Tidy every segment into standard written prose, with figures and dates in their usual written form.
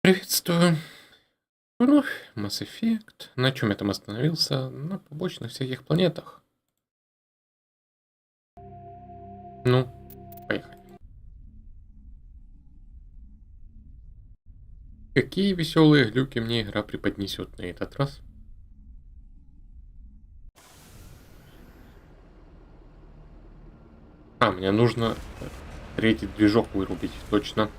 Приветствую. Вновь Mass Effect. На чем я там остановился? На побочных всяких планетах. Ну, поехали. Какие веселые глюки мне игра преподнесет на этот раз? Мне нужно третий движок вырубить, точно.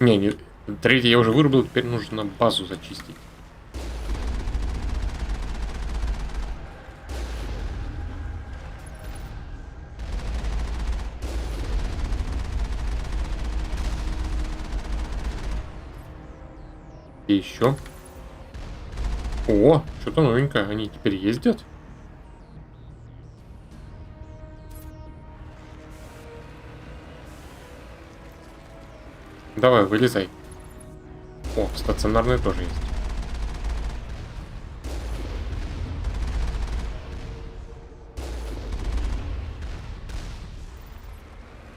Не, третий я уже вырубил, теперь нужно базу зачистить. И еще. О, что-то новенькое, они теперь ездят? Давай, вылезай. О, стационарные тоже есть.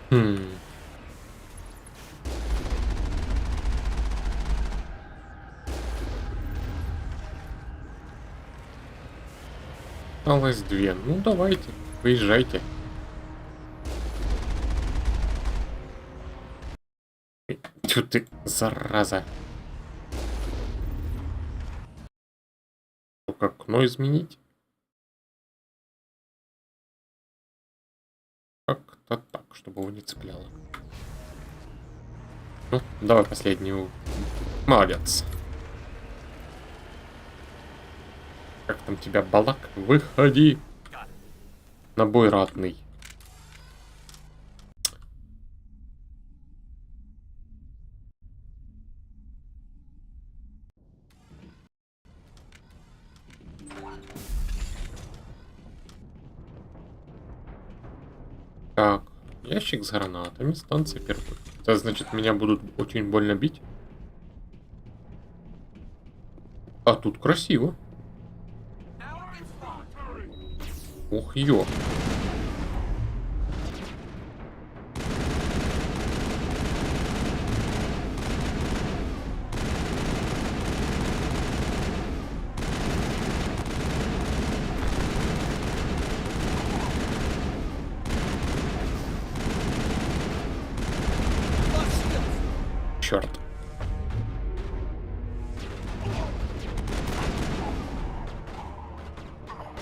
Хм. Осталось две. Ну, давайте, выезжайте. Тьфу ты, зараза. Только окно изменить? Как-то так, чтобы его не цепляло. Ну, давай последнюю. Молодец. Как там тебя, Балак? Выходи. На бой ратный. Так, ящик с гранатами, станция первой. Это значит, меня будут очень больно бить. А тут красиво. Ух, ё. Черт.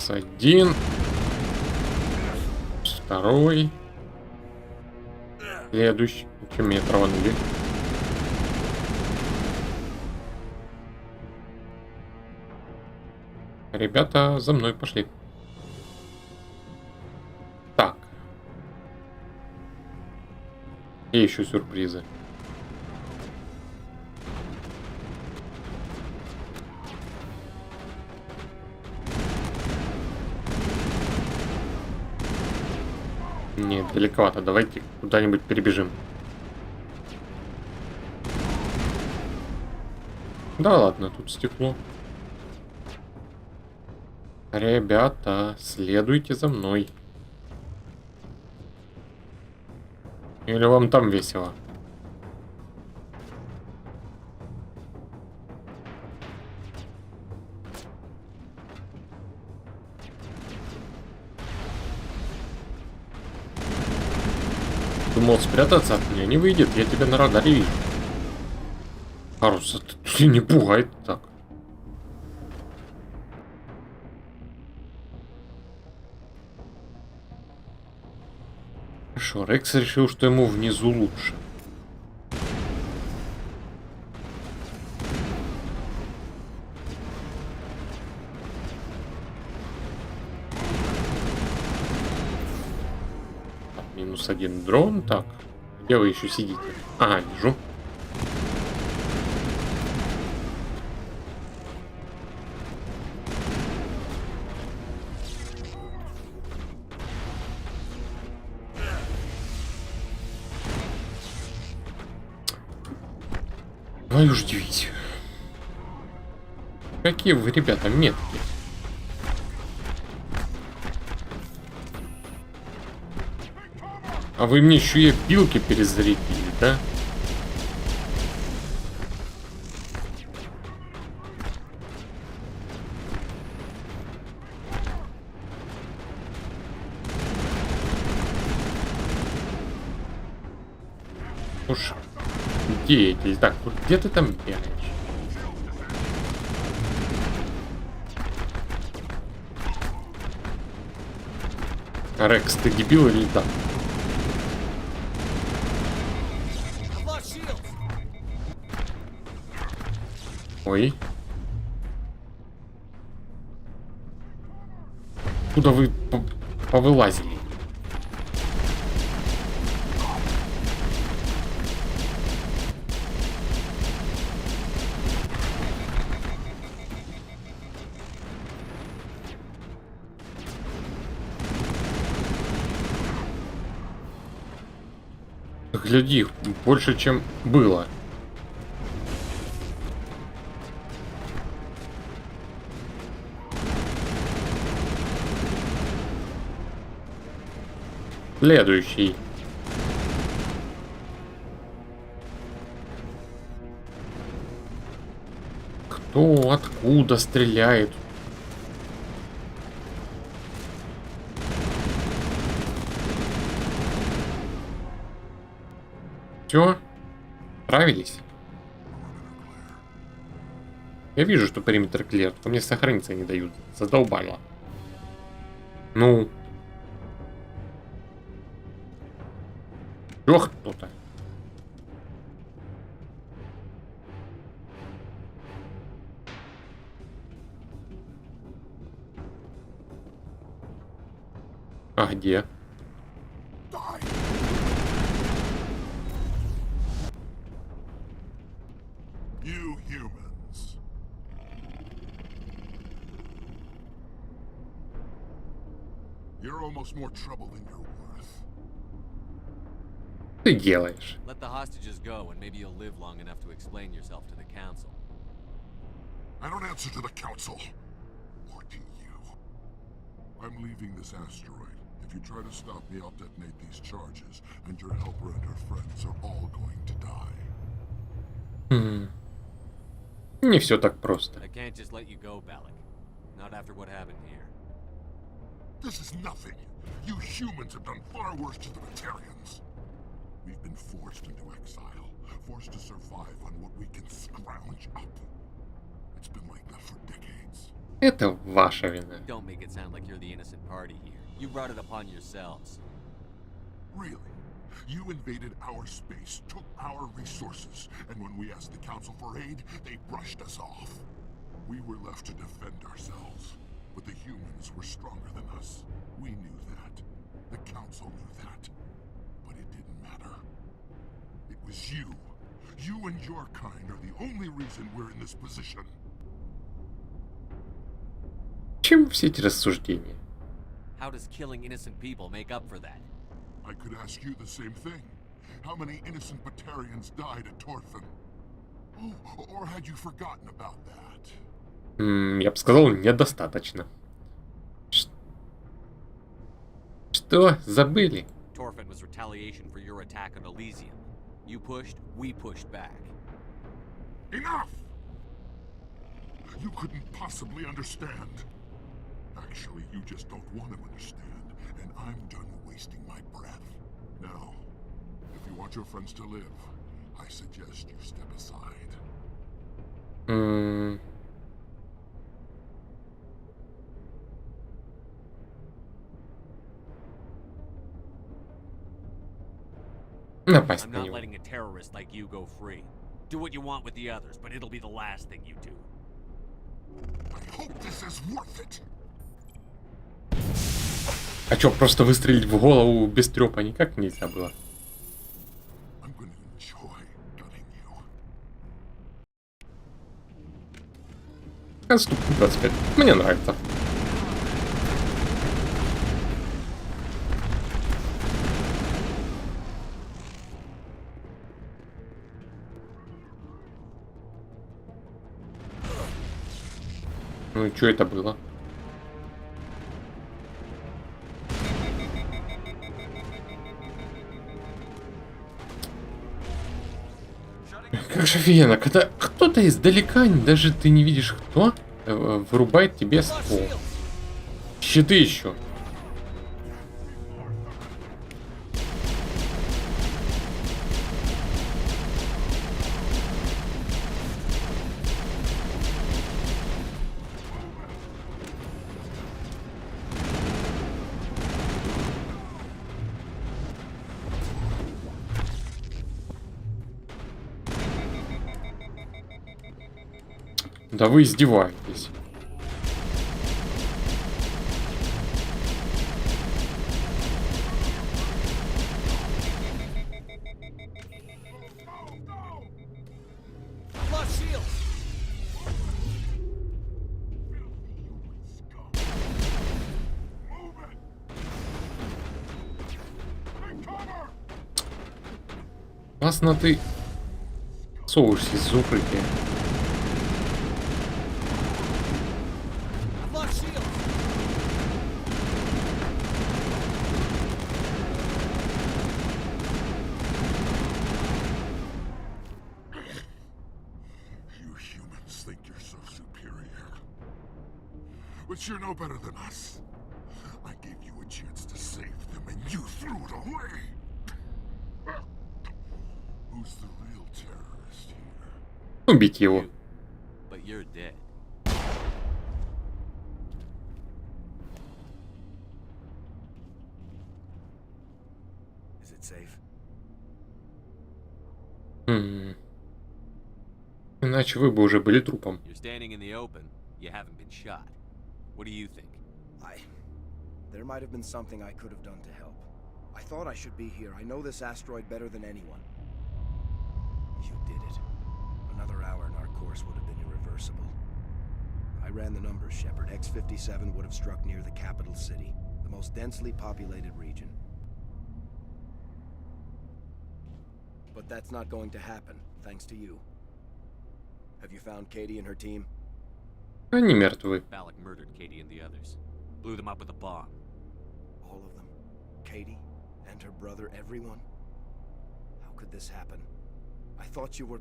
Один. Второй. Следующий. Чем меня траванули? Ребята, за мной пошли. Так. И еще сюрпризы. Нет, далековато. Давайте куда-нибудь перебежим. Да ладно, тут стекло. Ребята, следуйте за мной. Или вам там весело? Думал, спрятаться от меня не выйдет, я тебя на радаре вижу. Харуса, ты не пугай так. Хорошо, Рекс решил, что ему внизу лучше. Так, минус один дрон. Так, где вы еще сидите? Ага, вижу. Твою ж дивизию. Какие вы, ребята, меткие. А вы мне еще и опилки перезарядили, да? уж деятель. Так, вот где ты там бегаешь? Рекс, ты дебил или да? Ой. Куда вы повылазили? Гляди, их больше, чем было. Следующий. Кто откуда стреляет? Все? Справились? Я вижу, что периметр клеер, только мне сохраниться не дают. Задолбало. Ну. Ох, кто-то. А где? You humans. You're almost more trouble than you're worth. Ты делаешь? Let the hostages go, and maybe you'll live long enough to explain yourself to the council. I don't answer to the council. Or to you. I'm leaving this asteroid. If you try to stop me, I'll detonate these charges, and your helper and her friends are all going to die. Не все так просто. I can't just let you go, Balak. Not after what happened here. This is nothing. You humans have done far worse to the Batarians. We've been forced into exile, forced to survive on what we can scrounge up. It's been like that for decades. Это ваша вина. Don't make it sound like you're the innocent party here. You brought it upon yourselves. Really? You invaded our space, took our resources, and when we asked the Council for aid, they brushed us off. We were left to defend ourselves, but the humans were stronger than us. We knew that. The Council knew that. But it didn't matter. It was you. You and your kind are the only reason we're in this position. Чем все эти рассуждения? How does killing innocent people make up for that? I could ask you the same thing. How many innocent Batarians died at Torfan? Oh, or had you forgotten about that? Я бы сказал, недостаточно. Что? Забыли? Torfan was retaliation for your attack on Elysium. You pushed, we pushed back. Enough! You couldn't possibly understand. Actually, you just don't want to understand, and I'm done wasting my breath. Now, if you want your friends to live, I suggest you step aside. Напасть I'm на not него. letting a terrorist like you go free. Do what you want with the others, but it'll be the last thing you do. I hope this is worth it. А чё, просто выстрелить в голову без трёпа никак нельзя было? I'm gonna enjoy gutting you. Конструктор 25. Мне нравится. Ну и что это было? Как же офигенно, когда кто-то издалека, даже ты не видишь кто, вырубает тебе ствол. Щиты еще. Да вы издеваетесь. Lost shield! Move it! Take cover! Классно ты совываешься из укрытия. I've lost shield! You humans think you're so superior. But you're no better than us. I gave you a chance to save them and you threw it away. Who's the real terrorist here? Убить его. You. But you're dead. Is it safe? Иначе вы бы уже были трупом. You're standing in the open. You haven't been shot. What do you think? There might have been something I could have done to help. I thought I should be here. I know this asteroid better than anyone. You did it. Another hour and our course would have been irreversible. I ran the numbers, Shepard. X-57 would have struck near the capital city, the most densely populated region. But that's not going to happen, thanks to you. Have you found Katie and her team? Они мертвы. Balak murdered Katie and the others. Blew them up with a bomb. All of them? Katie? And her brother? Everyone? How could this happen? I thought you were...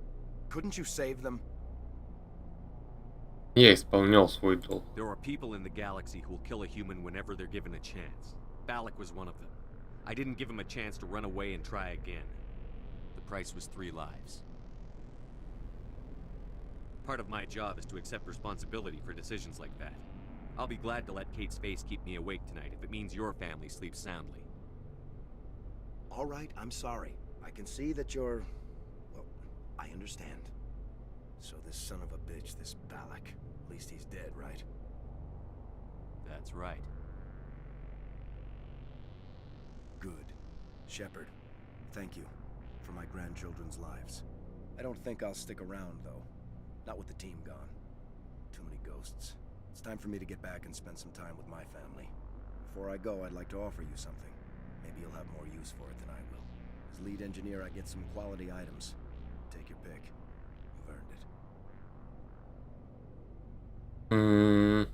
Couldn't you save them? Я исполнял свой долг. There are people in the galaxy who will kill a human whenever they're given a chance. Balak was one of them. I didn't give him a chance to run away and try again. The price was 3 lives. Part of my job is to accept responsibility for decisions like that. I'll be glad to let Kate's face keep me awake tonight if it means your family sleeps soundly. All right, I'm sorry. I can see that you're... Well, I understand. So this son of a bitch, this Balak, at least he's dead, right? That's right. Good. Shepard, thank you for my grandchildren's lives. I don't think I'll stick around, though. Not with the team gone. Too many ghosts. It's time for me to get back and spend some time with my family. Before I go, I'd like to offer you something. Maybe you'll have more use for it than I will. As lead engineer, I get some quality items. Take your pick. You've earned it.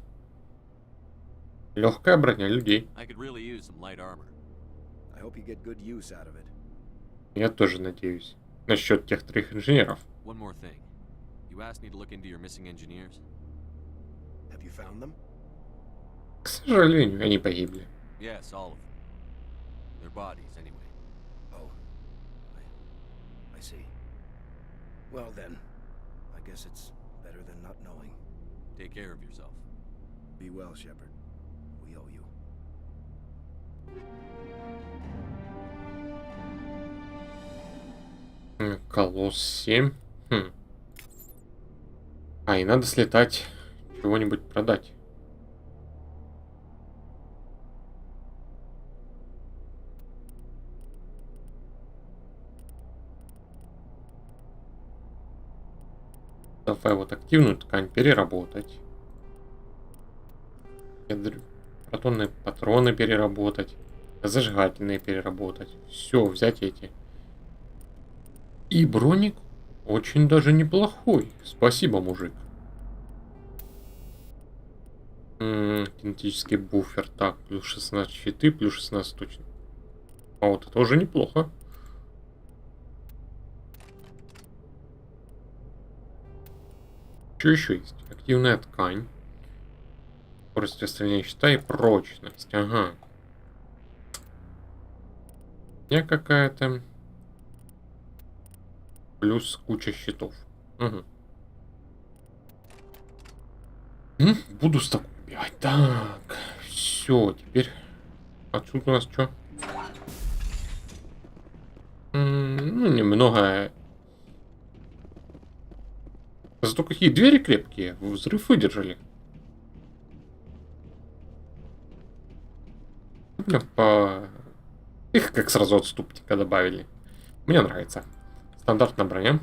Легкая броня людей. I could really use some light armor. I hope you get good use out of it. Я тоже надеюсь. Насчет тех 3 инженеров. One more thing. You asked me to look into your missing engineers? Have you found them? К сожалению, они погибли. Yes, all of them. Their bodies, anyway. Oh. I see. Well then, I guess it's better than not knowing. Take care of yourself. Be well, Shepard. We owe you. Колосс 7. А, и надо слетать, чего-нибудь продать. Давай вот активную ткань переработать. Протонные патроны переработать. Зажигательные переработать. Все, взять эти. И броник очень даже неплохой. Спасибо, мужик. Кинетический буфер. Так, плюс 16 щиты, плюс 16 точно. А вот это уже неплохо. Что еще есть? Активная ткань. Скорость расстояния щита и прочность. Ага. Я какая-то. Плюс куча щитов. Угу. Буду с такой бегать. Так. Все, теперь. Отсюда у нас что? Ну, немного Зато какие двери крепкие. Взрыв выдержали. Бля, их как сразу отступника добавили. Мне нравится. Стандартная броня.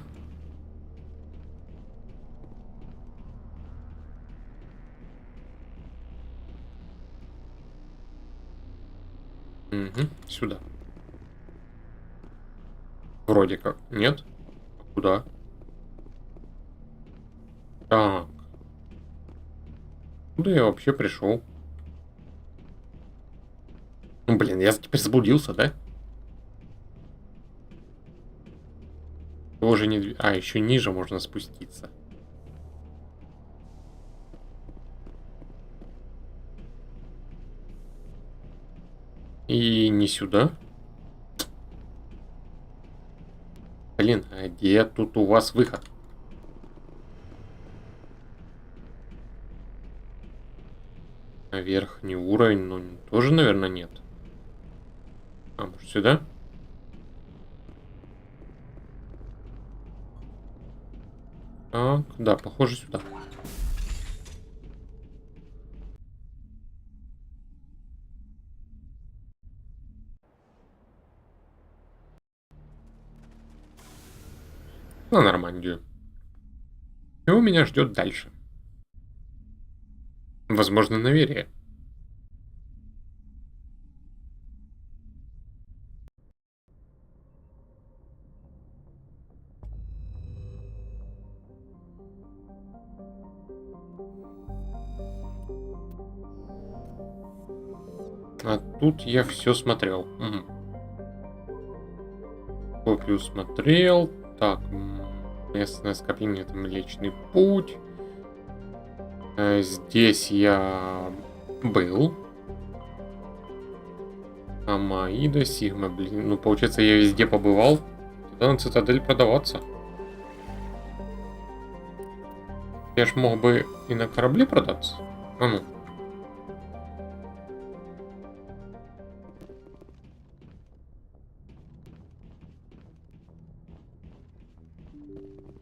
Угу, сюда. Вроде как. Нет? Куда? Так. Куда я вообще пришел? Ну, блин, я теперь заблудился, да? Тоже не... А, еще ниже можно спуститься. И не сюда. Блин, а где тут у вас выход? На верхний уровень, ну, тоже, наверное, нет. А, может, сюда? Так, да, похоже, сюда. На Нормандию. Что меня ждет дальше? Возможно, Наверие. А тут я все смотрел. Угу. Копию смотрел. Так, местное скопление, это Млечный Путь. Здесь я был. Амаида, Сигма, блин. Ну, получается, я везде побывал. Тогда на Цитадель продаваться. Я ж мог бы и на корабле продаться. А ну.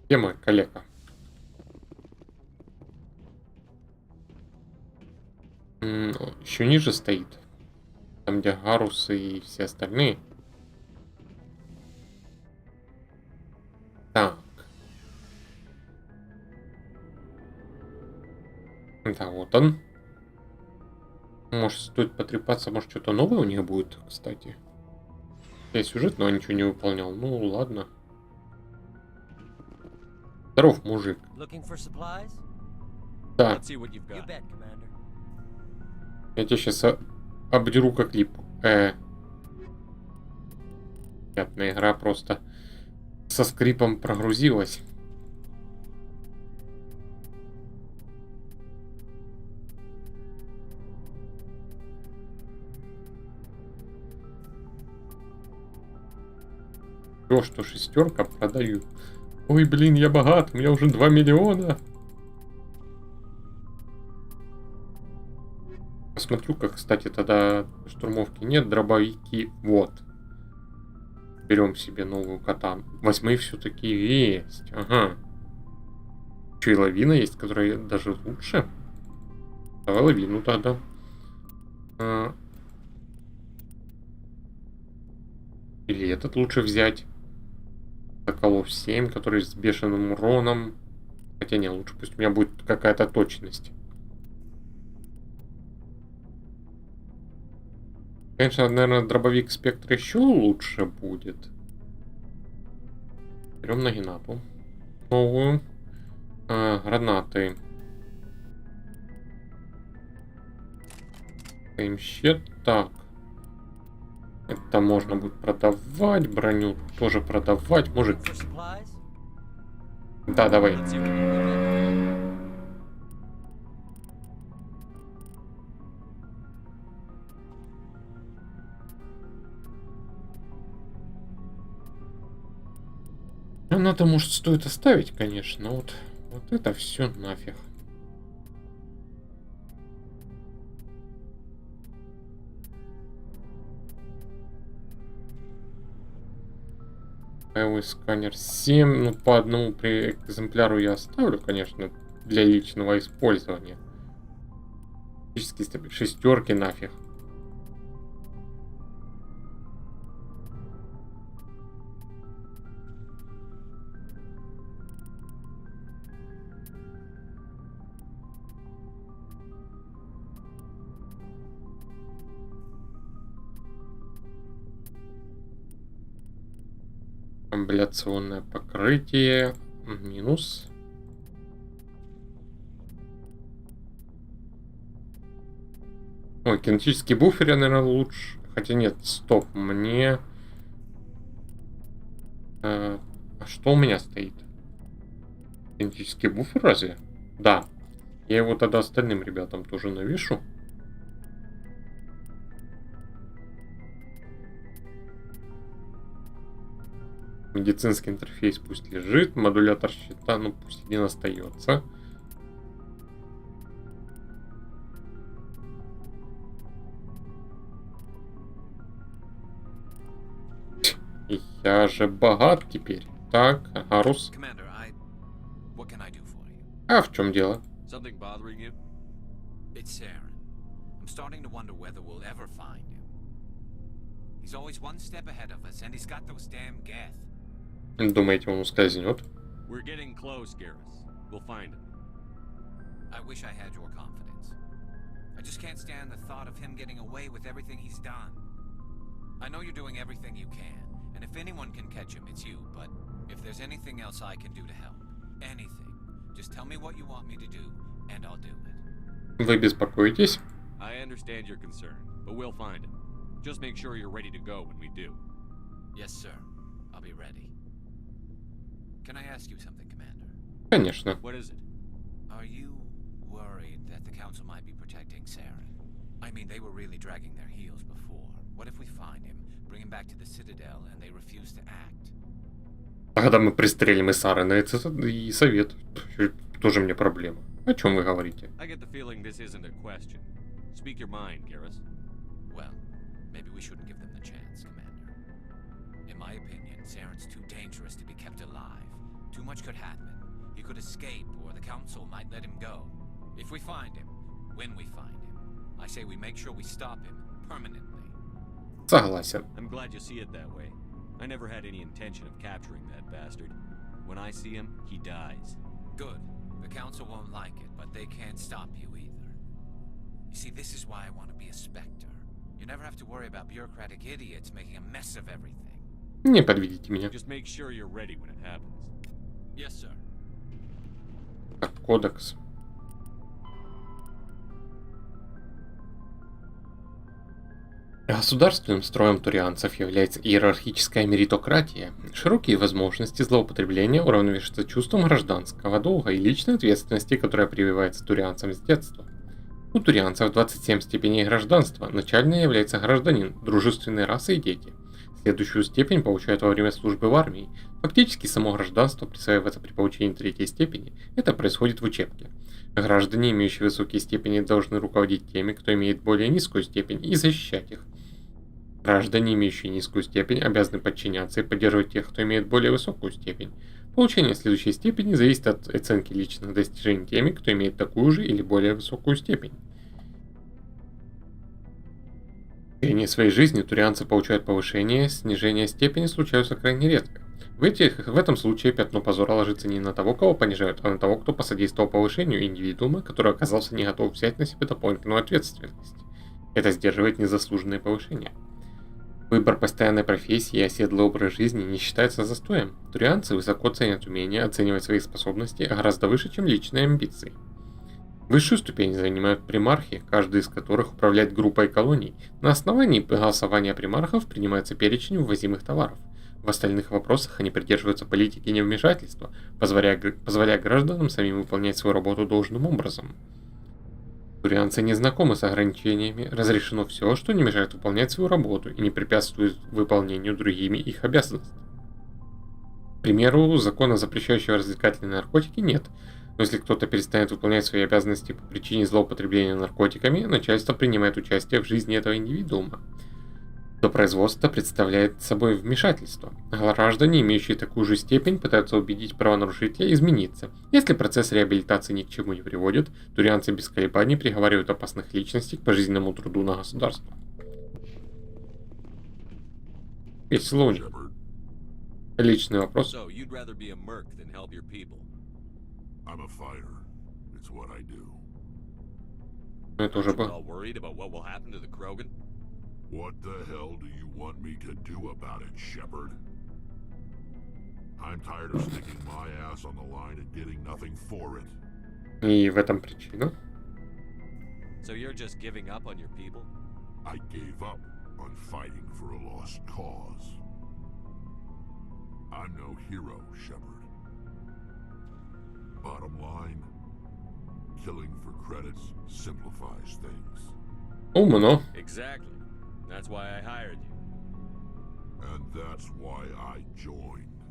Где мой коллега? Еще ниже стоит. Там, где Гарусы и все остальные. Так. Да, вот он. Может, стоит потрепаться, может, что-то новое у них будет, кстати. Я сюжет, но ничего не выполнял. Ну, ладно. Здоров, мужик. Да. Let's see what you've got. Я тебя сейчас обдеру как липу. Приятная игра просто со скрипом прогрузилась. Все, что шестерка, продаю. Ой, блин, я богат, у меня уже 2 миллиона. Посмотрю, как, кстати, тогда штурмовки нет, дробовики. Вот. Берем себе новую катану. 8 все-таки есть. Ага. Еще и лавина есть, которая даже лучше. Давай лавину тогда. Или этот лучше взять. Соколов 7, который с бешеным уроном. Хотя не, лучше пусть у меня будет какая-то точность. Конечно, наверное, дробовик Спектр еще лучше будет. Берем Нагинату. Новую. Гранаты. Таймщет. Так. Это можно будет продавать. Броню тоже продавать. Может... Да, давай. Let's see what you've got. Надо, может, стоит оставить, конечно. Вот это все нафиг. Боевой сканер 7. Ну, по одному экземпляру я оставлю, конечно, для личного использования. Физические шестерки нафиг. Амбуляционное покрытие. Минус. Ой, кинетический буфер, я, наверное, лучше. Хотя нет, стоп. Мне... А что у меня стоит? Кинетический буфер разве? Да. Я его тогда остальным ребятам тоже навешу. Медицинский интерфейс пусть лежит. Модулятор щита, ну пусть один остается. Я же богат теперь. Так, Арус. А в чем дело? Something bothering you? It's Saren. I'm starting to wonder whether we'll ever find him. He's always one step ahead of us, and he's got those damn Geth. Думаете, он ускользнет? We're getting close, Garrus. We'll find him. I wish I had your confidence. I just can't stand the thought of him getting away with everything he's done. I know you're doing everything you can, and if anyone can catch him, it's you, but if there's anything else I can do to help, anything, just tell me what you want me to do, and I'll do it. Вы беспокоитесь? I understand your concern, but we'll find him. Just make sure you're ready to go when we do. Yes, sir. I'll be ready. Can I ask you something, Commander? Конечно. What is it? Are you worried that the Council might be protecting Saren? I mean, they were really dragging their heels before. What if we find him, bring him back to the Citadel, and they refuse to act? А когда мы пристрелим Исарена и совет, тоже мне проблема. О чем вы говорите? I get the feeling this isn't a question. Speak your mind, Garrus. Well, maybe we shouldn't give them the chance, Commander. In my opinion, Saren's too dangerous to be kept alive. Too much could happen. He could escape, or the Council might let him go. If we find him, when we find him, I say we make sure we stop him permanently. Согласен. I'm glad you see it that way. I never had any intention of capturing that bastard. When I see him, he dies. Good. The Council won't like it, but they can't stop you either. You see, this is why I want to be a Spectre. You never have to worry about bureaucratic idiots making a mess of everything. Не подведите меня. Just make sure you're ready when it happens. Yes, sir. Так, кодекс. Государственным строем турианцев является иерархическая меритократия. Широкие возможности злоупотребления уравновешиваются чувством гражданского долга и личной ответственности, которая прививается турианцам с детства. У турианцев 27 степеней гражданства. Начальной является гражданин, дружественной расы и дети. Следующую степень получают во время службы в армии. Фактически само гражданство присваивается при получении третьей степени. Это происходит в учебке. Граждане, имеющие высокие степени, должны руководить теми, кто имеет более низкую степень, и защищать их. Граждане, имеющие низкую степень, обязаны подчиняться и поддерживать тех, кто имеет более высокую степень. Получение следующей степени зависит от оценки личных достижений теми, кто имеет такую же или более высокую степень. В течение своей жизни турианцы получают повышение, снижение степени случаются крайне редко. В этом случае пятно позора ложится не на того, кого понижают, а на того, кто посодействовал повышению индивидуума, который оказался не готов взять на себя дополнительную ответственность. Это сдерживает незаслуженное повышение. Выбор постоянной профессии и оседлый образ жизни не считается застоем. Турианцы высоко ценят умение оценивать свои способности гораздо выше, чем личные амбиции. Высшую ступень занимают примархи, каждый из которых управляет группой колоний. На основании голосования примархов принимается перечень ввозимых товаров. В остальных вопросах они придерживаются политики невмешательства, позволяя гражданам самим выполнять свою работу должным образом. Турианцы не знакомы с ограничениями, разрешено все, что не мешает выполнять свою работу и не препятствует выполнению другими их обязанностей. К примеру, закона, запрещающего развлекательные наркотики, нет, но если кто-то перестанет выполнять свои обязанности по причине злоупотребления наркотиками, начальство принимает участие в жизни этого индивидуума. то производство представляет собой вмешательство. Граждане, имеющие такую же степень, пытаются убедить правонарушителя измениться. Если процесс реабилитации ни к чему не приводит, турианцы без колебаний приговаривают опасных личностей к пожизненному труду на государство. Весело у них. Shepard, Личный вопрос. So, you'd rather be a merc than help your people? I'm a fighter. It's what I do. Но это уже Aren't you было. all worried about what will happen to the Krogan? What the hell do you want me to do about it, Shepard? I'm tired of sticking my ass on the line and getting nothing for it. И в этом причина. So you're just giving up on your people? I gave up on fighting for a lost cause. I'm no hero, Shepard. Bottom line, killing for credits simplifies things. Умно. Exactly. That's why I hired you. And that's why I joined,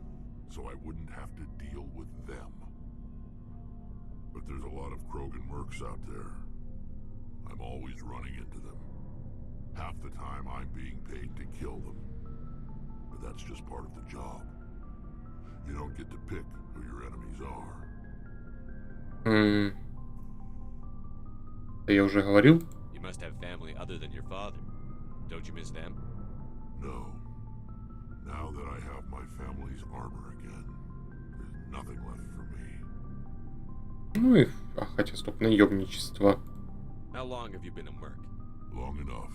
so I wouldn't have to deal with them. But there's a lot of Krogan mercs out there. I'm always running into them. Half the time I'm being paid to kill them. But that's just part of the job. You don't get to pick who your enemies are. Это я уже говорил. You must have family other than your father. Don't you miss them? No. Now that I have my family's armor again, there's nothing left for me. Ну и... хотя стоп, наемничество. How long have you been a merc? Long enough.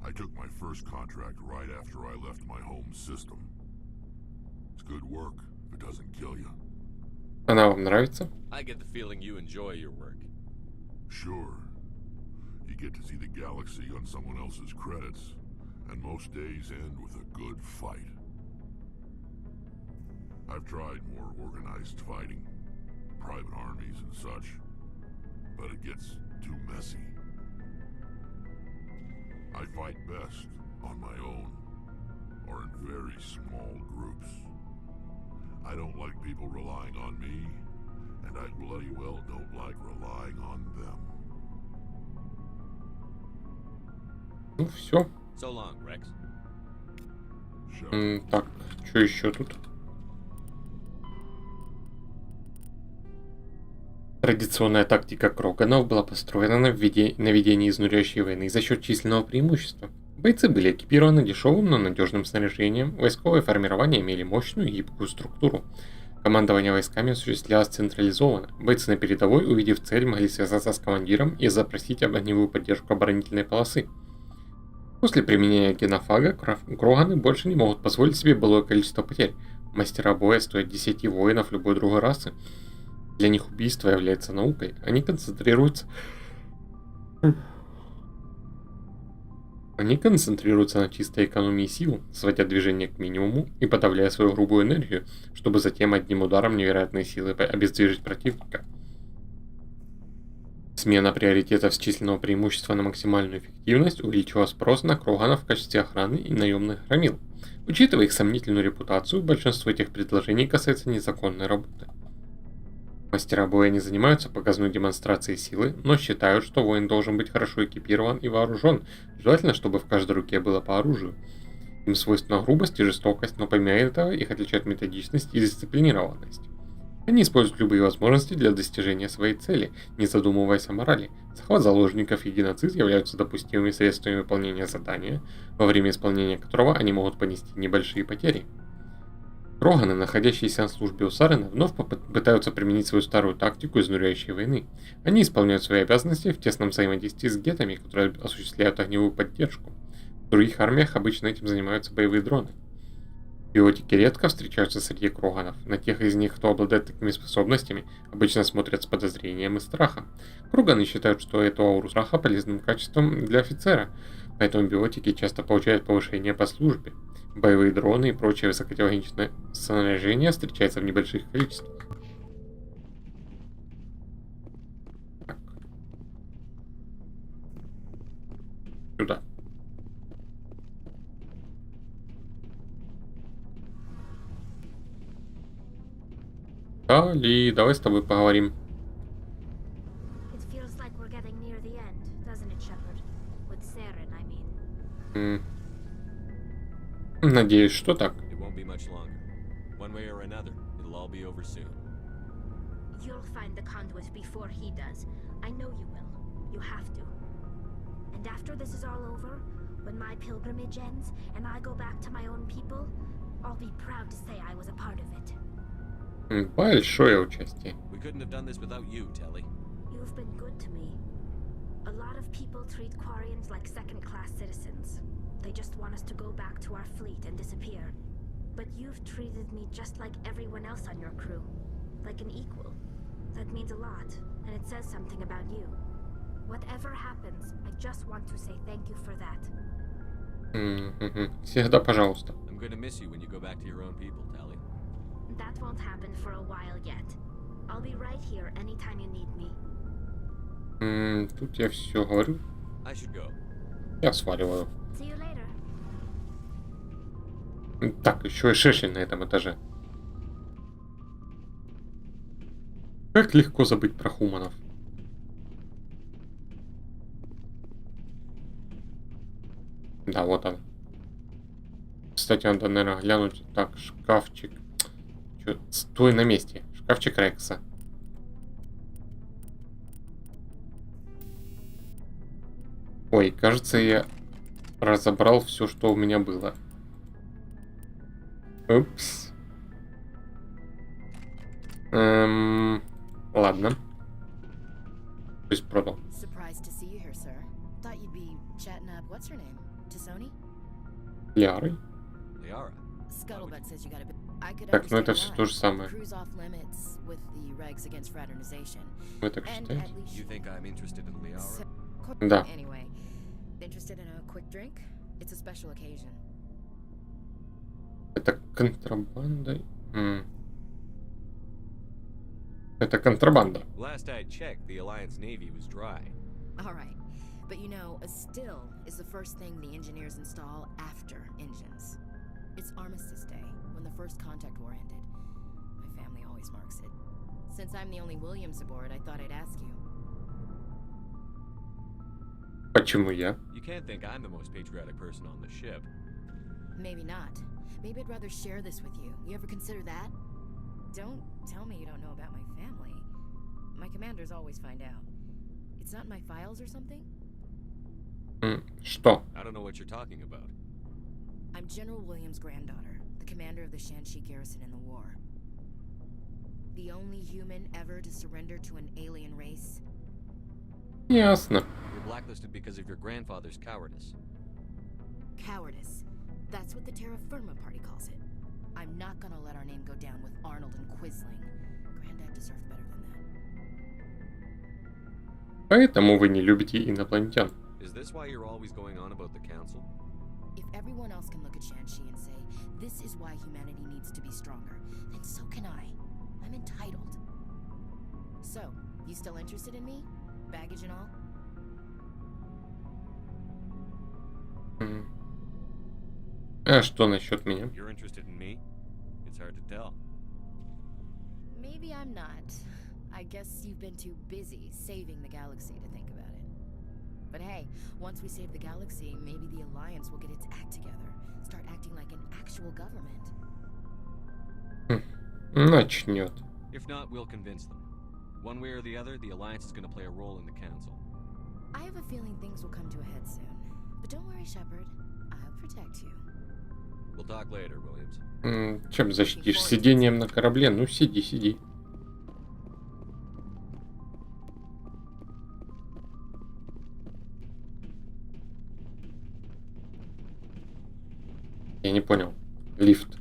I took my first contract right after I left my home system. It's good work if it doesn't kill you. Она вам нравится? I get the feeling you enjoy your work. Sure. You get to see the galaxy on someone else's credits, and most days end with a good fight. I've tried more organized fighting, private armies and such, but it gets too messy. I fight best on my own, or in very small groups. I don't like people relying on me, and I bloody well don't like relying on them. Ну все. So long, Rex. Shepard. Так, что еще тут? Традиционная тактика Кроганов была построена на ведении изнуряющей войны за счет численного преимущества. Бойцы были экипированы дешевым, но надежным снаряжением, войсковые формирования имели мощную и гибкую структуру. Командование войсками осуществлялось централизованно. Бойцы на передовой, увидев цель, могли связаться с командиром и запросить огневую поддержку оборонительной полосы. После применения генофага Кроганы больше не могут позволить себе былое количество потерь. Мастера боя стоят 10 воинов любой другой расы. Для них убийство является наукой. Они концентрируются на чистой экономии сил, сводя движение к минимуму и подавляя свою грубую энергию, чтобы затем одним ударом невероятной силы обездвижить противника. Смена приоритетов с численного преимущества на максимальную эффективность увеличила спрос на Кроганов в качестве охраны и наемных громил. Учитывая их сомнительную репутацию, большинство этих предложений касается незаконной работы. Мастера боя не занимаются показной демонстрацией силы, но считают, что воин должен быть хорошо экипирован и вооружен, желательно, чтобы в каждой руке было по оружию. Им свойственна грубость и жестокость, но помимо этого их отличает методичность и дисциплинированность. Они используют любые возможности для достижения своей цели, не задумываясь о морали. Захват заложников и геноцид являются допустимыми средствами выполнения задания, во время исполнения которого они могут понести небольшие потери. Кроганы, находящиеся на службе у Сарена, вновь пытаются применить свою старую тактику изнуряющей войны. Они исполняют свои обязанности в тесном взаимодействии с гетами, которые осуществляют огневую поддержку. В других армиях обычно этим занимаются боевые дроны. Биотики редко встречаются среди Кроганов. На тех из них, кто обладает такими способностями, обычно смотрят с подозрением и страхом. Кроганы считают, что эту ауру страха полезным качеством для офицера, поэтому биотики часто получают повышение по службе. Боевые дроны и прочее высокотехнологичное снаряжение встречается в небольших количествах. Так. Сюда. Ли, давай с тобой поговорим. It feels like we're getting near the end, doesn't it, Shepard? With Saren, I mean. Надеюсь, что так. It won't be much longer. One way or another, it'll all be over soon. You'll find the conduit before he does. I know you will. You have to. And after this is all over, when my pilgrimage ends and I go back to my own people, I'll be proud to say I was a part of it. Большое участие. We couldn't have done this without you, Telly. You've been good to me. A lot of people treat Quarians like second-class citizens. They just want us to go back to our fleet and disappear. But you've treated me just like everyone else on your crew. Like an equal. That means a lot, and it says something about you. Whatever happens, I just want to say thank you for that. Всегда пожалуйста. I'm gonna miss you when you go back to your own people, Telly. That won't happen for a while yet. I'll be right here anytime you need me. Тут я все говорю. I should go. Я сваливаю. See you later. Так, еще и Шешель на этом этаже. Как легко забыть про хуманов. Да, вот он. Кстати, надо, наверное, глянуть. Так, шкафчик. Чё? Стой на месте. Шкафчик Рекса. Ой, кажется, я разобрал все, что у меня было. Упс. Ладно. То есть продал. Surprised to see you here, sir. Thought you'd be chatting up. What's her name? Tisoni? Лярой. Liara. Scuttlebutt says you got a bit. I could Так, ну это understand все why. то же самое. Cruise off limits with the regs against fraternization. Вы так And считаете? at least You think I'm interested in Liara? So- Да. Anyway, interested in a quick drink? It's a special occasion. Это контрабанда. Это контрабанда. Last I checked, the Alliance Navy was dry. All right. But you know, a still is the first thing the engineers install after engines. It's Armistice Day, when the first contact war ended. My family always marks it. Since I'm the only Williams aboard, I thought I'd ask you. Почему я? You can't think I'm the most patriotic person on the ship. Maybe not. Maybe I'd rather share this with you. You ever consider that? Don't tell me you don't know about my family. My commanders always find out. It's not in my files or something? Что? I don't know what you're talking about. I'm General Williams' granddaughter, the commander of the Shanxi garrison in the war. The only human ever to surrender to an alien race. Ясно. You're blacklisted because of your grandfather's cowardice. Cowardice. That's what the Terra Firma Party calls it. I'm not gonna let our name go down with Arnold and Quisling. Granddad deserved better than that. Поэтому вы не любите инопланетян. Is this why you're always going on about the Council? If everyone else can look at Shanxi and say, this is why humanity needs to be stronger, then so can I. I'm entitled. So, you still interested in me? Baggage and all? А что насчет меня? You're interested in me? It's hard to tell. Maybe I'm not. I guess you've been too busy saving the galaxy to think about it. But hey, once we save the galaxy, maybe the Alliance will get its act together. Start acting like an actual government. Начнет. If not, we'll convince them. One way or the other, the Alliance is going to play a role in the Council. I have a feeling things will come to a head soon. But don't worry, Shepard. I'll protect you. We'll talk later, Williams. Чем защитишь? Сидением на корабле? Ну, сиди, сиди. Я не понял. Лифт.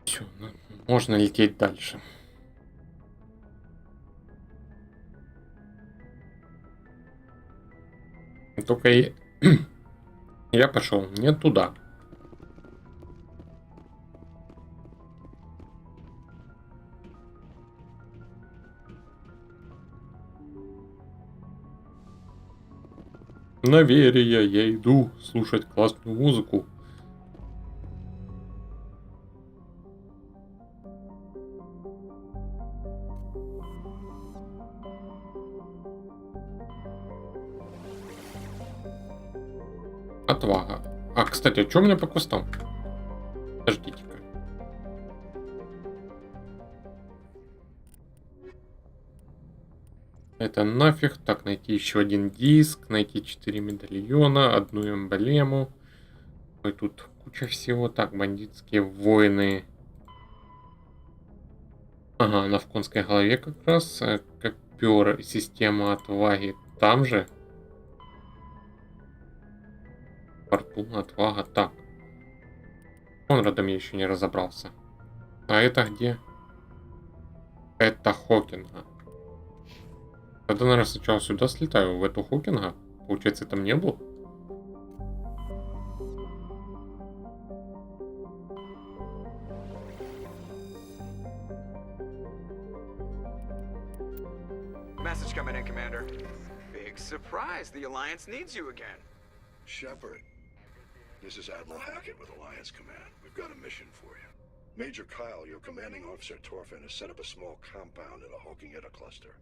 Все, можно лететь дальше. Только я пошел не туда. На Верия я иду слушать классную музыку. Отвага. А, кстати, а что у меня по квестам? Подождите-ка. Это нафиг. Так, найти еще один диск, найти 4 медальона, одну эмблему. Ой, тут куча всего. Так, бандитские войны. Ага, на в конской голове как раз. Копер, система отваги там же. Фортуна, отвага. Так. Конрадом я еще не разобрался. А это где? Это Хокинга. Тогда, наверное, сначала сюда слетаю, в эту Хокинга. Получается, там не был? Message coming in, Commander. Big surprise. The Alliance needs you again. Shepard, this is Admiral Hackett with Alliance Command. We've got a mission for you. Major Kyle, your commanding officer Torfin, has set up a small compound in the Hokingetta cluster.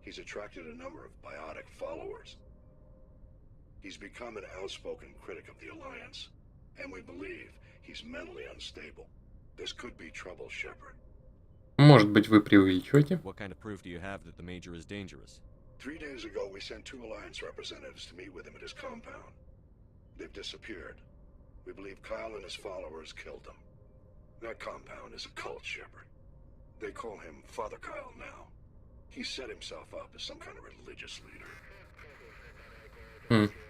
He's attracted a number of biotic followers. He's become an outspoken critic of the Alliance, and we believe he's mentally unstable. This could be trouble, Shepard. Может быть, вы преувеличиваете? What kind of proof do you have that the Major is dangerous? 3 days ago, we sent 2 Alliance representatives to meet with him at his compound. They've disappeared. We believe Kyle and his followers killed them. That compound is a cult, Shepard. They call him Father Kyle now. He set himself up as some kind of religious leader.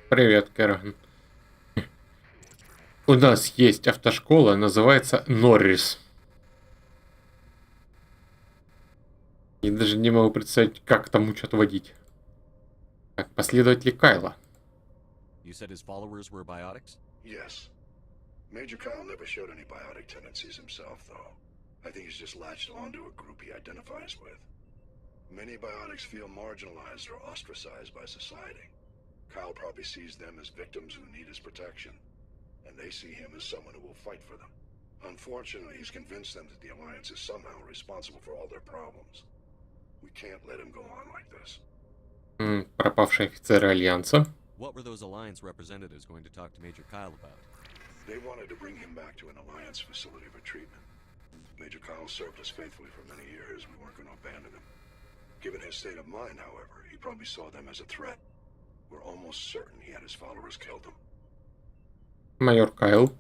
Привет, Кэрриган. У нас есть автошкола, называется Норрис. Я даже не могу представить, как там учат водить. Так, последователи Кайла. You said his followers were biotics? Yes. Major Kyle never showed any biotic tendencies himself, though. I think he's just latched onto a group he identifies with. Many biotics feel marginalized or ostracized by society. Kyle probably sees them as victims who need his protection, and they see him as someone who will fight for them. Unfortunately, he's convinced them that the Alliance is somehow responsible for all their problems. We can't let him go on like this. Пропавшие офицеры Альянса. What were those Alliance representatives going to talk to Major Kyle about? They wanted to bring him back to an Alliance facility for treatment. Major Kyle served us faithfully for many years. We weren't going to abandon him. Given his state of mind, however, he probably saw them as a threat. We're almost certain he had his followers killed them. Майор Кайл.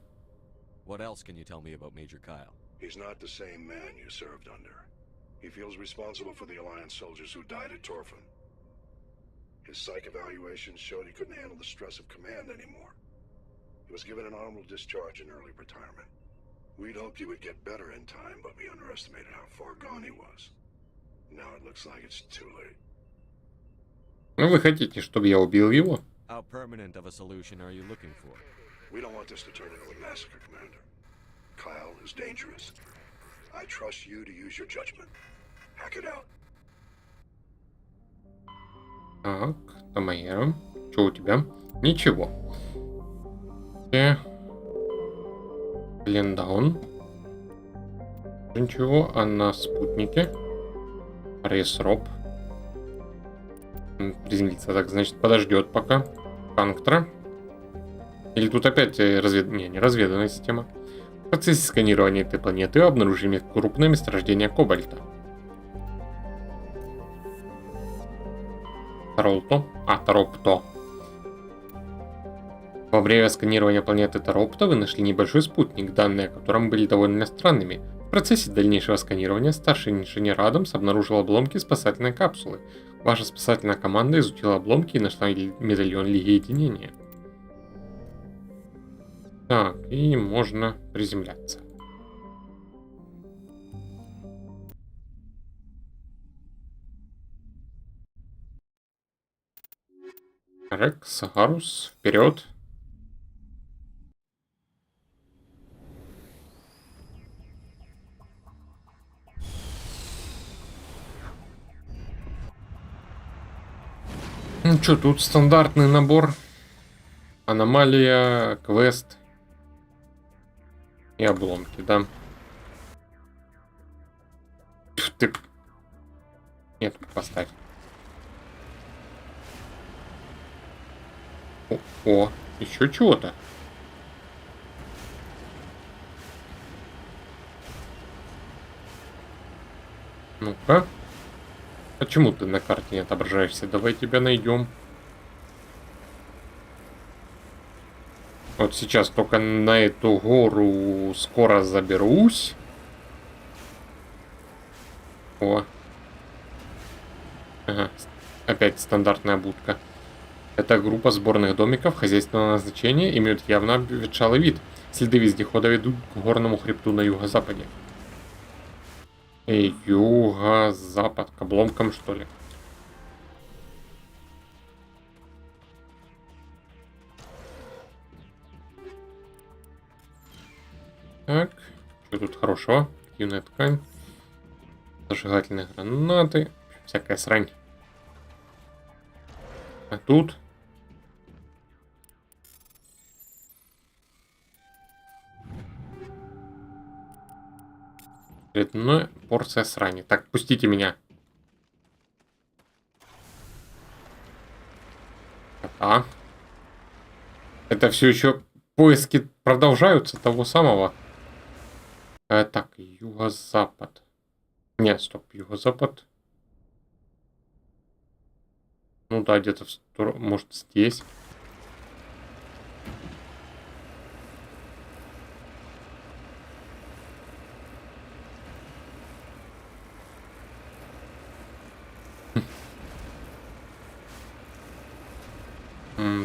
What else can you tell me about Major Kyle? He's not the same man you served under. He feels responsible for the Alliance soldiers who died at Torfin. His psych evaluations showed he couldn't handle the stress of command anymore. He was given an honorable discharge and early retirement. We'd hoped he would get better in time, but we underestimated how far gone he was. Now it looks like it's too late. Ну, вы хотите, чтобы я убил его? How permanent of a solution are you looking for? We don't want this to turn into a massacre, Commander. Kyle is dangerous. I trust you to use your judgment. Hack it out. Так, Тамаера. Что у тебя? Ничего. Лендаун. Ничего, а на спутнике? Рейсроп. Приземлиться, так, значит, подождет пока. Панктра. Или тут опять не разведанная система. В процессе сканирования этой планеты обнаружили крупное месторождение кобальта. Таропто. Во время сканирования планеты Таропто вы нашли небольшой спутник, данные о котором были довольно странными. В процессе дальнейшего сканирования старший инженер Адамс обнаружил обломки спасательной капсулы. Ваша спасательная команда изучила обломки и нашла медальон Лиги Единения. Так, и можно приземляться. Рекс, Гарус, вперед. Ну что, тут стандартный набор. Аномалия, квест и обломки, да. Ты... Нет, поставь. О. Еще чего-то. Ну-ка. Почему ты на карте не отображаешься? Давай тебя найдем. Вот сейчас только на эту гору скоро заберусь. О. Ага. Опять стандартная будка. Эта группа сборных домиков хозяйственного назначения имеют явно обветшалый вид. Следы вездехода ведут к горному хребту на юго-западе. Юго-запад. К обломкам, что ли? Так. Что тут хорошего? Активная ткань. Зажигательные гранаты. Всякая срань. А тут... очередная порция срани. Так, пустите меня. А? Это все еще поиски продолжаются того самого. Так, юго-запад. Нет, стоп, юго-запад. Ну да, где-то в сторону, может, здесь.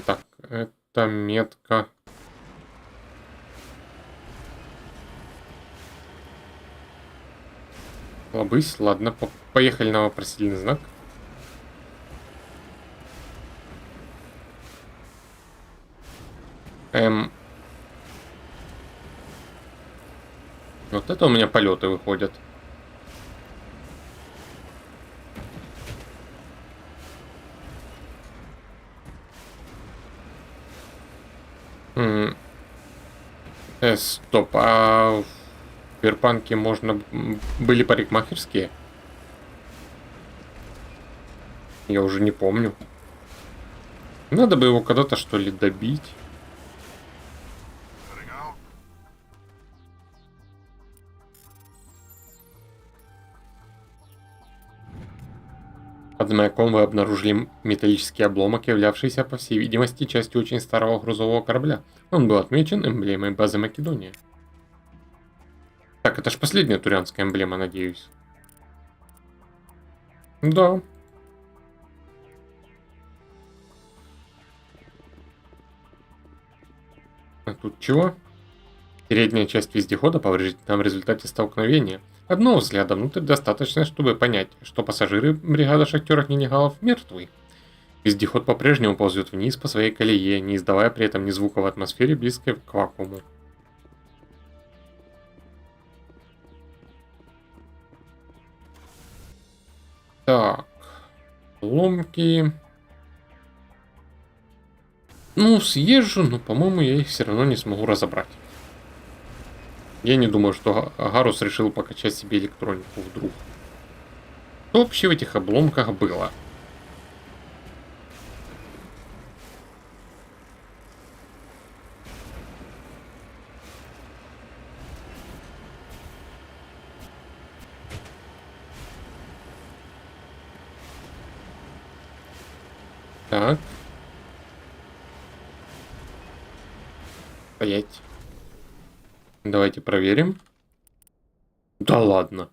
Так, это метка. Лобысь, ладно, поехали на вопросительный знак. Вот это у меня полеты выходят. Стоп, а в Киберпанке можно... были парикмахерские? Я уже не помню. Надо бы его когда-то, что ли, добить. Под маяком вы обнаружили металлический обломок, являвшийся, по всей видимости, частью очень старого грузового корабля. Он был отмечен эмблемой базы Македония. Так, это ж последняя турянская эмблема, надеюсь. Да. А тут чего? Передняя часть вездехода повреждена в результате столкновения. Одного взгляда внутрь достаточно, чтобы понять, что пассажиры бригады шахтеров-нелегалов мертвы. Вездеход по-прежнему ползет вниз по своей колее, не издавая при этом ни звука в атмосфере, близкой к вакууму. Так. Ломки. Ну, съезжу, но, по-моему, я их все равно не смогу разобрать. Я не думаю, что Гарус решил покачать себе электронику вдруг. Что вообще в этих обломках было? Так. Стоять. Давайте проверим. Да ладно.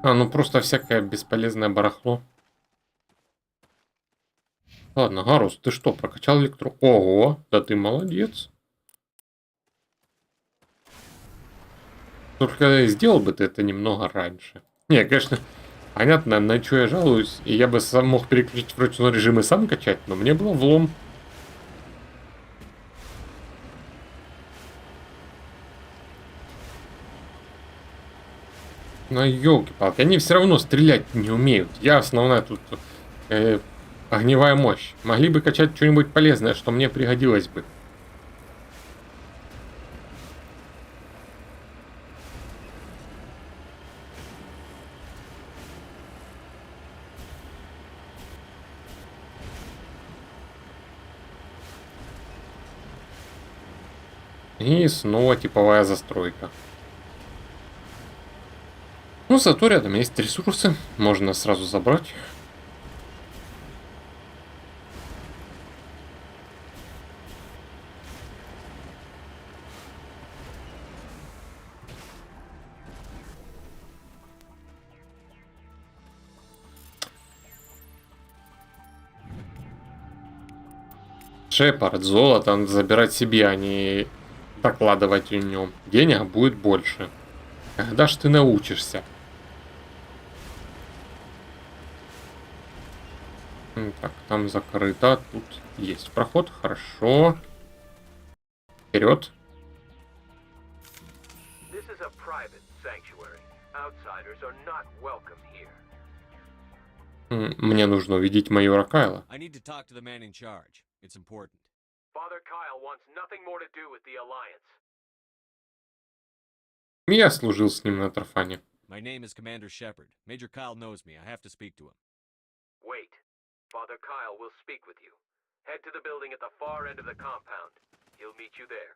Ну просто всякое бесполезное барахло. Ладно, Гарус, ты что, прокачал электро... Ого, да ты молодец. Только сделал бы ты это немного раньше. Не, конечно, понятно, на что я жалуюсь. И я бы сам мог переключить в ручной режим и сам качать, но мне было влом. Ну, елки-палки, они все равно стрелять не умеют. Я основная тут огневая мощь. Могли бы качать что-нибудь полезное, что мне пригодилось бы. И снова типовая застройка. Ну, зато рядом есть ресурсы. Можно сразу забрать. Шепард, золото надо забирать себе, а не докладывать о нем. Денег будет больше. Когда ж ты научишься? Так, там закрыто. Тут есть проход. Хорошо. Вперед. Мне нужно увидеть майора Кайла. I need to talk to the man in charge. It's important. Father Kyle wants nothing more to do with the Alliance. Я служил с ним на Трофане. My name is Commander Shepard. Major Kyle knows me. I have to speak to him. Wait. Father Kyle will speak with you. Head to the building at the far end of the compound. He'll meet you there.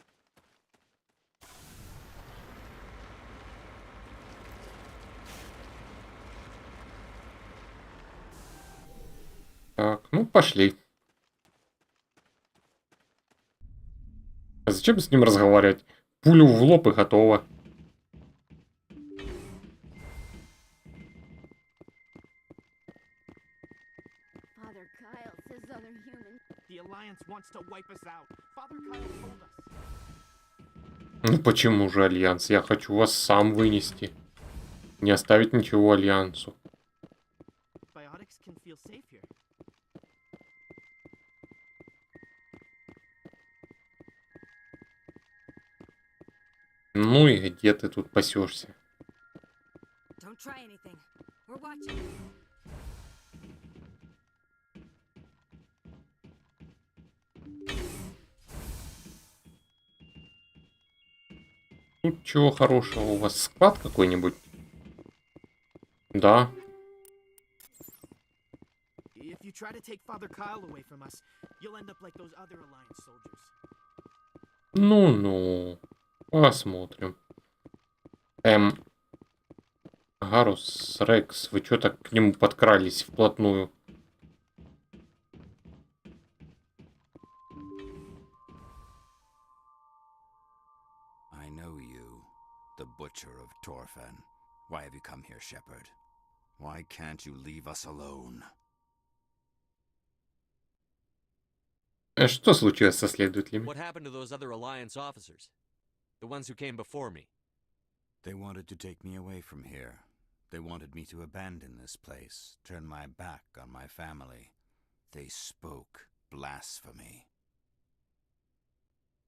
Так, ну пошли. А зачем с ним разговаривать? Пулю в лоб и готово. Father Kyle says other humans. The Alliance wants to wipe us out. Father Kyle told us. Ну почему же Альянс? Я хочу вас сам вынести. Не оставить ничего Альянсу. Biotics can feel safe here. Ну и где ты тут пасешься? Don't try anything. We're watching. Тут чего хорошего? У вас склад какой-нибудь? Да. If you try to take Father Kyle away from us, you'll end up like those other Alliance soldiers. Ну-ну. Посмотрим. Гарус, Рекс, вы что так к нему подкрались вплотную? I know you, the Butcher of Torfan. Why have you come here, Shepard? Why can't you leave us alone? Что случилось со следователями? What happened to those other Alliance officers? The ones who came before me? They wanted to take me away from here. They wanted me to abandon this place, turn my back on my family. They spoke blasphemy.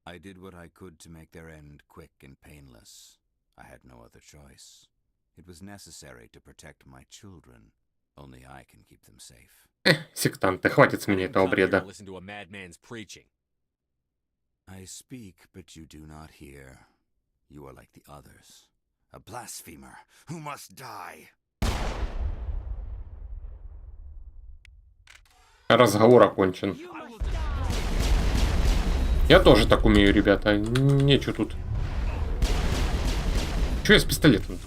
I did what I could to make their end quick and painless. I had no other choice. It was necessary to protect my children. Only I can keep them safe. Сектанты, хватит с меня этого Come here бреда. to listen to a madman's preaching. I speak, but you do not hear. You are like the others. A blasphemer who must die. Разговор окончен. Я тоже так умею, ребята. Нечего тут. Че я с пистолетом?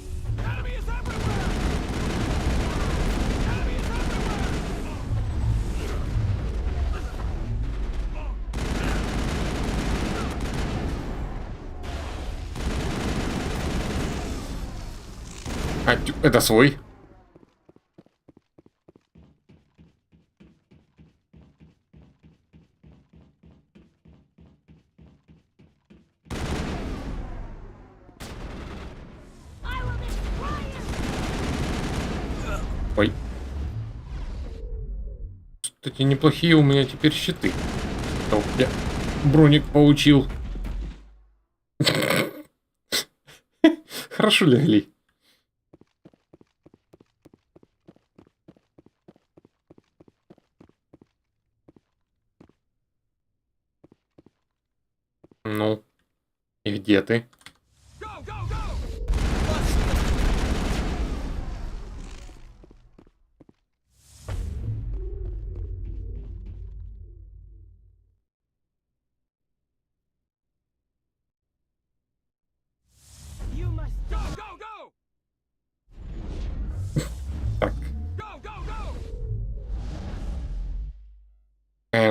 А, это свой. Ой. Кстати, неплохие у меня теперь щиты. Что я броник получил. Хорошо легли. Ну, и где ты? Ты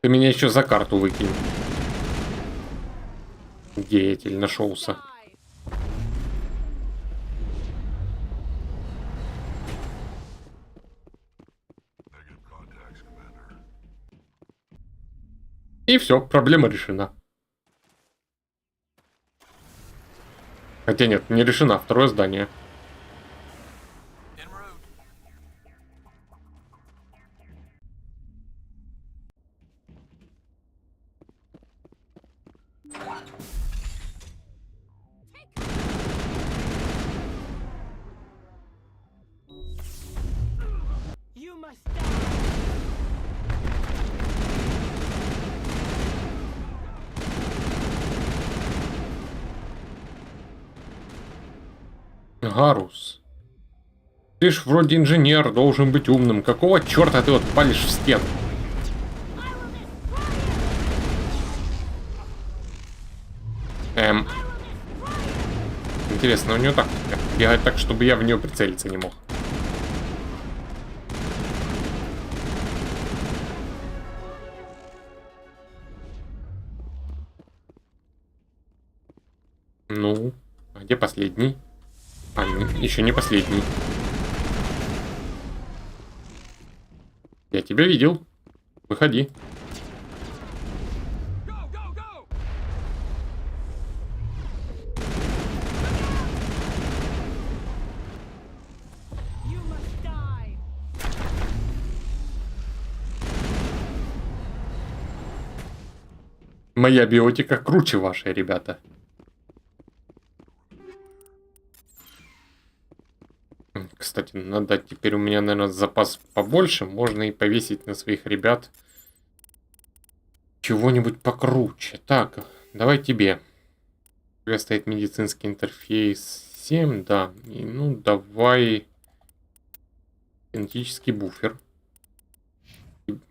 меня еще за карту выкинь. Деятель нашелся. И все, проблема решена. Хотя нет, не решена, второе здание. Гарус. Ты ж вроде инженер, должен быть умным. Какого черта ты вот палишь в стену? Интересно, у нее так бегать так, чтобы я в нее прицелиться не мог. Ну, а где последний? А, еще не последний. Я тебя видел. Выходи. Моя биотика круче вашей, ребята. Кстати, надо теперь у меня, наверное, запас побольше. Можно и повесить на своих ребят чего-нибудь покруче. Так, давай тебе. У тебя стоит медицинский интерфейс 7, да. И, ну, давай генетический буфер.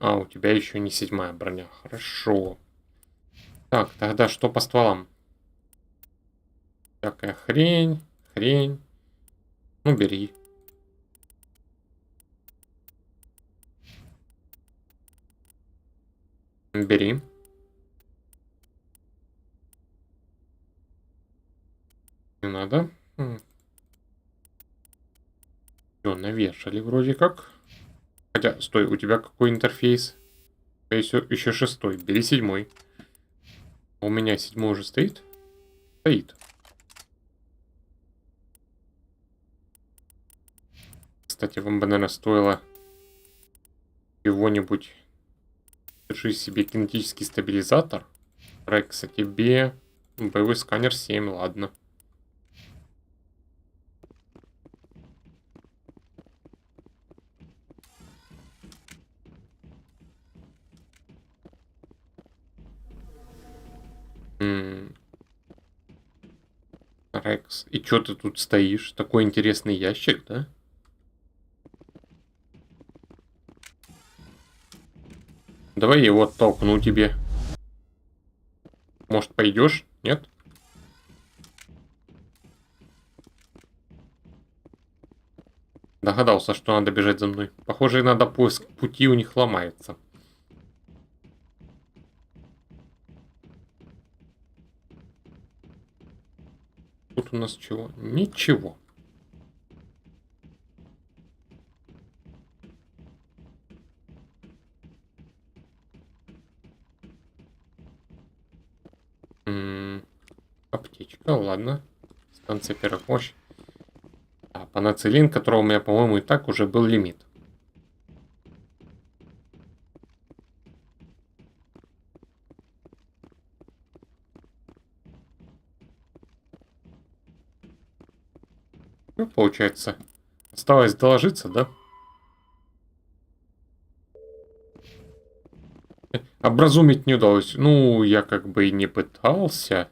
А, у тебя еще не 7-я броня. Хорошо. Так, тогда что по стволам? Всякая хрень. Ну, бери. Бери. Не надо. Все, навешали вроде как. Хотя, стой, у тебя какой интерфейс? Еще 6-й. Бери 7-й. У меня 7-й уже стоит? Стоит. Кстати, вам бы, наверное, стоило чего-нибудь. Держи себе кинетический стабилизатор. Рекса тебе. Боевой сканер 7, ладно. Рекс, и чё ты тут стоишь? Такой интересный ящик, да? Давай я его оттолкну тебе. Может, пойдешь? Нет? Догадался, что надо бежать за мной. Похоже, иногда поиск пути у них ломается. Тут у нас чего? Ничего. Аптечка, ладно. Станция первой помощи. А, панацелин, которого у меня, по-моему, и так уже был лимит. Ну, получается, осталось доложиться, да? Образумить не удалось. Ну, я как бы и не пытался.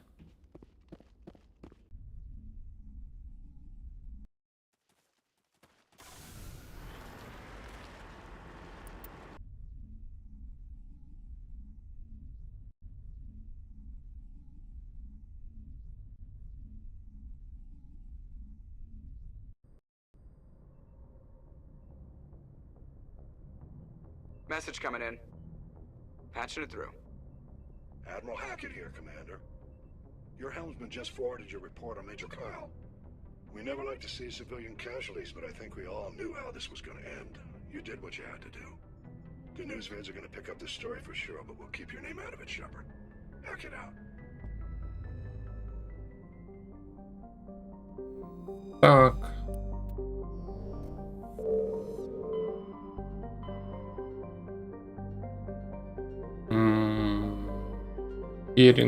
Message coming in. Patching it through. Admiral Hackett here, Commander. Your helmsman just forwarded your report on Major Kyle. We never like to see civilian casualties, but I think we all knew how this was going to end. You did what you had to do. The news vids are going to pick up this story for sure, but we'll keep your name out of it, Shepard. Hackett out. Так.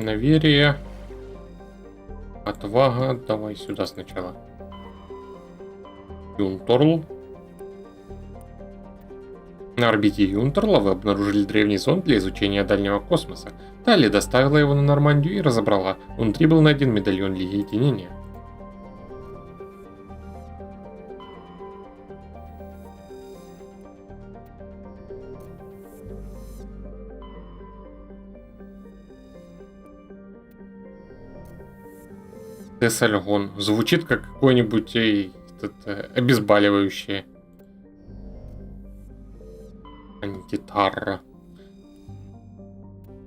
Вере. Отвага. Давай сюда сначала. Юнторл. На орбите Юнторла вы обнаружили древний зонд для изучения дальнего космоса. Талли доставила его на Нормандию и разобрала. Внутри был найден медальон Лиги Единения. Тессальгон. Звучит как какое-нибудь обезболивающее. Антитарра.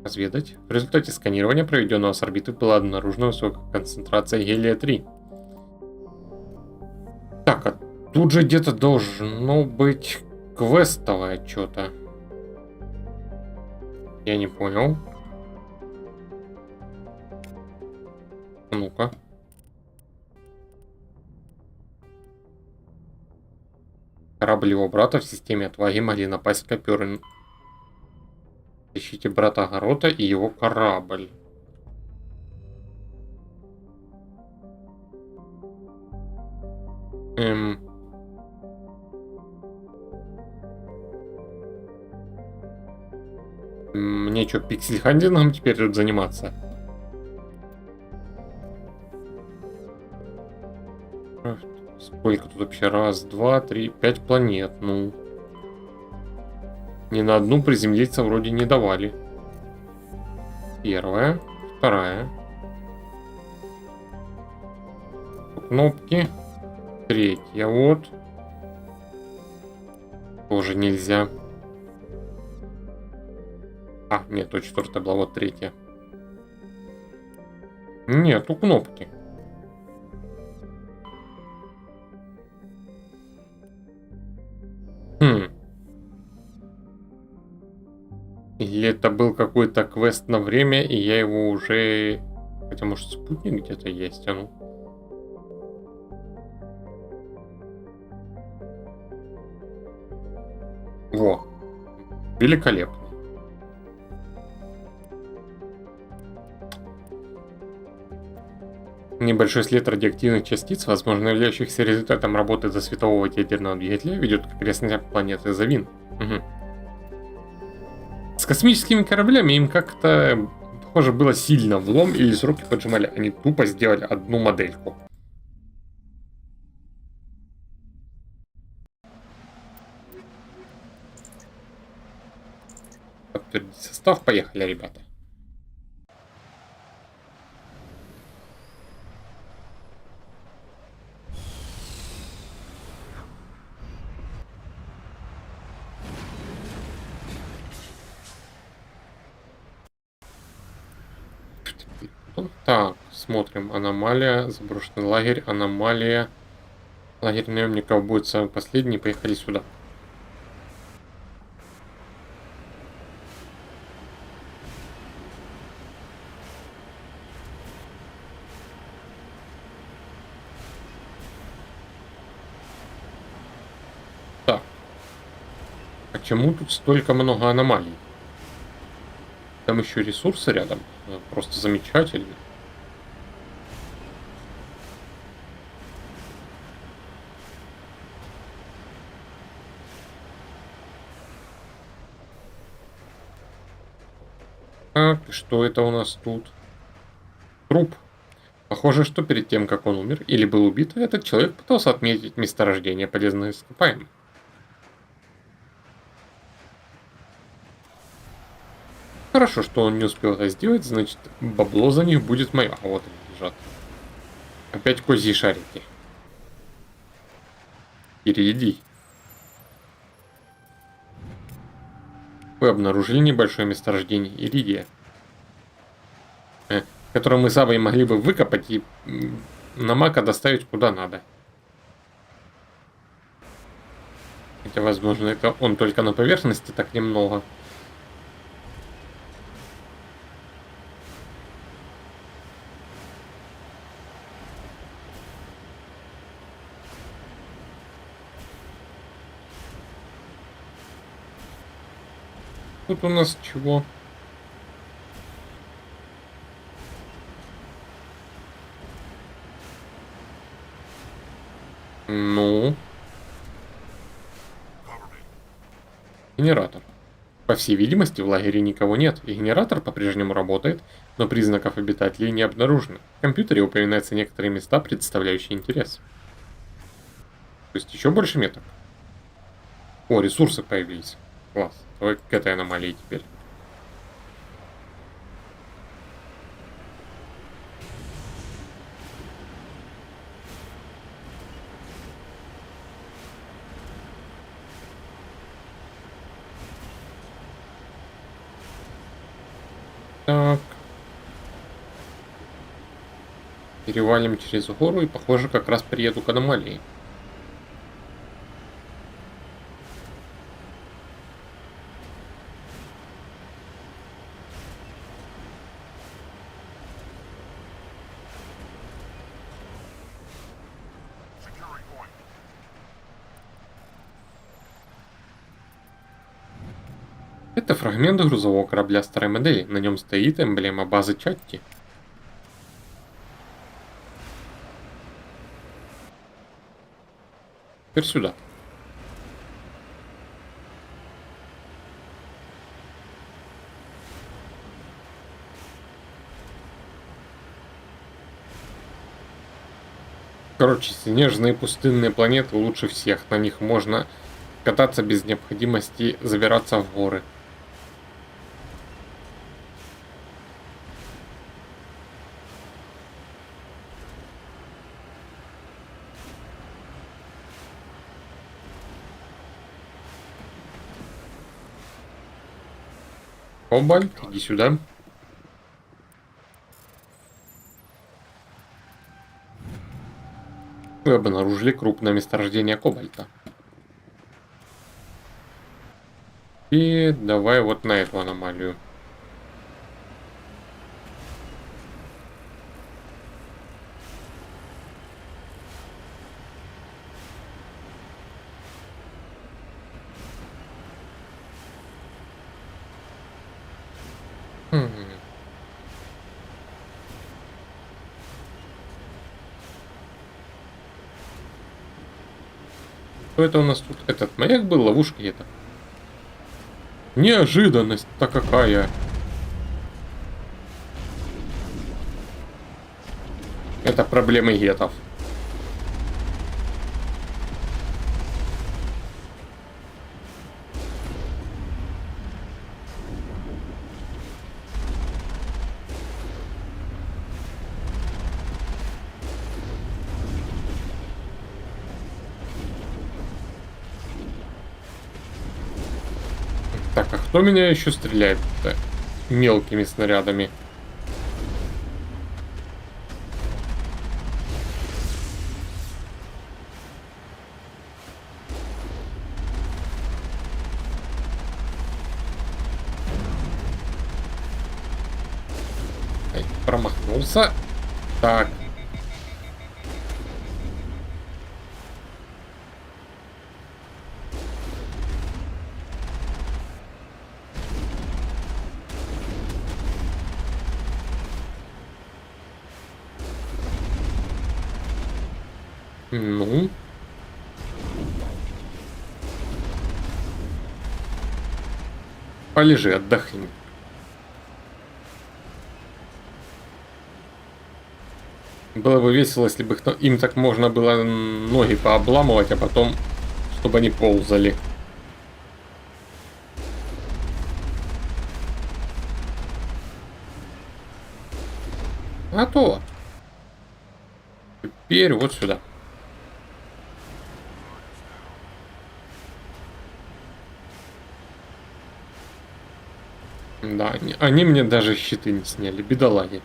Разведать. В результате сканирования, проведенного с орбиты, была обнаружена высокая концентрация гелия-3. Так, а тут же где-то должно быть квестовое что-то. Я не понял. Ну-ка. Корабль его брата в системе отваги могли напасть каперы. Ищите брата Гарота и его корабль. Мне что, пиксель-хантингом теперь тут заниматься? Сколько тут вообще? Раз, два, три, 5 планет. Ну. Ни на одну приземлиться вроде не давали. Первая. Вторая. Кнопки. Третья. Вот. Тоже нельзя. А, нет, то четвертая была. Вот третья. Нету кнопки. Или это был какой-то квест на время, и я его уже... Хотя, может, спутник где-то есть, а ну. Во. Великолепно. Небольшой след радиоактивных частиц, возможно, являющихся результатом работы досветового ядерного двигателя, ведет к окрестностям планеты Завин. Угу. С космическими кораблями им как-то, похоже, было сильно влом или сроки поджимали. Они тупо сделали одну модельку. Подтвердить состав. Поехали, ребята. Так, смотрим. Аномалия, заброшенный лагерь, аномалия. Лагерь наемников будет самый последний. Поехали сюда. Так. Почему тут столько много аномалий? Там еще ресурсы рядом. Просто замечательно. Так, что это у нас тут? Труп. Похоже, что перед тем, как он умер или был убит, этот человек пытался отметить месторождение полезных ископаемых. Хорошо, что он не успел это сделать, значит, бабло за них будет мое. А вот они лежат. Опять козьи шарики. Перейди. Вы обнаружили небольшое месторождение иридия, которое мы сами могли бы выкопать и на Мака доставить куда надо. Хотя, возможно, это он только на поверхности так немного. Тут у нас чего? Ну. Генератор. По всей видимости, в лагере никого нет, и генератор по-прежнему работает, но признаков обитателей не обнаружено. В компьютере упоминаются некоторые места, представляющие интерес. То есть еще больше меток. О, ресурсы появились. Класс. Давай к этой аномалии теперь. Так. Перевалим через гору и, похоже, как раз приеду к аномалии. Это фрагмент грузового корабля старой модели. На нем стоит эмблема базы Чатти. Теперь сюда. Короче, снежные пустынные планеты лучше всех. На них можно кататься без необходимости забираться в горы. Кобальт, иди сюда. Вы обнаружили крупное месторождение кобальта. И давай вот на эту аномалию. Что это у нас тут? Этот маяк был, ловушка это. Неожиданность-то какая. Это проблемы гетов. Так, а кто меня еще стреляет-то мелкими снарядами? Ай, промахнулся. Так. Ну. Полежи, отдохни. Было бы весело, если бы им так можно было ноги пообламывать, а потом, чтобы они ползали. А то. Теперь вот сюда. Да, они мне даже щиты не сняли, бедолаги.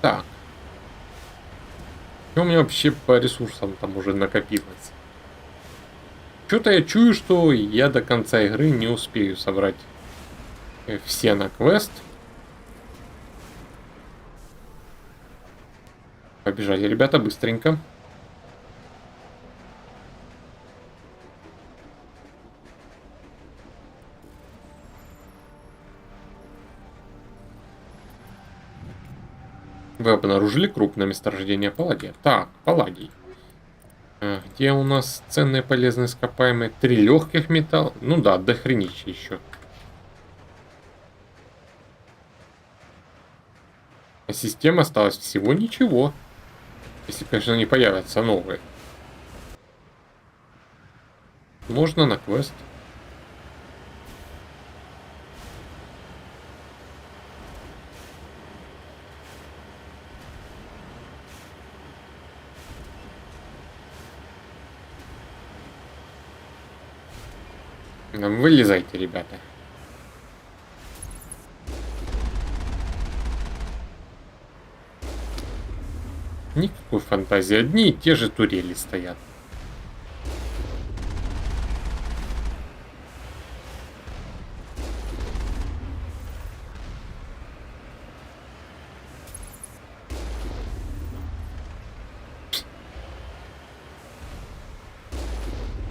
Так. Что у меня вообще по ресурсам там уже накопилось? Что-то я чую, что я до конца игры не успею собрать все на квест. Побежали, ребята, быстренько. Вы обнаружили крупное месторождение палладия. Так, палладий. Где у нас ценные полезные ископаемые? 3 легких металла. Ну да, дохренища еще. А систем осталось всего ничего. Если, конечно, не появятся новые. Можно на квест. Вылезайте, ребята. Никакой фантазии. Одни и те же турели стоят.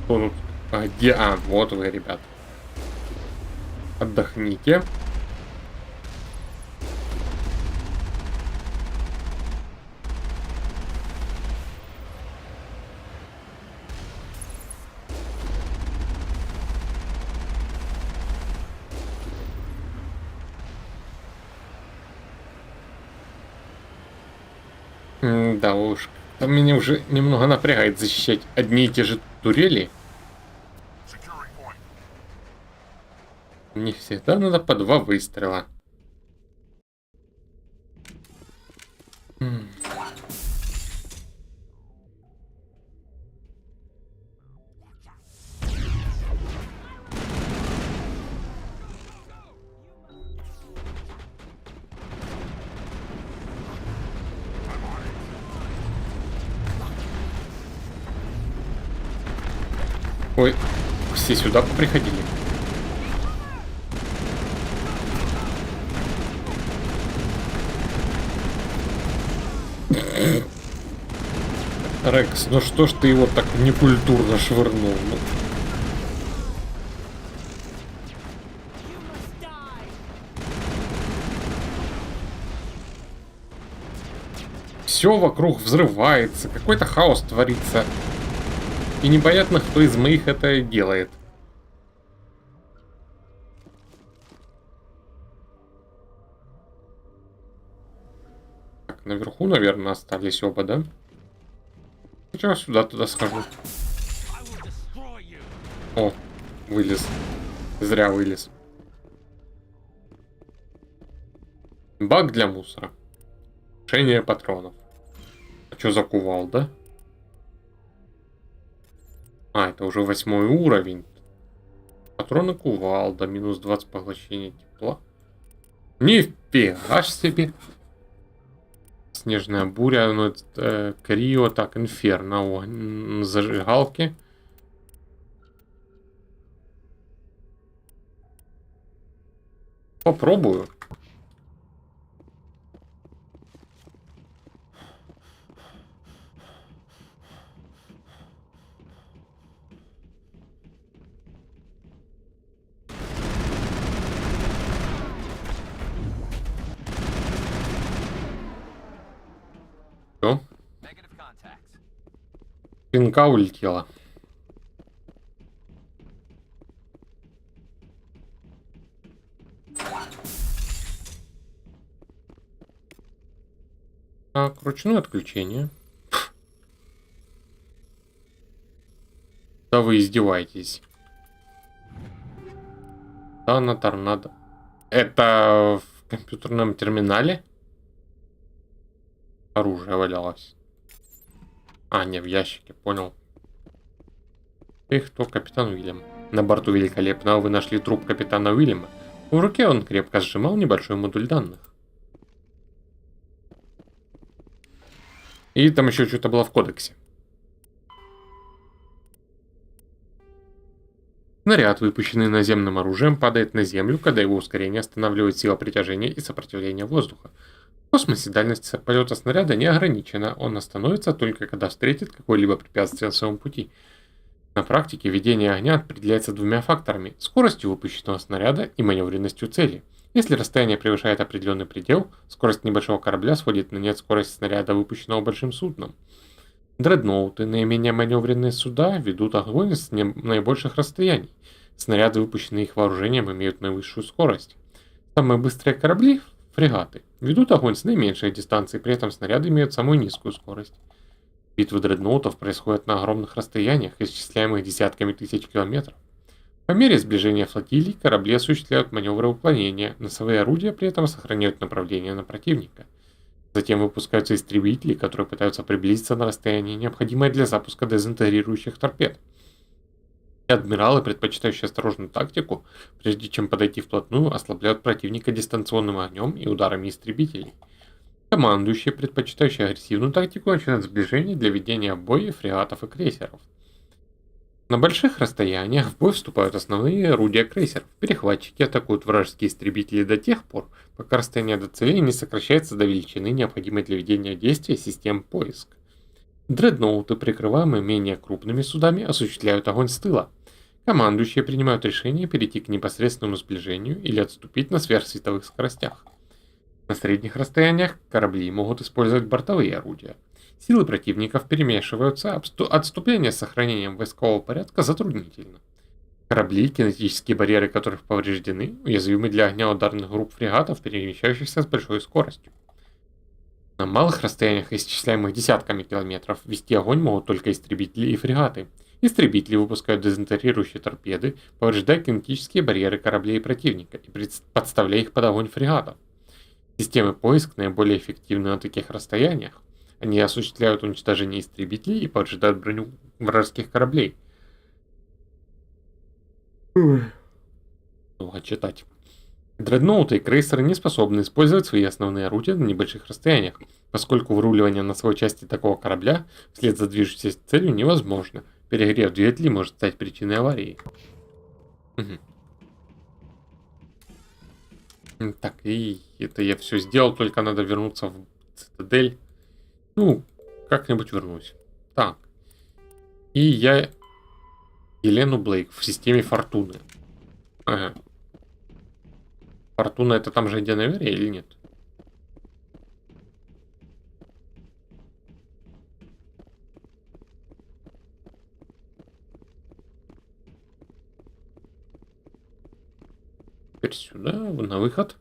Кто тут? А, где? А, вот вы, ребят. Отдохните. Да уж, меня уже немного напрягает защищать одни и те же турели. Не всегда надо по 2 выстрела. Ой, все сюда приходили. Рекс, ну что ж ты его так некультурно швырнул? Ну. Все вокруг взрывается, какой-то хаос творится. И непонятно, кто из моих это делает. Так, наверху, наверное, остались оба, да? Сейчас сюда туда схожу. О, вылез. Зря вылез. Бак для мусора. Решение патронов. А что за кувалда? А, это уже 8 уровень. Патроны кувалда. Минус 20 поглощения тепла. Нифига ж себе. Снежная буря. Ну, это, Крио. Так, инферно. О, зажигалки. Попробую. Все. Пинка улетела. Так, ручное отключение. Да вы издеваетесь. Да, на торнадо. Это в компьютерном терминале? Оружие валялось. А, не, в ящике, понял. Ты кто, капитан Уильям? На борту Великолепного вы нашли труп капитана Уильяма. В руке он крепко сжимал небольшой модуль данных. И там еще что-то было в кодексе. Снаряд, выпущенный наземным оружием, падает на Землю, когда его ускорение останавливает сила притяжения и сопротивления воздуха. В космосе дальность полета снаряда не ограничена, он остановится только когда встретит какое-либо препятствие на своем пути. На практике ведение огня определяется двумя факторами – скоростью выпущенного снаряда и маневренностью цели. Если расстояние превышает определенный предел, скорость небольшого корабля сводит на нет скорость снаряда, выпущенного большим судном. Дредноуты, наименее маневренные суда, ведут огонь с наибольших расстояний. Снаряды, выпущенные их вооружением, имеют наивысшую скорость. Самые быстрые корабли, фрегаты, ведут огонь с наименьшей дистанции, при этом снаряды имеют самую низкую скорость. Битвы дредноутов происходят на огромных расстояниях, исчисляемых десятками тысяч километров. По мере сближения флотилий корабли осуществляют маневры уклонения, носовые орудия при этом сохраняют направление на противника. Затем выпускаются истребители, которые пытаются приблизиться на расстояние, необходимое для запуска дезинтегрирующих торпед. И адмиралы, предпочитающие осторожную тактику, прежде чем подойти вплотную, ослабляют противника дистанционным огнем и ударами истребителей. Командующие, предпочитающие агрессивную тактику, начинают сближение для ведения боя фрегатов и крейсеров. На больших расстояниях в бой вступают основные орудия крейсеров. Перехватчики атакуют вражеские истребители до тех пор, пока расстояние до целей не сокращается до величины, необходимой для ведения действия систем поиск. Дредноуты, прикрываемые менее крупными судами, осуществляют огонь с тыла. Командующие принимают решение перейти к непосредственному сближению или отступить на сверхсветовых скоростях. На средних расстояниях корабли могут использовать бортовые орудия. Силы противников перемешиваются, отступление с сохранением войскового порядка затруднительно. Корабли, кинетические барьеры которых повреждены, уязвимы для огня ударных групп фрегатов, перемещающихся с большой скоростью. На малых расстояниях, исчисляемых десятками километров, вести огонь могут только истребители и фрегаты. Истребители выпускают дезинтегрирующие торпеды, повреждая кинетические барьеры кораблей противника и подставляя их под огонь фрегатов. Системы поиск наиболее эффективны на таких расстояниях. Они осуществляют уничтожение истребителей и поджидают броню вражеских кораблей. Много читать. Дредноуты и крейсеры не способны использовать свои основные орудия на небольших расстояниях, поскольку выруливание на своей части такого корабля вслед за движущейся целью невозможно. Перегрев двигателей может стать причиной аварии. Так, и это я все сделал, только надо вернуться в цитадель. Ну, как-нибудь вернусь. Так. И я Елену Блейк в системе Фортуны. Ага. Фортуна это там же, где наверное, или нет? Теперь сюда, на выход.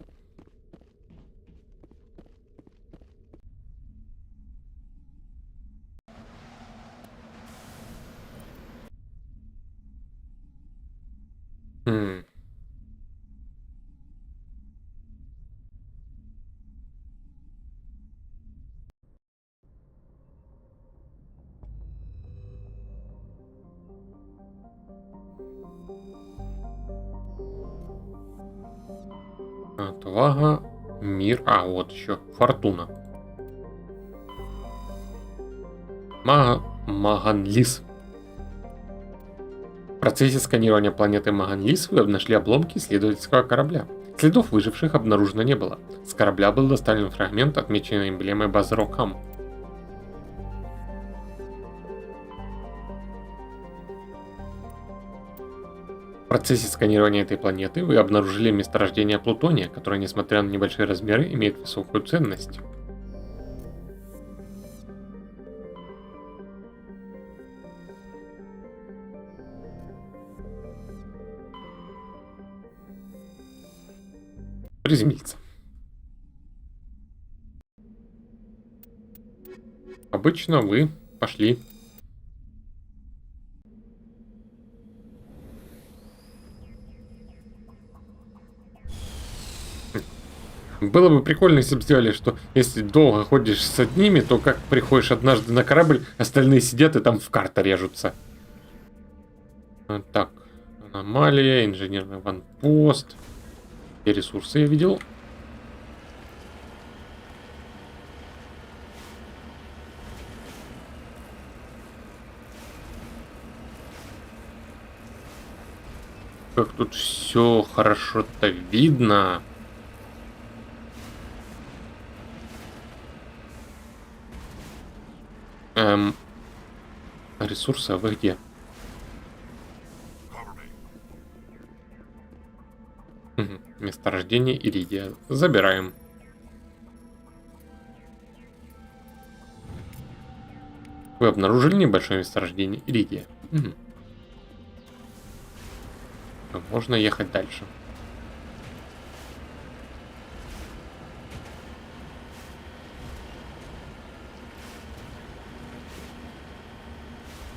Отвага, мир, вот еще Фортуна. Маганлис. В процессе сканирования планеты Маганлис вы нашли обломки исследовательского корабля. Следов выживших обнаружено не было. С корабля был доставлен фрагмент, отмеченный эмблемой базы Рокхам. В процессе сканирования этой планеты вы обнаружили месторождение плутония, которое, несмотря на небольшие размеры, имеет высокую ценность. Приземлиться. Обычно вы пошли. Было бы прикольно, если бы сделали, что если долго ходишь с одними, то как приходишь однажды на корабль, остальные сидят и там в карты режутся. Так, Аномалия, инженерный ванпост. Все ресурсы я видел. Как тут все хорошо-то видно. Ресурсы, а вы где? Месторождение иридия. Забираем. Вы обнаружили небольшое месторождение иридия. Можно ехать дальше.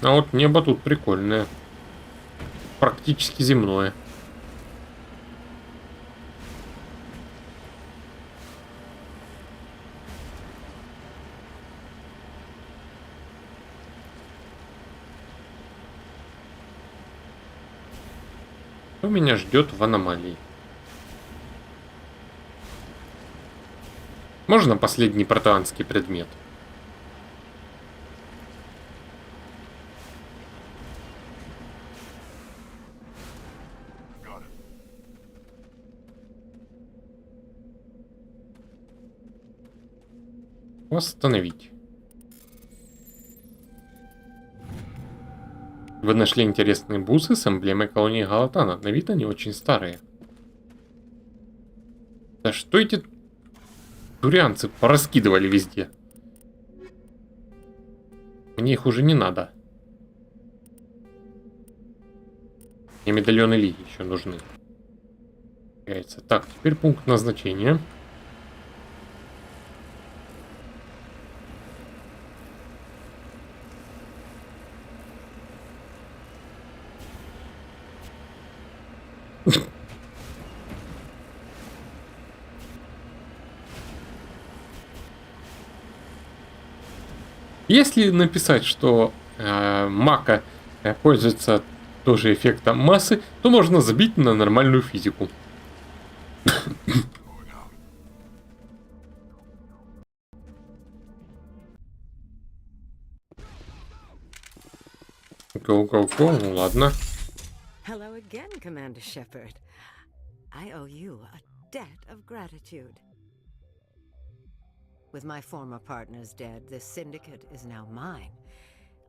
А вот небо тут прикольное. Практически земное. Что меня ждет в аномалии? Можно последний протеанский предмет? Восстановить. Вы нашли интересные бусы с эмблемой колонии Галатана. На вид они очень старые. Да что эти дурианцы пораскидывали везде? Мне их уже не надо. Мне медальоны Лиги еще нужны. Яйца. Так, теперь пункт назначения. Если написать, что Мака пользуется тоже эффектом массы, то можно забить на нормальную физику. Go. Ну ладно. Hello again, Commander Shepard. I owe you a debt of gratitude. With my former partners dead, this syndicate is now mine.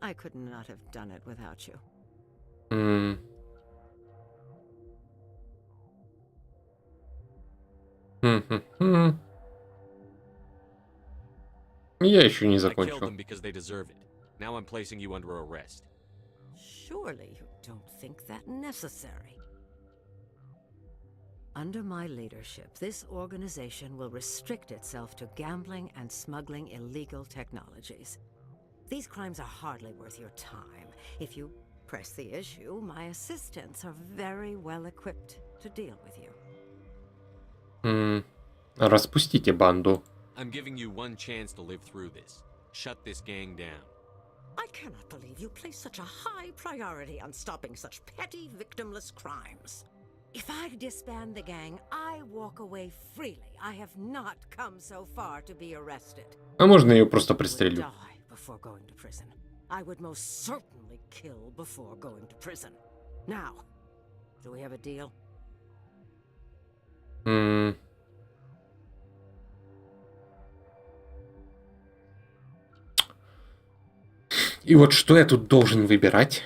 I could not have done it without you. Я еще не I killed закончил. them because they deserve it. Now I'm placing you under arrest. Surely you don't think that necessary. Under my leadership, this organization will restrict itself to gambling and smuggling illegal technologies. These crimes are hardly worth your time. If you press the issue, my assistants are very well equipped to deal with you. Распустите банду. I'm giving you one chance to live through this. Shut this gang down. I cannot believe you place such a high priority on stopping such petty, victimless crimes. If I disband the gang, I walk away freely. I have not come so far to be arrested. А можно я ее просто I would пристрелю? die before going to prison. I would most certainly kill before going to prison. Now, do we have a deal? И вот что я тут должен выбирать?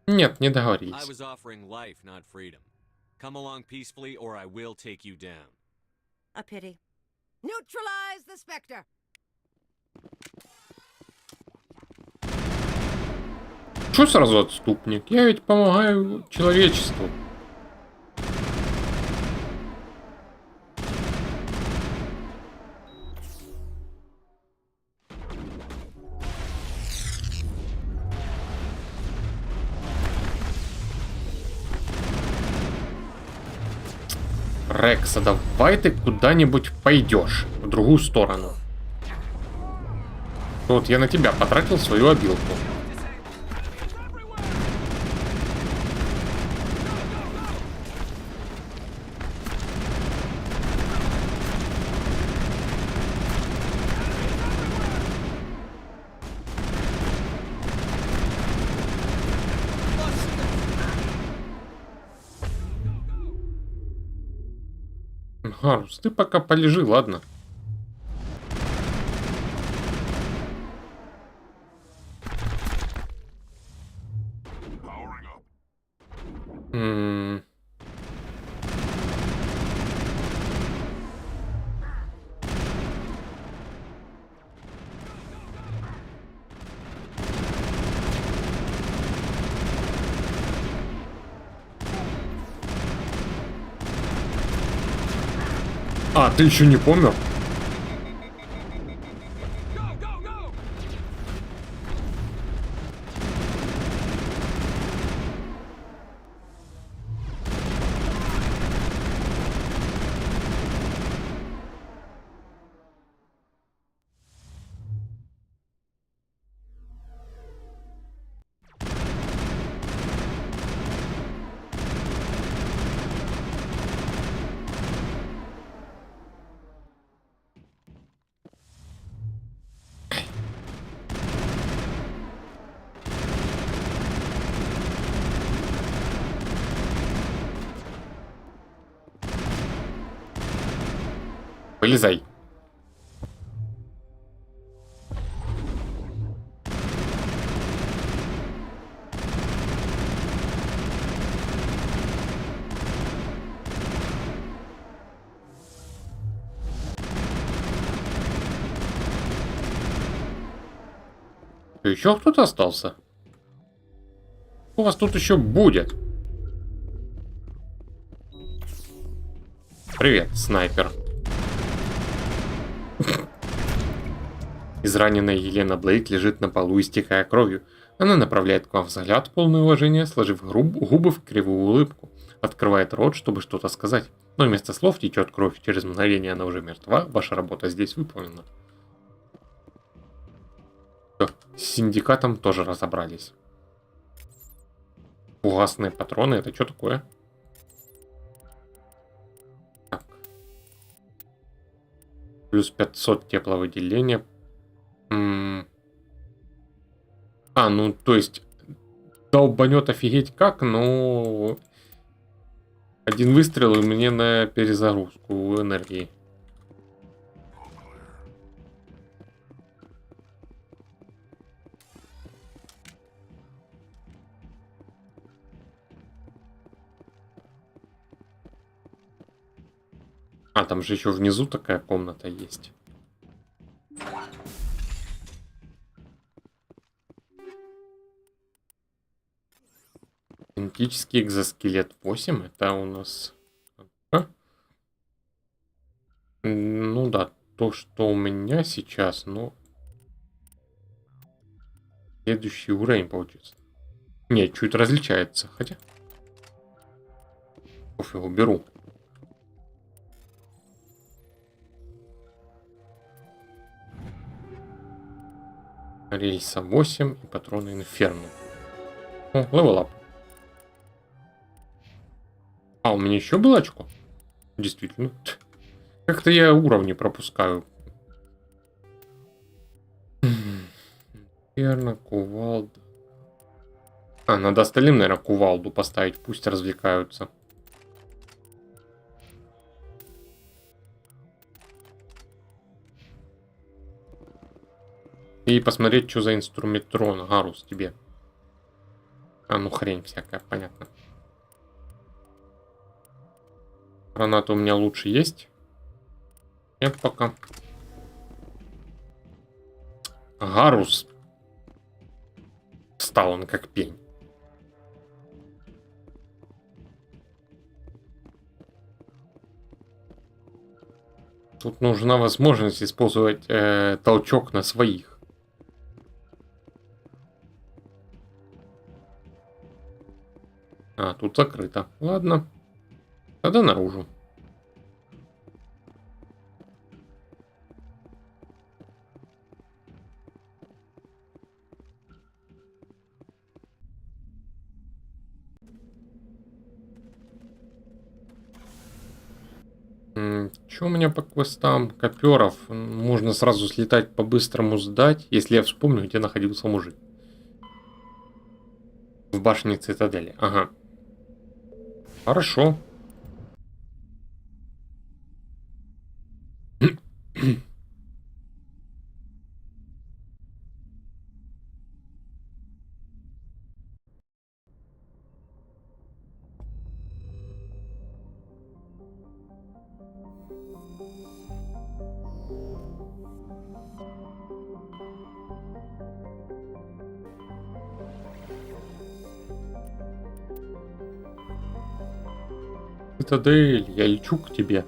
Нет, не I договорились. was offering life, not freedom. Come along peacefully, or I will take you down. A pity. Neutralize the Spectre! Что сразу отступник? Я ведь помогаю человечеству. Рекса, давай ты куда-нибудь пойдешь в другую сторону. Вот я на тебя потратил свою обилку. Гарус, ты пока полежи, ладно? А, ты еще не помер? Вылезай. Еще кто-то остался? У вас тут еще будет. Привет, снайпер. Израненная Елена Блейк лежит на полу, истекая кровью. Она направляет к вам взгляд, полный уважения, сложив губы в кривую улыбку. Открывает рот, чтобы что-то сказать. Но вместо слов течет кровь. Через мгновение она уже мертва. Ваша работа здесь выполнена. Всё, с синдикатом тоже разобрались. Фугасные патроны, это что такое? Так. Плюс 500 тепловыделения. А, ну, то есть, долбанет офигеть как, но один выстрел и мне на перезагрузку энергии. А, там же еще внизу такая комната есть. Генетический экзоскелет 8, это у нас... А? Ну да, то, что у меня сейчас, но... Следующий уровень получится. Нет, чуть различается, хотя... Пофигу, беру. Рельса 8 и патроны Инферно. О, левелап. А, у меня еще было очко? Действительно. Как-то я уровни пропускаю. Верно, кувалда. А, надо остальным, наверное, кувалду поставить. Пусть развлекаются. И посмотреть, что за инструментарон. Гарус тебе. А, ну хрень всякая, понятно. Граната у меня лучше есть. Нет пока. Гарус. Стал он как пень. Тут нужна возможность использовать толчок на своих. А, тут закрыто. Ладно. Тогда наружу. Что у меня по квестам? Коперов. Можно сразу слетать по-быстрому сдать, если я вспомню, где находился мужик. В башне цитадели. Ага. Хорошо. Цитадель, я лечу к тебе.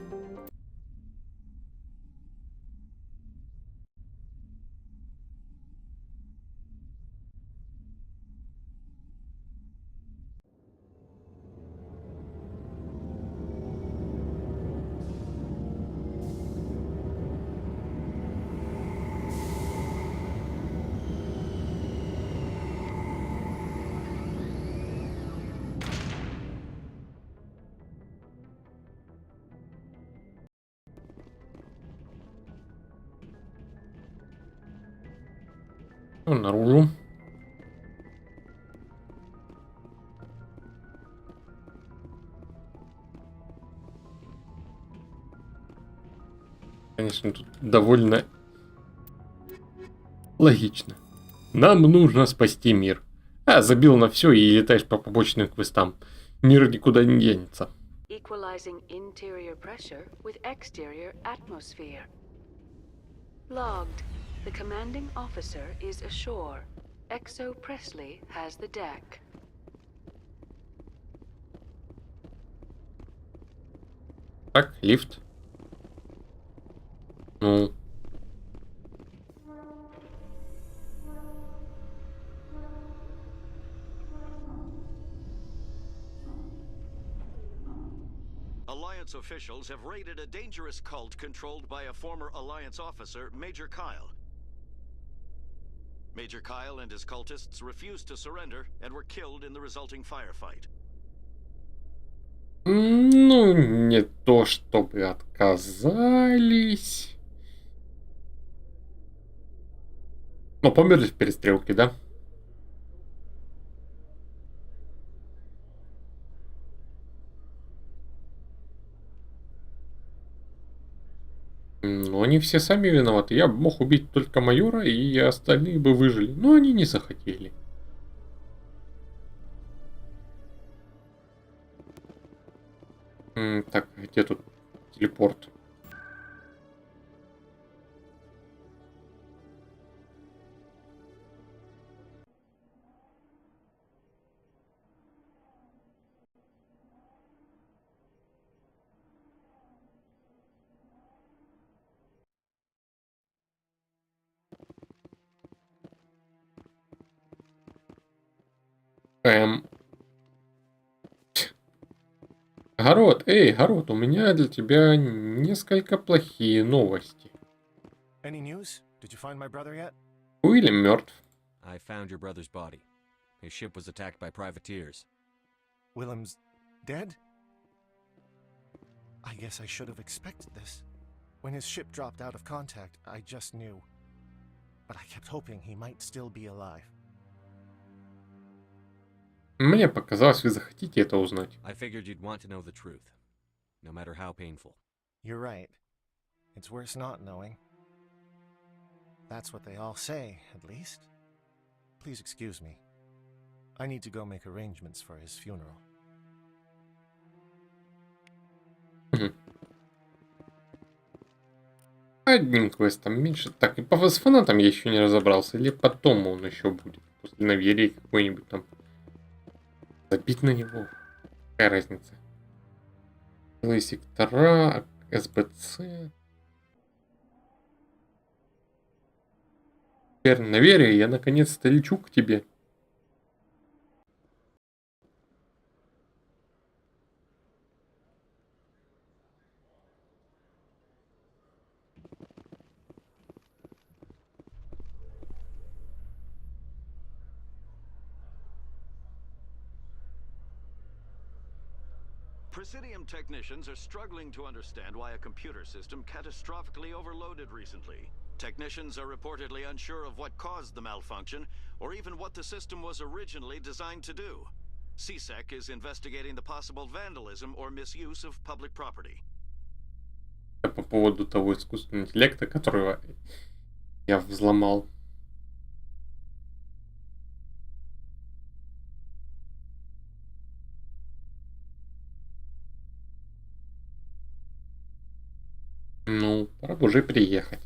Ну, наружу. Конечно, тут довольно логично. Нам нужно спасти мир. А, забил на все и летаешь по побочным квестам. Мир никуда не денется. Equalizing interior pressure with exterior atmosphere. Logged. The commanding officer is ashore. Exo Presley has the deck. Так, лифт. Ну. Alliance officials have raided a dangerous cult controlled by a former Alliance officer, Major Kyle. Major Kyle and his cultists refused to surrender and were killed in the resulting firefight. Ну, не то чтобы отказались. Но померли в перестрелке, да? Но они все сами виноваты. Я мог убить только майора, и остальные бы выжили. Но они не захотели. Так, где тут телепорт? Город, эй, Город, у меня для тебя несколько плохие новости. Any news? Did you find my brother yet? Уильям мертв. I found your brother's body. His ship was attacked by privateers. Willem's dead? I guess I should have expected this. When his ship dropped out of contact, I just knew. But I kept hoping he might still be alive. Мне показалось, вы захотите это узнать. I figured you'd want to know the truth, no matter how painful. You're right. It's worse not knowing. That's what they all say, at least. Please excuse me. I need to go make arrangements for his funeral. Одним квестом меньше. Так, и с фанатом я еще не разобрался. Или потом он еще будет. После наверия какой-нибудь там. Забить на него. Какая разница? Белые сектора, СБЦ. Теперь наверие, я наконец-то лечу к тебе. Presidium technicians are struggling to understand why a computer system catastrophically overloaded recently. Technicians are reportedly unsure of what caused the malfunction, or even what the system was originally designed to do. CSEC is investigating the possible vandalism or misuse of public property. По поводу того искусственного интеллекта, которого я взломал. Ну, пора бы уже приехать.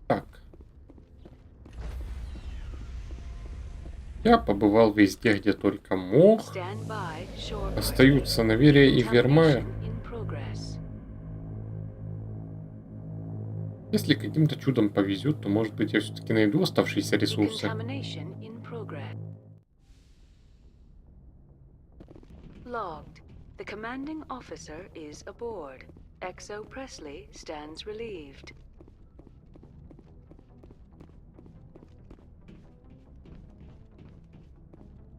Так. Я побывал везде, где только мог. Остаются Наверия и Вермая. Если каким-то чудом повезет, то, может быть, я все-таки найду оставшиеся ресурсы. Logged. The commanding officer is aboard. XO Presley stands relieved.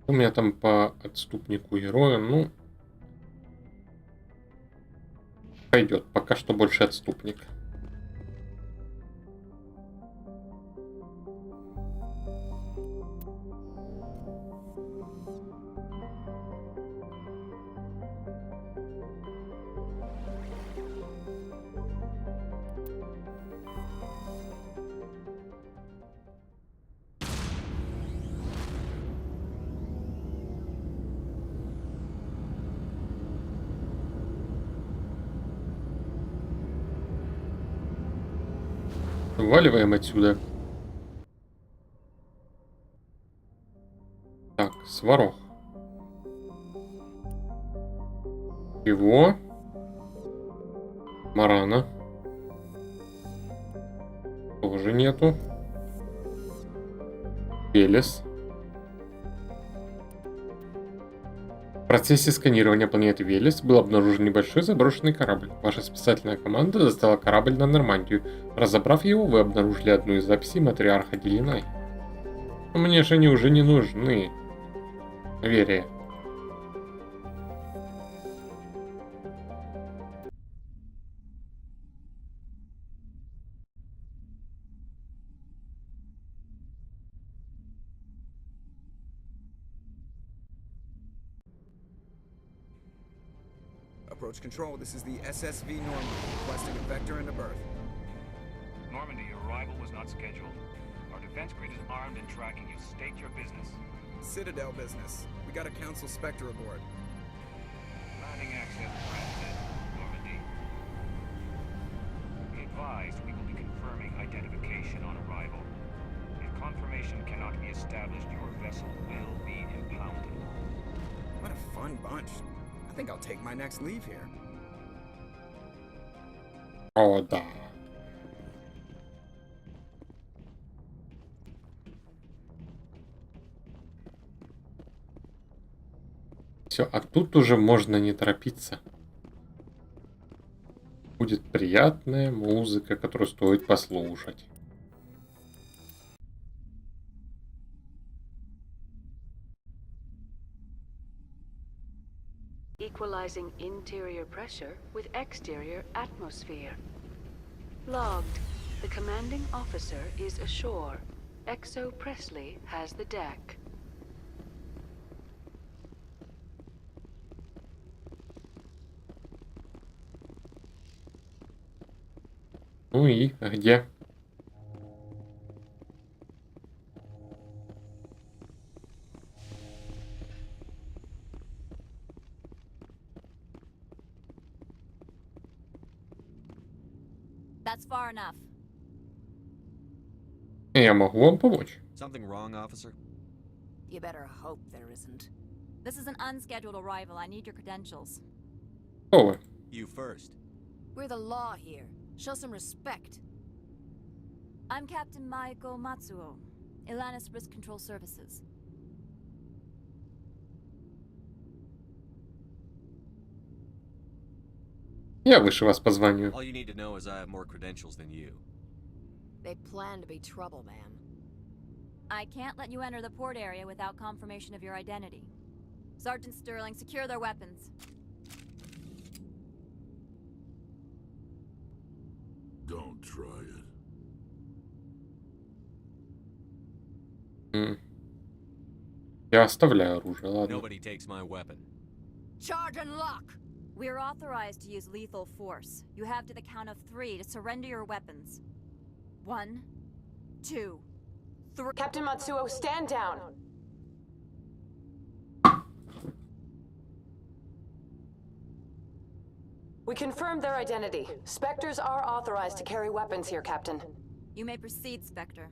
У меня там по отступнику героя, ну... Пойдет, пока что больше отступник. Валиваем отсюда. Так, Сварог. Его. Марана. Тоже нету. Велес. В процессе сканирования планеты Велес был обнаружен небольшой заброшенный корабль. Ваша спасательная команда доставила корабль на Нормандию. Разобрав его, вы обнаружили одну из записей матриарха Делинай. Но мне же они уже не нужны. Верия. Approach control, this is the SSV Normandy, requesting a vector and a berth. Normandy, your arrival was not scheduled. Our defense grid is armed and tracking you. State your business. Citadel business. We got a Council Spectre aboard. Landing access granted, Normandy. Be advised, we will be confirming identification on arrival. If confirmation cannot be established, your vessel will be impounded. What a fun bunch. I think I'll take my next leave here. О, да. Все, а тут уже можно не торопиться. Будет приятная музыка, которую стоит послушать. Equalizing interior pressure with exterior atmosphere. Logged. The commanding officer is ashore. XO Presley has the deck. Ну и где? That's far enough. Я могу вам помочь. Something wrong, officer? You better hope there isn't. This is an unscheduled arrival. I need your credentials. Кто вы? You first. We're the law here. Show some respect. I'm Captain Maiko Matsuo, Ilanis Risk Control Services. Я выше вас по званию. All you need to know is I have more credentials than you. They plan to be trouble, man. I can't let you enter the port area without confirmation of your identity. Sergeant Sterling, secure their weapons. Don't try it. Я оставляю оружие, ладно. Nobody takes my weapon. Charge and lock! We're authorized to use lethal force. You have to the count of 3 to surrender your weapons. 1, 2, 3. Captain Matsuo, stand down! We confirmed their identity. Spectres are authorized to carry weapons here, Captain. You may proceed, Spectre.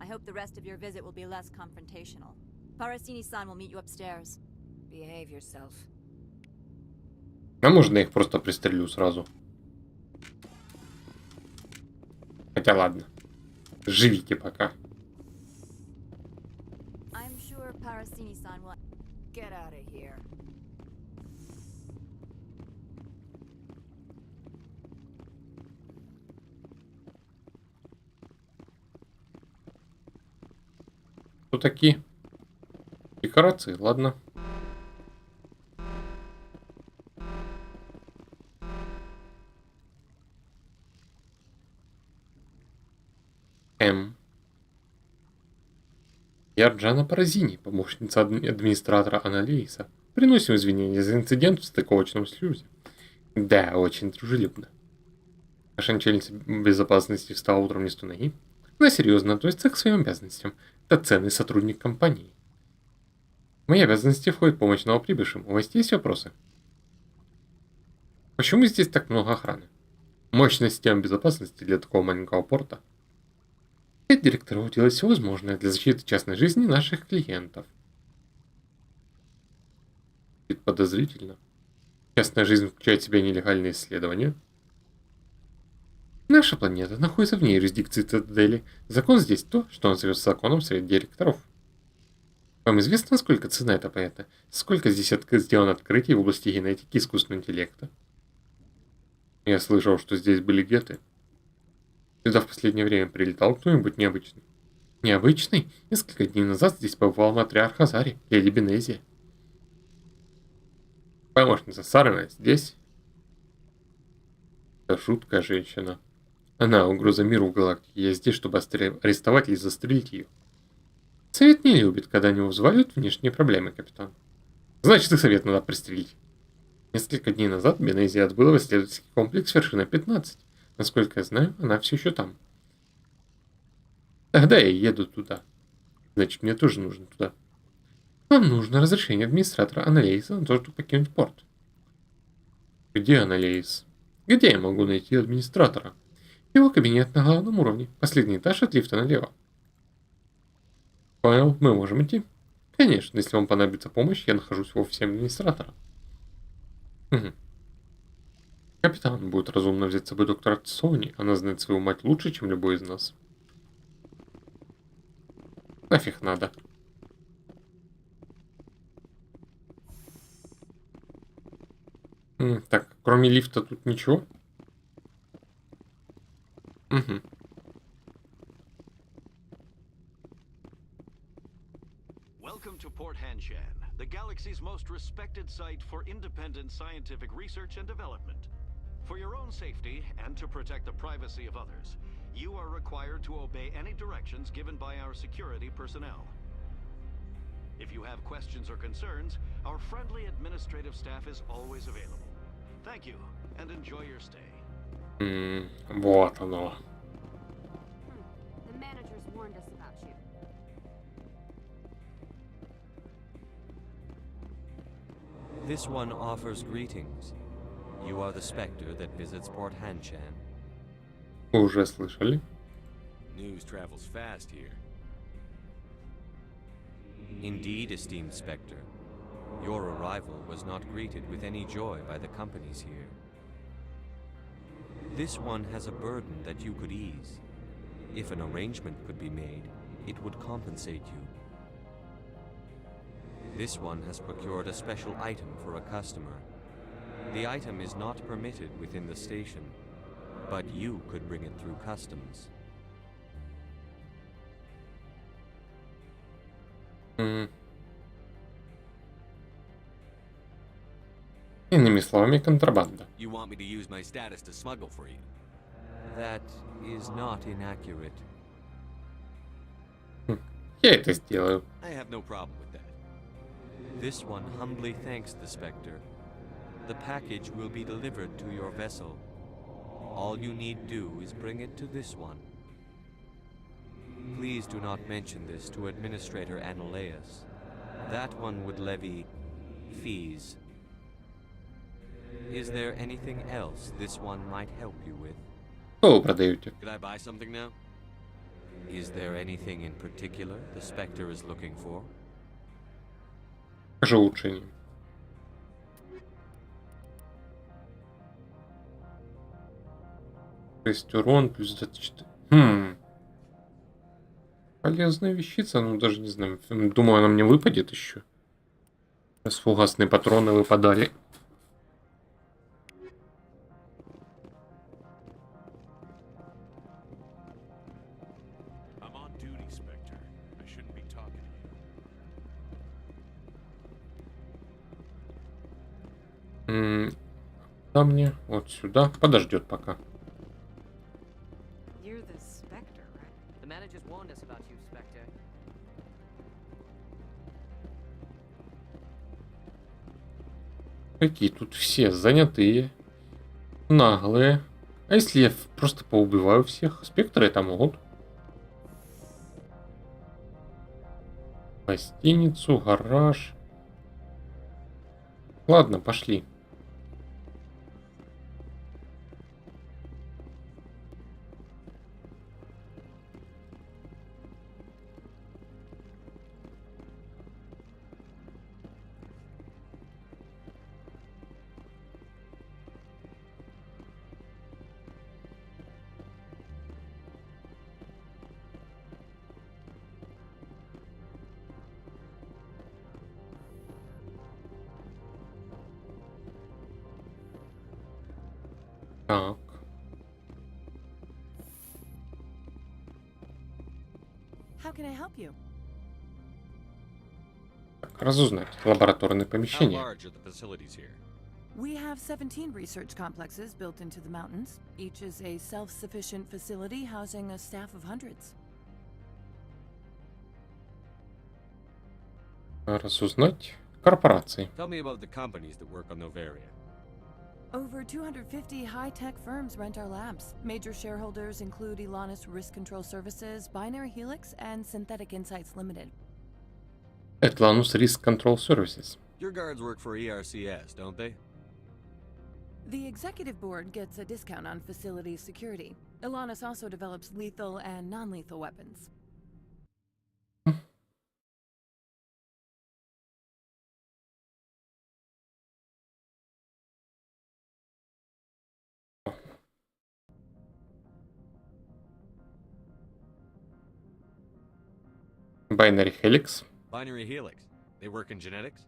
I hope the rest of your visit will be less confrontational. Parasini-san will meet you upstairs. Behave yourself. А можно я их просто пристрелю сразу? Хотя ладно. Живите пока. I'm sure Parasini-san will... Get out of here. Кто такие? Декорации, ладно. Я Джана Паразини, помощница администратора Аналейса. Приносим извинения за инцидент в стыковочном шлюзе. Да, очень дружелюбно. Наша начальница безопасности встала утром не с той ноги. Она серьезно относится к своим обязанностям. Это ценный сотрудник компании. В мои обязанности входит помощь новоприбывшим. У вас есть вопросы? Почему здесь так много охраны? Мощная система безопасности для такого маленького порта. Директору делать все возможное для защиты частной жизни наших клиентов. Это подозрительно. Частная жизнь включает в себя нелегальные исследования. Наша планета находится вне юрисдикции Цитадели. Закон здесь то, что называется законом Совета директоров. Вам известно, сколько цена эта планета? Сколько здесь сделано открытий в области генетики и искусственного интеллекта? Я слышал, что здесь были геты. Сюда в последнее время прилетал кто-нибудь необычный? Необычный? Несколько дней назад здесь побывал матриарх Азари, леди Бенезия. Помощница Сарена здесь? Это жуткая женщина. Она угроза миру в галактике. Я здесь, чтобы арестовать или застрелить ее. Совет не любит, когда они взваливают внешние проблемы, капитан. Значит, их совет надо пристрелить. Несколько дней назад Бенезия отбыла в исследовательский комплекс Вершина-15. Насколько я знаю, она все еще там. Тогда я еду туда. Значит, мне тоже нужно туда. Нам нужно разрешение администратора Аналейса на то, чтобы покинуть порт. Где Аналейс? Где я могу найти администратора? Его кабинет на главном уровне. Последний этаж от лифта налево. Понял, мы можем идти? Конечно, если вам понадобится помощь, я нахожусь в офисе администратора. Угу. Капитан будет разумно взять с собой доктора Сони. Она знает свою мать лучше, чем любой из нас. Нафиг надо. Так, кроме лифта тут ничего? Угу. Welcome to Port Hanshan, the galaxy's most respected site for independent scientific research and development. For your own safety and to protect the privacy of others, you are required to obey any directions given by our security personnel. If you have questions or concerns, our friendly administrative staff is always available. Thank you, and enjoy your stay. Вот оно. The managers warned us about you. This one offers greetings. You are the Spectre that visits Port Hanshan. Вы уже слышали? News travels fast here. Indeed, esteemed Spectre. Your arrival was not greeted with any joy by the companies here. This one has a burden that you could ease. If an arrangement could be made, it would compensate you. This one has procured a special item for a customer. The item is not permitted within the station, but you could bring it through customs. Иными словами, контрабанда. You want me to use my status to smuggle for you? That is not inaccurate. Я это сделаю. I have no problem with that. This one humbly thanks the Spectre. The package will be delivered to your vessel. All you need do is bring it to this one. Please do not mention this to Administrator Analeas. That one would levy fees. Is there anything else this one might help you with? Что вы продаете? Could I buy something now? Is there anything in particular the Spectre is looking for? Покажи улучшение. Урон плюс 24. Полезная вещица, ну даже не знаю. Думаю, она мне выпадет еще. Сейчас фугасные патроны выпадали. Да мне вот сюда. Подождет пока. You're the Spectre, right? The managers warned us about you, Spectre. Какие тут все занятые, наглые. А если я просто поубиваю всех? Спектры это могут. Гостиницу, гараж. Ладно, пошли. Так. How can I help you? Так, разузнать лабораторные How помещения. large are the facilities here? We have 17 research complexes built into the mountains. Each is a self-sufficient facility housing a staff of hundreds. Разузнать корпорации. Tell me about the companies that work on Novaria. Over 250 high-tech firms rent our labs. Major shareholders include Elanus Risk Control Services, Binary Helix, and Synthetic Insights Limited. Atlanus Risk Control Services. Your guards work for ERCS, don't they? The executive board gets a discount on facility security. Elanus also develops lethal and non-lethal weapons. Binary Helix. Binary Helix. They work in genetics?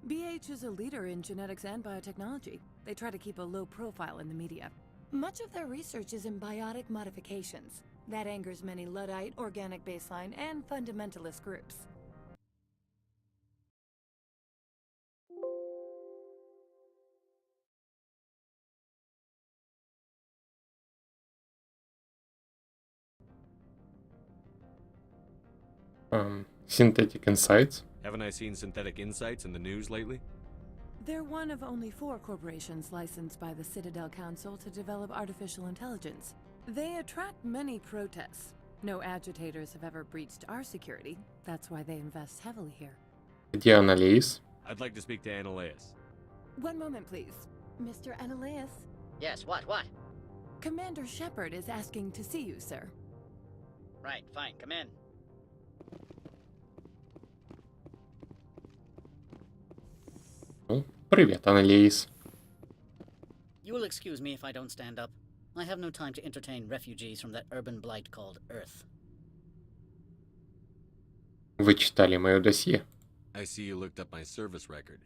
BH is a leader in genetics and biotechnology. They try to keep a low profile in the media. Much of their research is in biotic modifications. That angers many Luddite, organic baseline, and fundamentalist groups. Synthetic Insights. Haven't I seen Synthetic Insights in the news lately? They're one of only 4 corporations licensed by the Citadel Council to develop artificial intelligence. They attract many protests. No agitators have ever breached our security. That's why they invest heavily here. Где Анализ? I'd like to speak to Analeas. One moment, please. Mr. Analeas? Yes, what? Commander Shepard is asking to see you, sir. Right, fine, come in. Ну, привет, Анализ. You will excuse me if I don't stand up. I have no time to entertain refugees from that urban blight called Earth. Вы читали мое досье? I see you looked up my service record.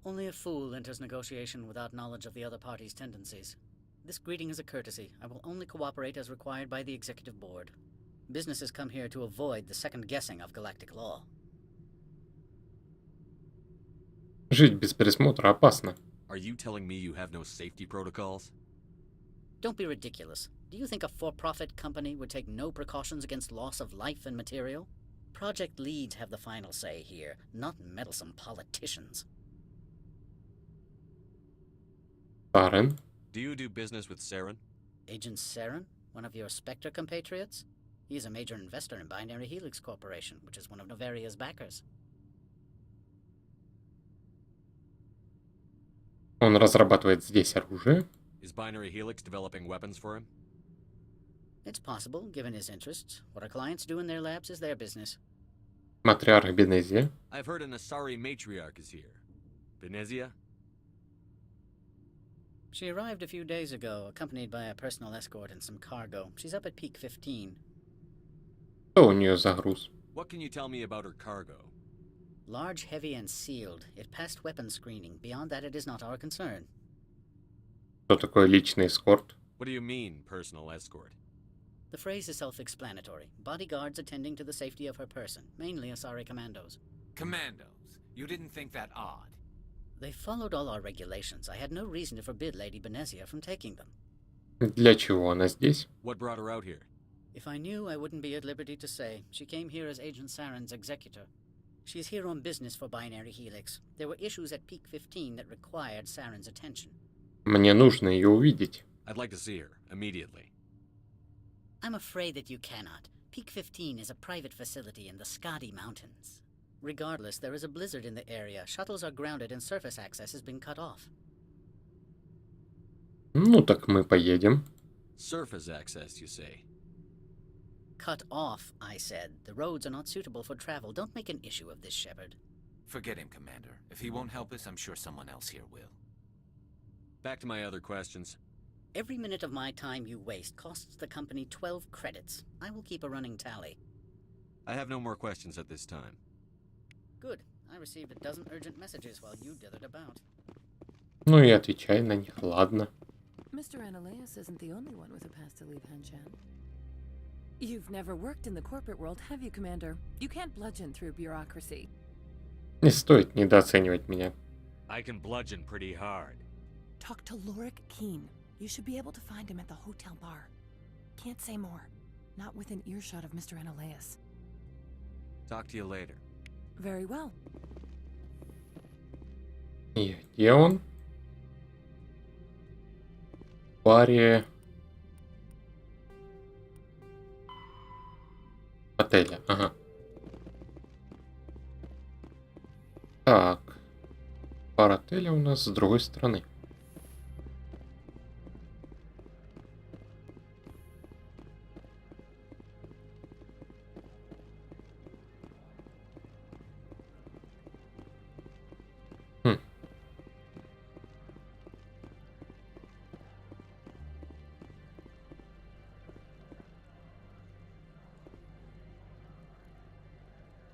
Only a fool enters negotiation without knowledge of the other party's tendencies. This greeting is a courtesy. I will only cooperate as required by the Executive Board. Businesses come here to avoid the second guessing of galactic law. Жить без присмотра опасно. Are you telling me you have no safety protocols? Don't be ridiculous. Do you think a for-profit company would take no precautions against loss of life and material? Project leads have the final say here, not meddlesome politicians. Saren. Do you do business with Saren? Agent Saren? One of your Spectre compatriots? He's a major investor in Binary Helix Corporation, which is one of Novaria's backers. Он разрабатывает здесь оружие. Is Binary Helix developing weapons for him? It's possible, given his interests. What our clients do in their labs is their business. Матриарх Бенезия. I've heard an Asari matriarch is here. Benezia? She arrived a few days ago, accompanied by a personal escort and some cargo. She's up at Peak 15. Что у нее за груз? What can you tell me about her cargo? Large, heavy, and sealed. It passed weapons screening. Beyond that, it is not our concern. Что такое личный эскорт? What do you mean, personal escort? The phrase is self-explanatory. Bodyguards attending to the safety of her person, mainly Asari commandos. Commandos? You didn't think that odd? They followed all our regulations. I had no reason to forbid Lady Benezia from taking them. Для чего она здесь? What brought her out here? If I knew, I wouldn't be at liberty to say. She came here as Agent Saren's executor. She's here on business for Binary Helix. There were issues at Peak 15 that required Saren's attention. Мне нужно ее увидеть. I'd like to see her, immediately. I'm afraid that you cannot. Peak 15 is a private facility in the Skadi Mountains. Regardless, there is a blizzard in the area. Shuttles are grounded and surface access has been cut off. Ну так мы поедем. Surface access, you say? Cut off, I said. The roads are not suitable for travel. Don't make an issue of this, Shepard. Forget him, Commander. If he won't help us, I'm sure someone else here will. Back to my other questions. Every minute of my time you waste costs the company 12 credits. I will keep a running tally. I have no more questions at this time. Good. I received a dozen urgent messages while you dithered about. Ну и отвечай на них, ладно. Mr. Ananias isn't the only one with a pass to leave Hanshan. You've never worked in the corporate world, have you, Commander? You can't bludgeon through bureaucracy. Не стоит недооценивать меня. I can bludgeon pretty hard. Talk to Lorik Keen. You should be able to find him at the hotel bar. Can't say more. Not within earshot of Mr. Ananias. Talk to you later. Very well. И где он? В баре отеля, ага. Так. Бар отеля у нас с другой стороны.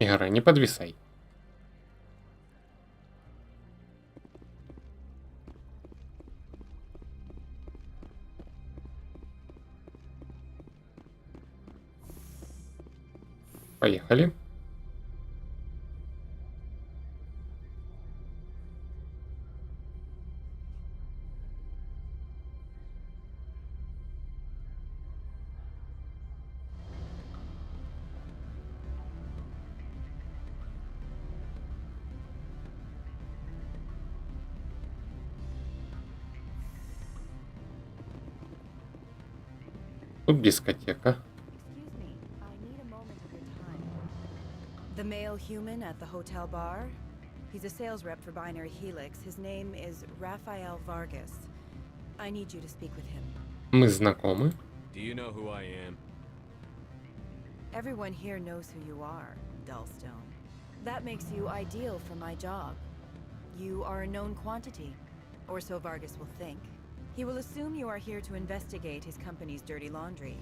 Игра, не подвисай. Поехали. Тут дискотека. Excuse me, I need a moment of your time. The male human at the hotel bar? He's a sales rep for Binary Helix. His name is Rafael Vargas. I need you to speak with him. Мы знакомы. Do you know who I am? Everyone here knows who you are, Dullstone. That makes you ideal for my job. You are a known quantity, or so Vargas will think. He will assume you are here to investigate his company's dirty laundry.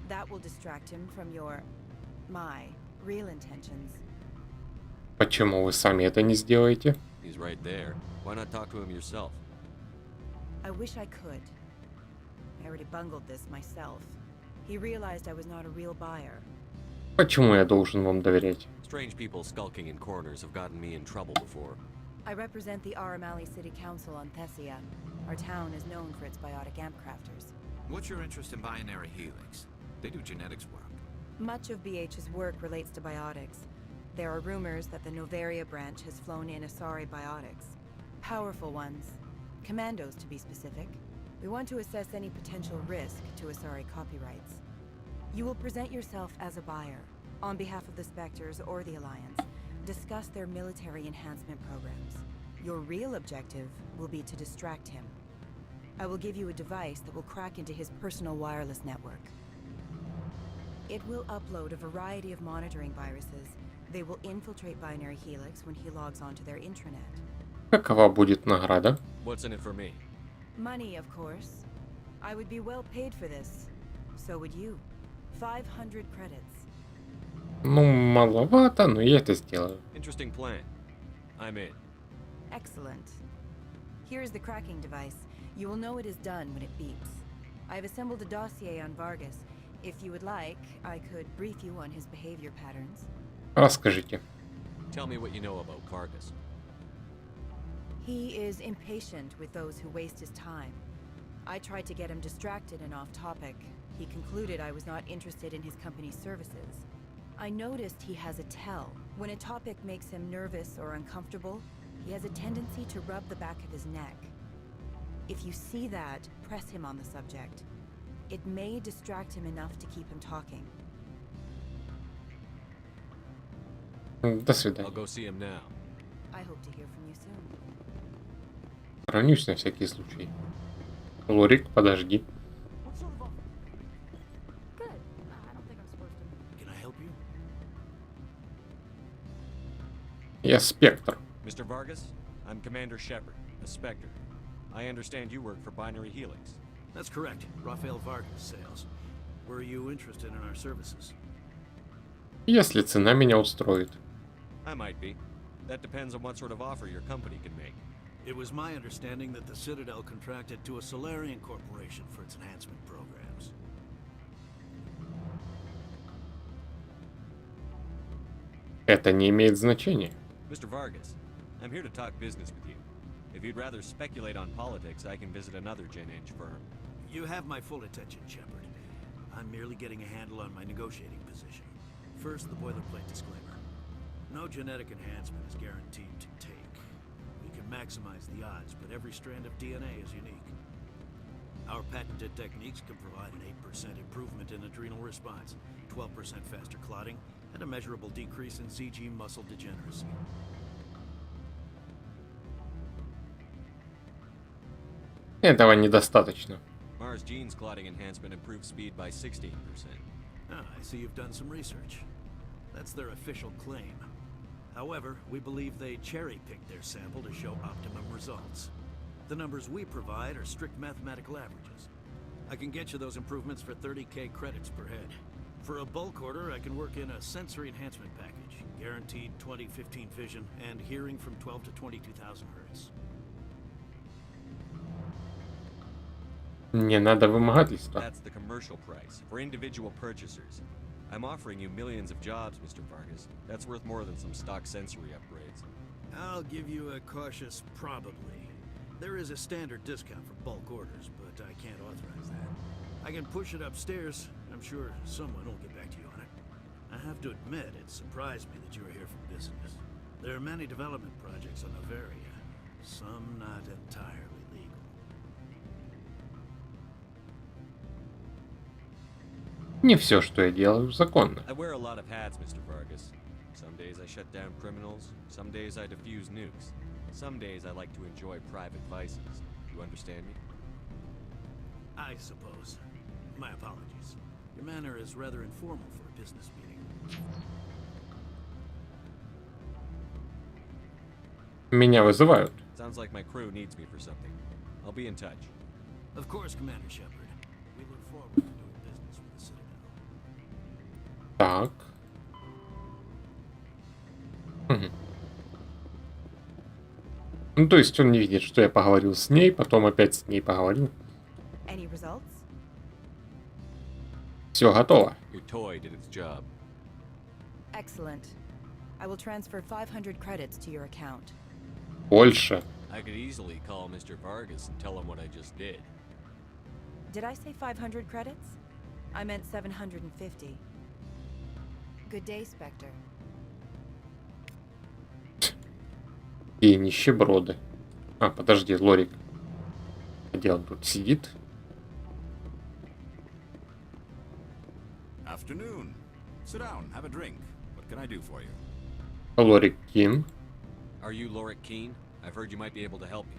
That will distract him from my real intentions. Почему вы сами это не сделаете? He's right there. Why not talk to him yourself? I wish I could. I already bungled this myself. He realized I was not a real buyer. Почему я должен вам доверять? Strange people skulking in corners have gotten me in trouble before. I represent the Aramali City Council on Thessia. Our town is known for its biotic amp crafters. What's your interest in Binary Helix? They do genetics work. Much of BH's work relates to biotics. There are rumors that the Novaria branch has flown in Asari biotics. Powerful ones. Commandos, to be specific. We want to assess any potential risk to Asari copyrights. You will present yourself as a buyer, on behalf of the Spectres or the Alliance. Discuss their military enhancement programs. Your real objective will be to distract him. I will give you a device that will crack into his personal wireless network. It will upload a variety of monitoring viruses. They will infiltrate Binary Helix when he logs onto their intranet. Какова будет награда? What's in it for me? Money, of course. I would be well paid for this. So would you. 500 credits. Ну, маловато, но я это сделаю. Interesting plan. I'm in. Excellent. Here's the cracking device. You will know it is done when it beeps. I've assembled a dossier on Vargas. If you would like, I could brief you on his behavior patterns. Расскажите. Tell me what you know about Vargas. He is impatient with those who waste his time. I tried to get him distracted and off topic. He concluded I was not interested in his company's services. I noticed he has a tell. When a topic makes him nervous or uncomfortable, he has a tendency to rub the back of his neck. If you see that, press him on the subject. It may distract him enough to keep him talking. До свидания. I'll go see him now. I hope to hear from you soon. Хранюсь на всякий случай. Лорик, подожди. Good. I don't think I'm supposed to. Can I help you? Я Спектр. Mr. Vargas, I'm Commander Shepard, a Spectre. I understand you work for Binary Helix. That's correct. Rafael Vargas, sales. Were you interested in our services? Если цена меня устроит. I might be. That depends on what sort of offer your company can make. It was my understanding that the Citadel contracted to a Solarian corporation for its enhancement programs. Это не имеет значения. Mr. Vargas, I'm here to talk business with you. If you'd rather speculate on politics, I can visit another Gen Eng firm. You have my full attention, Shepard. I'm merely getting a handle on my negotiating position. First, the boilerplate disclaimer. No genetic enhancement is guaranteed to take. We can maximize the odds, but every strand of DNA is unique. Our patented techniques can provide an 8% improvement in adrenal response, 12% faster clotting, and a measurable decrease in CG muscle degeneracy. Этого недостаточно. Mars Gene's clotting enhancement improves speed by 16%. Ah, I see you've done some research. That's their official claim. However, we believe they cherry-picked their sample to show optimum results. The numbers we provide are strict mathematical averages. I can get you those improvements for 30k credits per head. For a bulk order, I can work in a sensory enhancement package, guaranteed 20/15 vision, and hearing from 12 to 22,000 hertz. Мне надо вымогательство. That's the commercial price for individual purchasers. I'm offering you millions of jobs, Mr. Vargas. That's worth more than some stock sensory upgrades. I'll give you a cautious probably. There is a standard discount for bulk orders, but I can't authorize that. I can push it upstairs. I'm sure someone will get back to you on it. I have to admit, it surprised me that you were here for business. There are many development projects on Novaria, some not entirely legal. Не все, что я делаю, законно. I wear a lot of hats, Mr. Vargas. Some days I shut down criminals, some days I defuse nukes. Some days I like to enjoy private vices. You understand me? I suppose. My apologies. Your manner is rather informal for a business meeting. Меня вызывают. Sounds like my crew needs me for something. I'll be in touch. Of course, Commander Shepard. We look forward to doing business with the Citadel. Так. Мгм. Ну, то есть он не видит, что я поговорил с ней, потом опять с ней поговорил. Any results? Все готово. Your toy did its job. Excellent. I will transfer 500 credits to your account. Больше. I could easily call Mr. Vargas and tell him what I just did. Did I say 500 credits? I meant 750. Good day, Spectre. И нищеброды. А, подожди, Лорик. Где он тут сидит? Afternoon. Sit down, have a drink. What can I do for you? Лорик Кин. Are you Lorik Keen? I've heard you might be able to help me.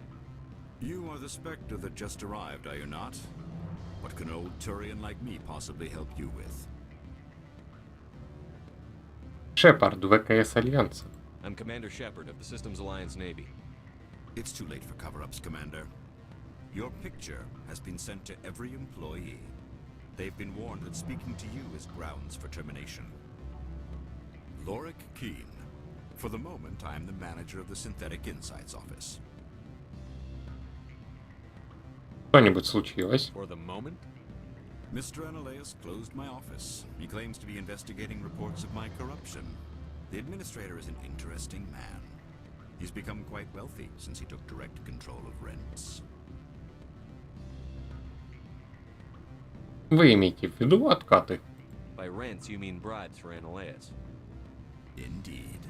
You are the Spectre that just arrived, are you not? What can old Turian like me possibly help you with? Шепард, ВКС Альянса. I'm Commander Shepard of the Systems Alliance Navy. It's too late for cover-ups, Commander. Your picture has been sent to every employee. They've been warned that speaking to you is grounds for termination. Lorik Keen. For the moment, I am the manager of the Synthetic Insights Office. Что-нибудь случилось? For the moment? Mr. Analeas closed my office. He claims to be investigating reports of my corruption. The administrator is an interesting man. He's become quite wealthy since he took direct control of rents. Вы имеете в виду откаты? By rents, you mean bribes for Analeas. Indeed.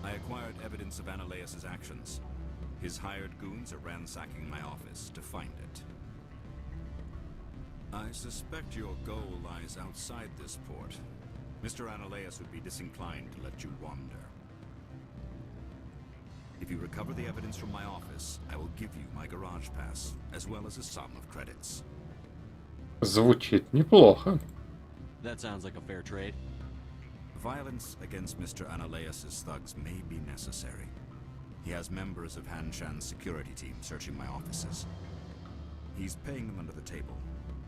I acquired evidence of Analeas' actions. His hired goons are ransacking my office to find it. I suspect your goal lies outside this port. Mr. Analeas would be disinclined to let you wander. If you recover the evidence from my office, I will give you my garage pass, as well as a sum of credits. Звучит неплохо. That sounds like a fair trade. Violence against Mr. Analeas' thugs may be necessary. He has members of Hanshan's security team searching my offices. He's paying them under the table.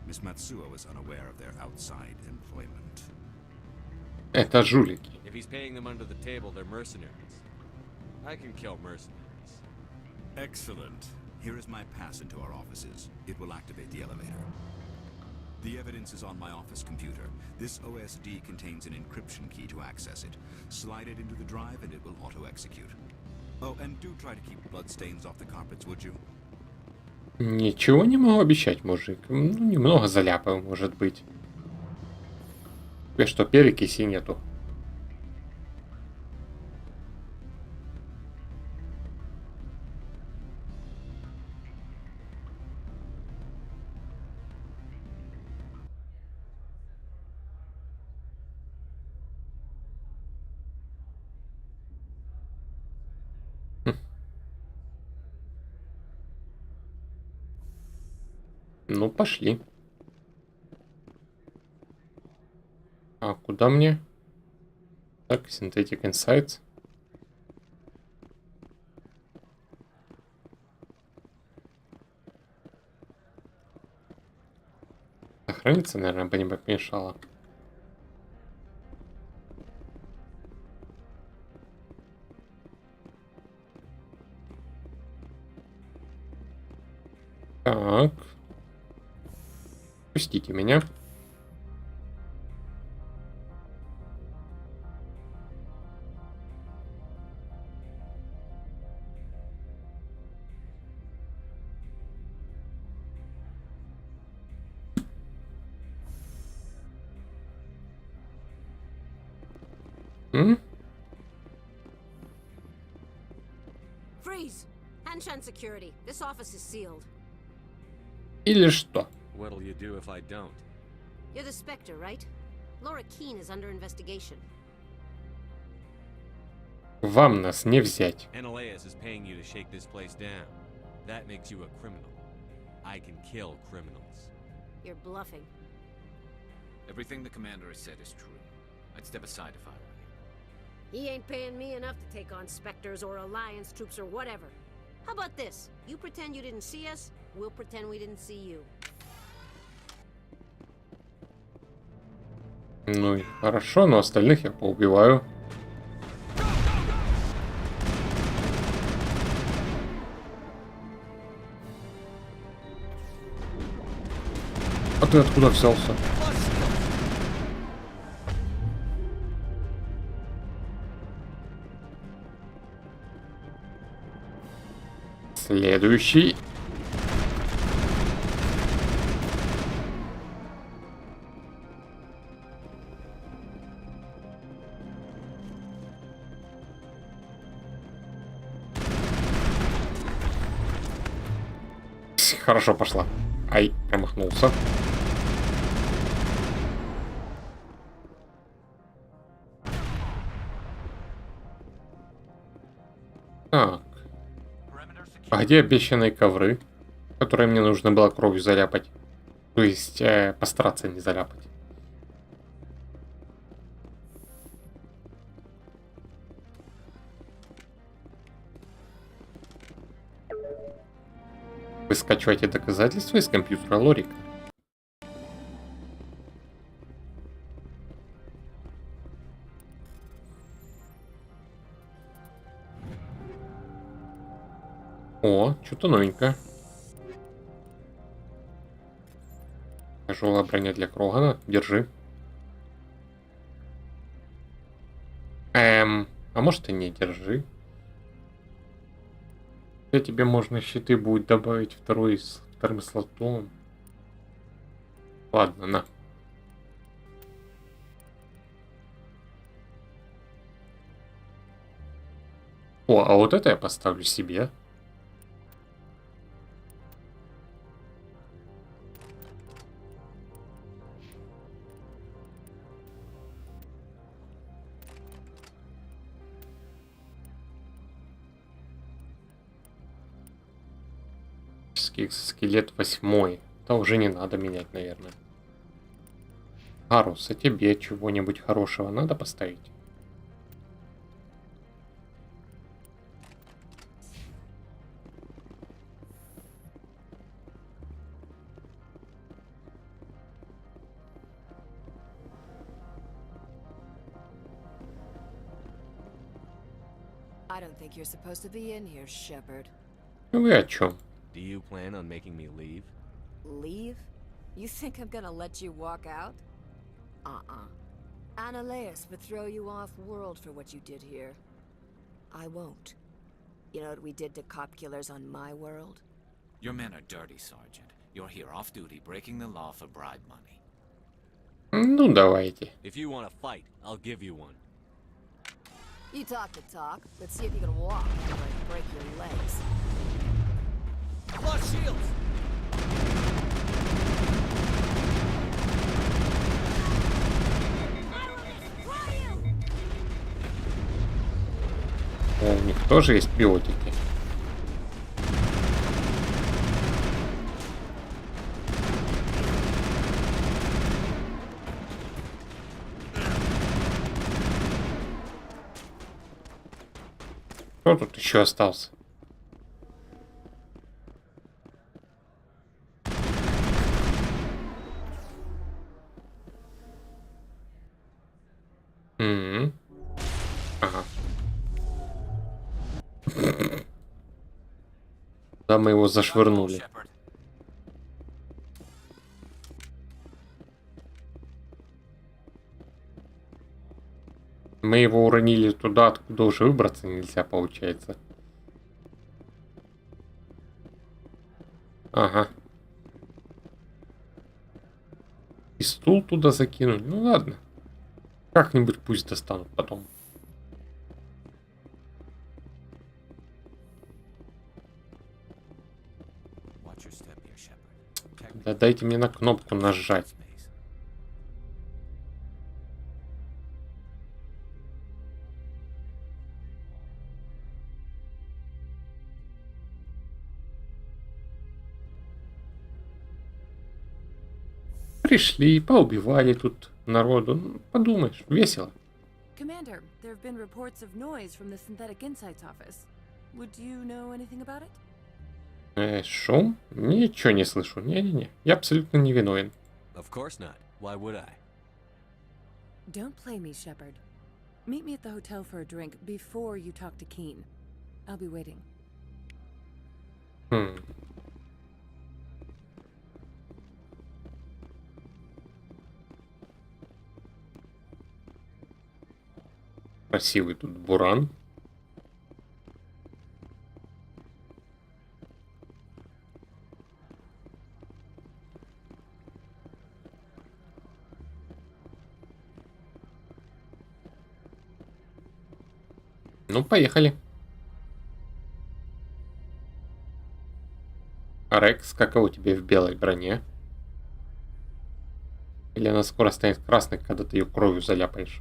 Miss Matsuo is unaware of their outside employment. Это жулики. If he's paying them under the table, they're mercenaries. I can kill mercenaries. Excellent. Here is my pass into our offices. It will activate the elevator. The evidence is on my office computer. This OSD contains an encryption key to access it. Slide it into the drive and it will auto-execute. Oh, and do try to keep bloodstains off the carpets, would you? Ничего не могу обещать, мужик. Ну, немного заляпаю, может быть. Тебе что, перекиси нету? Ну, пошли. А куда мне? Так, Synthetic Insights. Сохраниться, наверное, бы не помешало. Так. Пустите меня. Freeze! Hanshan security. This office is sealed. Или что? What'll you do if I don't? You're the Spectre, right? Lorik Keen is under investigation. Вам нас не взять. Analeas is paying you to shake this place down. That makes you a criminal. I can kill criminals. You're bluffing. Everything the commander has said is true. I'd step aside if I were you. He ain't paying me enough to take on Spectres or Alliance troops or whatever. How about this? You pretend you didn't see us, we'll pretend we didn't see you. Ну и хорошо, но остальных я поубиваю. ты откуда взялся? Следующий. Хорошо пошла. Ай, промахнулся. Так. А где обещанные ковры, которые мне нужно было кровью заляпать? То есть постараться не заляпать. Вы скачиваете доказательства из компьютера Лорик. О, что-то новенькое. Тяжелая броня для Крогана. Держи. А может и не держи. Тебе можно щиты будет добавить вторым слотом. Ладно, на. О, а вот это я поставлю себе. Скелет 8. Это уже не надо менять, наверное. Арус, а тебе чего-нибудь хорошего надо поставить? I don't think you're supposed to be in here, Shepard. Вы о чем? Do you plan on making me leave? Leave? You think I'm gonna let you walk out? Annaleus would throw you off-world for what you did here. I won't. You know what we did to cop killers on my world? Your men are dirty, Sergeant. You're here off-duty, breaking the law for bribe money. Ну, давайте. If you want to fight, I'll give you one. You talk the talk. Let's see if you can walk before I break your legs. Lost shields! О, у них тоже есть биотики. Кто тут еще остался? Ага. Да, мы его зашвырнули. Мы его уронили туда, откуда уже выбраться нельзя, получается. Ага. И стул туда закинули. Ну ладно. Как-нибудь пусть достанут потом. Да дайте мне на кнопку нажать. Пришли, поубивали тут народу. Ну, подумаешь, весело. Commander, there have been reports of noise from the Synthetic Insights office. Would you know anything about it? Шум? Ничего не слышу. Не-не-не. Я абсолютно не виновен. Of course not. Why would I? Don't play me, Shepard. Meet me at the hotel for a drink before you talk to Keen. I'll be waiting. Красивый тут буран. Ну, поехали. Рекс, каково тебе в белой броне? Или она скоро станет красной, когда ты ее кровью заляпаешь?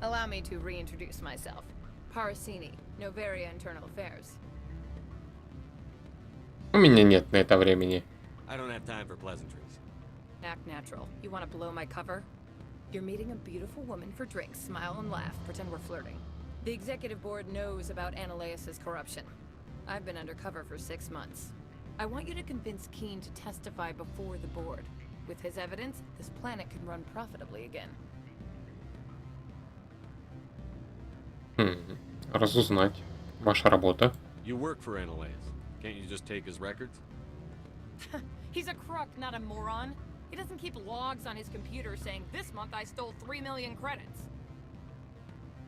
Allow me to reintroduce myself. Parasini, Novaria Internal Affairs. У меня нет на это времени. I don't have time for pleasantries. Act natural. You want to blow my cover? You're meeting a beautiful woman for drinks. Smile and laugh. Pretend we're flirting. The executive board knows about Ananias' corruption. I've been undercover for 6 months. I want you to convince Keen to testify before the board. With his evidence, this planet can run profitably again. Разузнать. Ваша работа. You work for Ananias. Can't you just take his records? He's a crook, not a moron. He doesn't keep logs on his computer saying, this month I stole 3 million credits.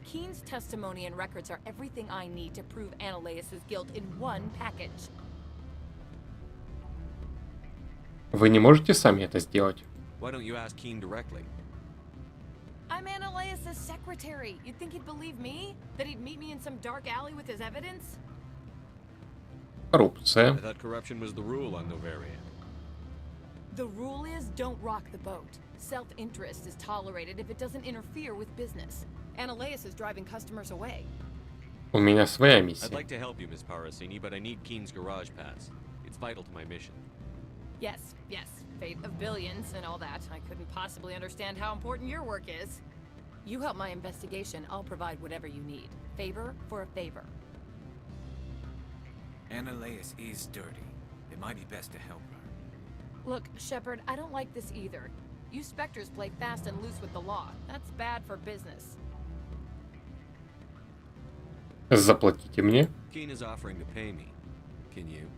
Keen's testimony and records are everything I need to prove Ananias' guilt in one package. Вы не можете сами это сделать? Why don't you ask Keen directly? I'm Ananias' secretary. You'd think he'd believe me? That he'd meet me in some dark alley with his evidence? Коррупция. I thought corruption was the rule on Novaria. The rule is don't rock the boat. Self-interest is tolerated if it doesn't interfere with business. Ananias is driving customers away. У меня своя I'd миссия. like to help you, Miss Parasini, but I need Keen's garage pass. It's vital to my mission. Yes, yes. Fate of billions and all that. I couldn't possibly understand how important your work is. You help my investigation, I'll provide whatever you need. Favor for a favor. Ananias is dirty. It might be best to help her. Look, Shepard, I don't like this either. You Spectres play fast and loose with the law. That's bad for business. Заплатите мне. Keen is offering to pay me. Can you?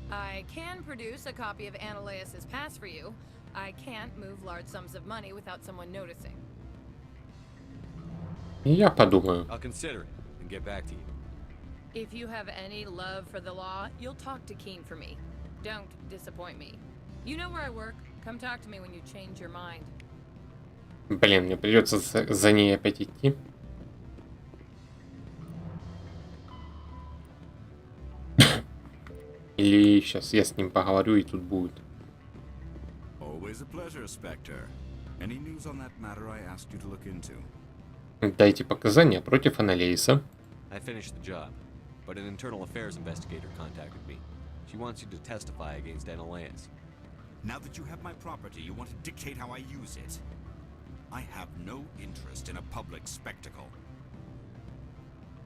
I can produce a copy of Ananias' pass for you. I can't move large sums of money without someone noticing. Я подумаю. I'll consider it and get back to you. If you have any love for the law, you'll talk to Keen for me. Don't disappoint me. You know where I work. Come talk to me when you change your mind. Блин, мне придется за ней опять идти. Или сейчас я с ним поговорю и тут будет. Always a pleasure, Spectre. Any news on that matter I asked you to look into? Дайте показания против Аналейса. I finished the job, but an internal affairs investigator contacted me. She wants you to testify against Ananias. Now that you have my property, you want to dictate how I use it. I have no interest in a public spectacle.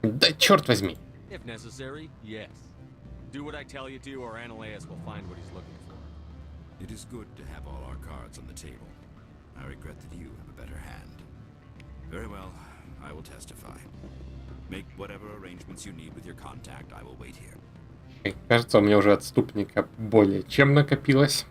Да черт возьми. If necessary, yes. Do what I tell you to, or Ananias will find what he's looking for. It is good to have all our cards on the table. I regret that you have a better hand. Very well, I will testify. Make whatever arrangements you need with your contact. I will wait here. Кажется, у меня уже отступника более чем накопилось.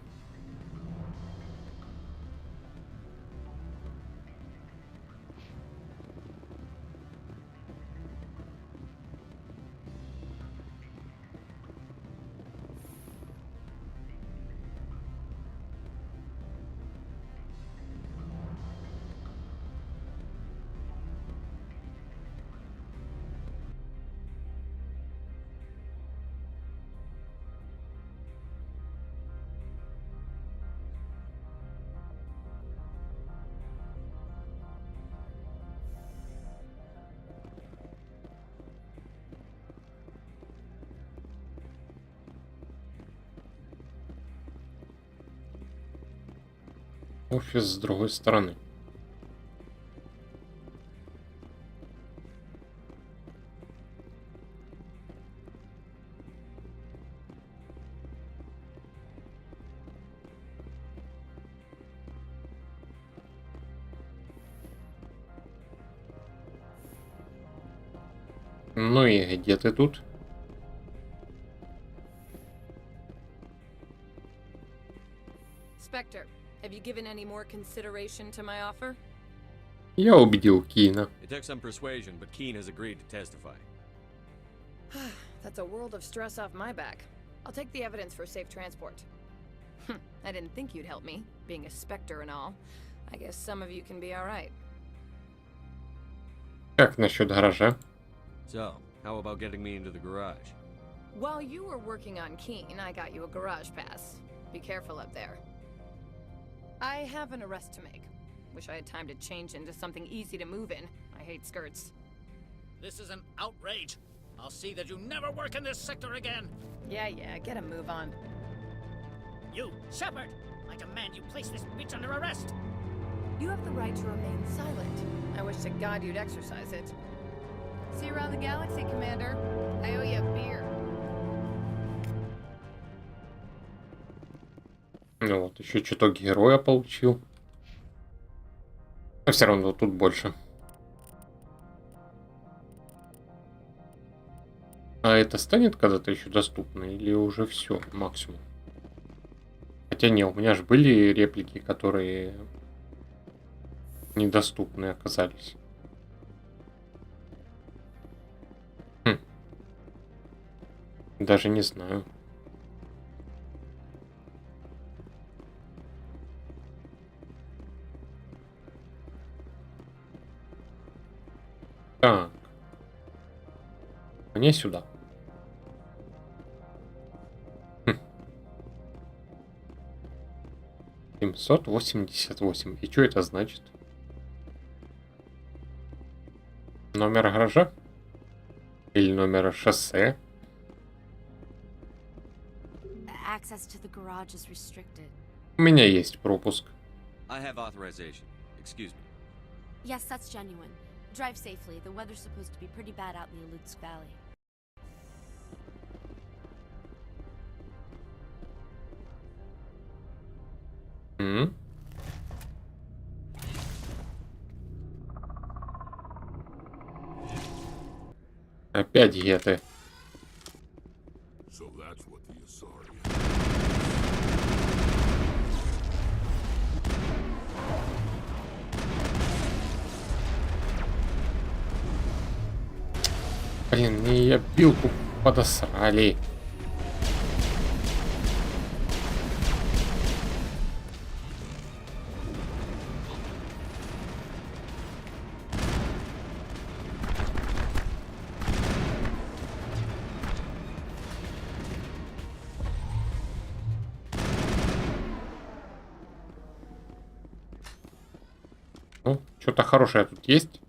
Офис с другой стороны. Ну и где ты тут? Spectre, have you given any more consideration to my offer? Я убедил Кина. It took some persuasion, but Keen has agreed to testify. That's a world of stress off my back. I'll take the evidence for safe transport. I didn't think you'd help me, being a Spectre and all. I guess some of you can be alright. Как насчет гаража? So, how about getting me into the garage? While you were working on Keen, I got you a garage pass. Be careful up there. I have an arrest to make. Wish I had time to change into something easy to move in. I hate skirts. This is an outrage. I'll see that you never work in this sector again. Yeah, get a move on. You, Shepard! I demand you place this bitch under arrest! You have the right to remain silent. I wish to God you'd exercise it. See you around the galaxy, Commander. I owe you a beer. Ну вот, еще чуток героя получил. Но все равно тут больше. А это станет когда-то еще доступно или уже все, максимум? Хотя не, у меня же были реплики, которые недоступны оказались. Даже не знаю. Так. Мне сюда. 788. И что это значит? Номер гаража? Или номер шоссе? Access to the garage is restricted. У меня есть пропуск. I have authorization. Excuse me. Yes, that's genuine. Drive safely. The weather's supposed to be pretty bad out in the Alutsk Valley. Опять геты. So that's what the Asari. Блин, мне я билку подосрали. Ну, что-то хорошее тут есть.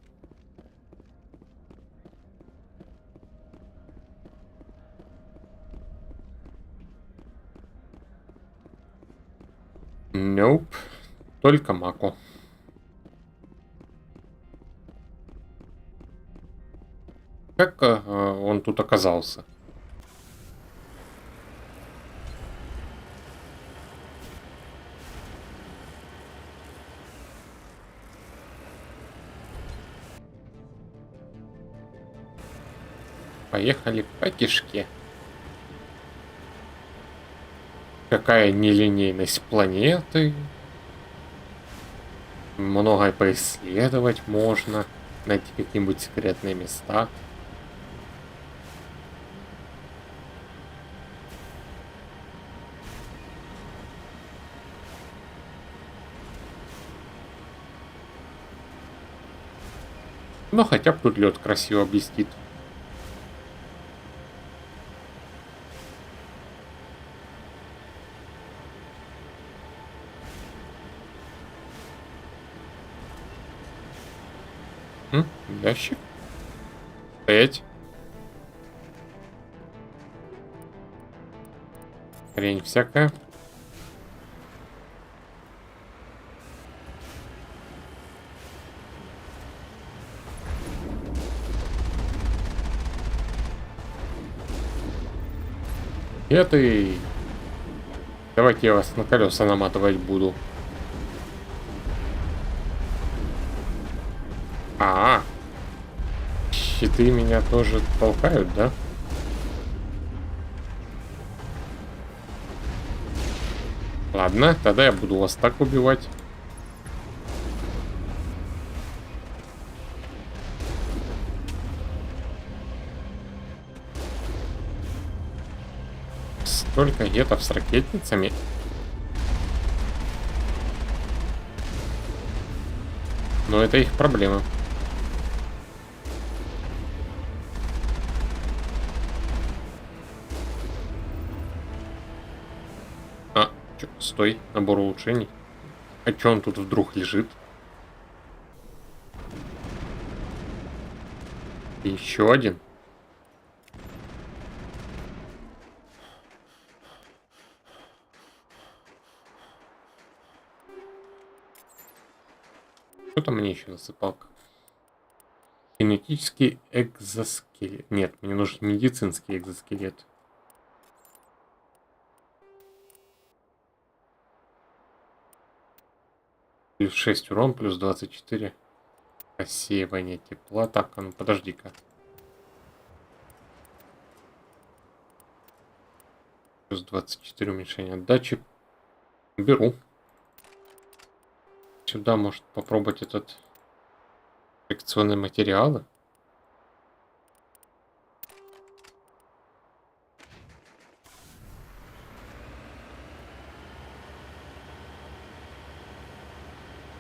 Nope. Только Мако. Как он тут оказался? Поехали по кишке. Какая нелинейность планеты. Многое поисследовать можно. Найти какие-нибудь секретные места. Но хотя бы тут лед красиво блестит. Ящик. Стоять. Хрень всякая. Это давайте я вас на колеса наматывать буду. щиты меня тоже толкают, да? Ладно, тогда я буду вас так убивать. Столько гетов с ракетницами. Но это их проблема. Стой, набор улучшений. А чё он тут вдруг лежит? И еще один. Что там мне еще насыпал? Кинетический экзоскелет. Нет, мне нужен медицинский экзоскелет. Плюс 6 урон, плюс 24 рассеивание тепла. Так, а ну подожди-ка. Плюс 24 уменьшение отдачи. Беру. Сюда может попробовать этот инфекционные материалы.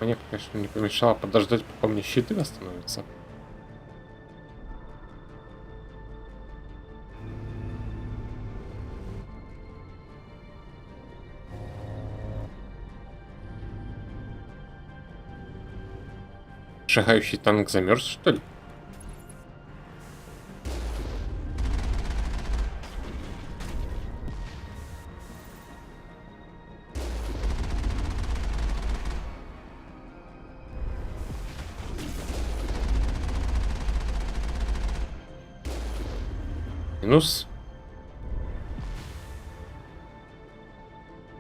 Мне, конечно, не помешало подождать, пока мне щиты восстановятся. Шагающий танк замерз, что ли? Минус.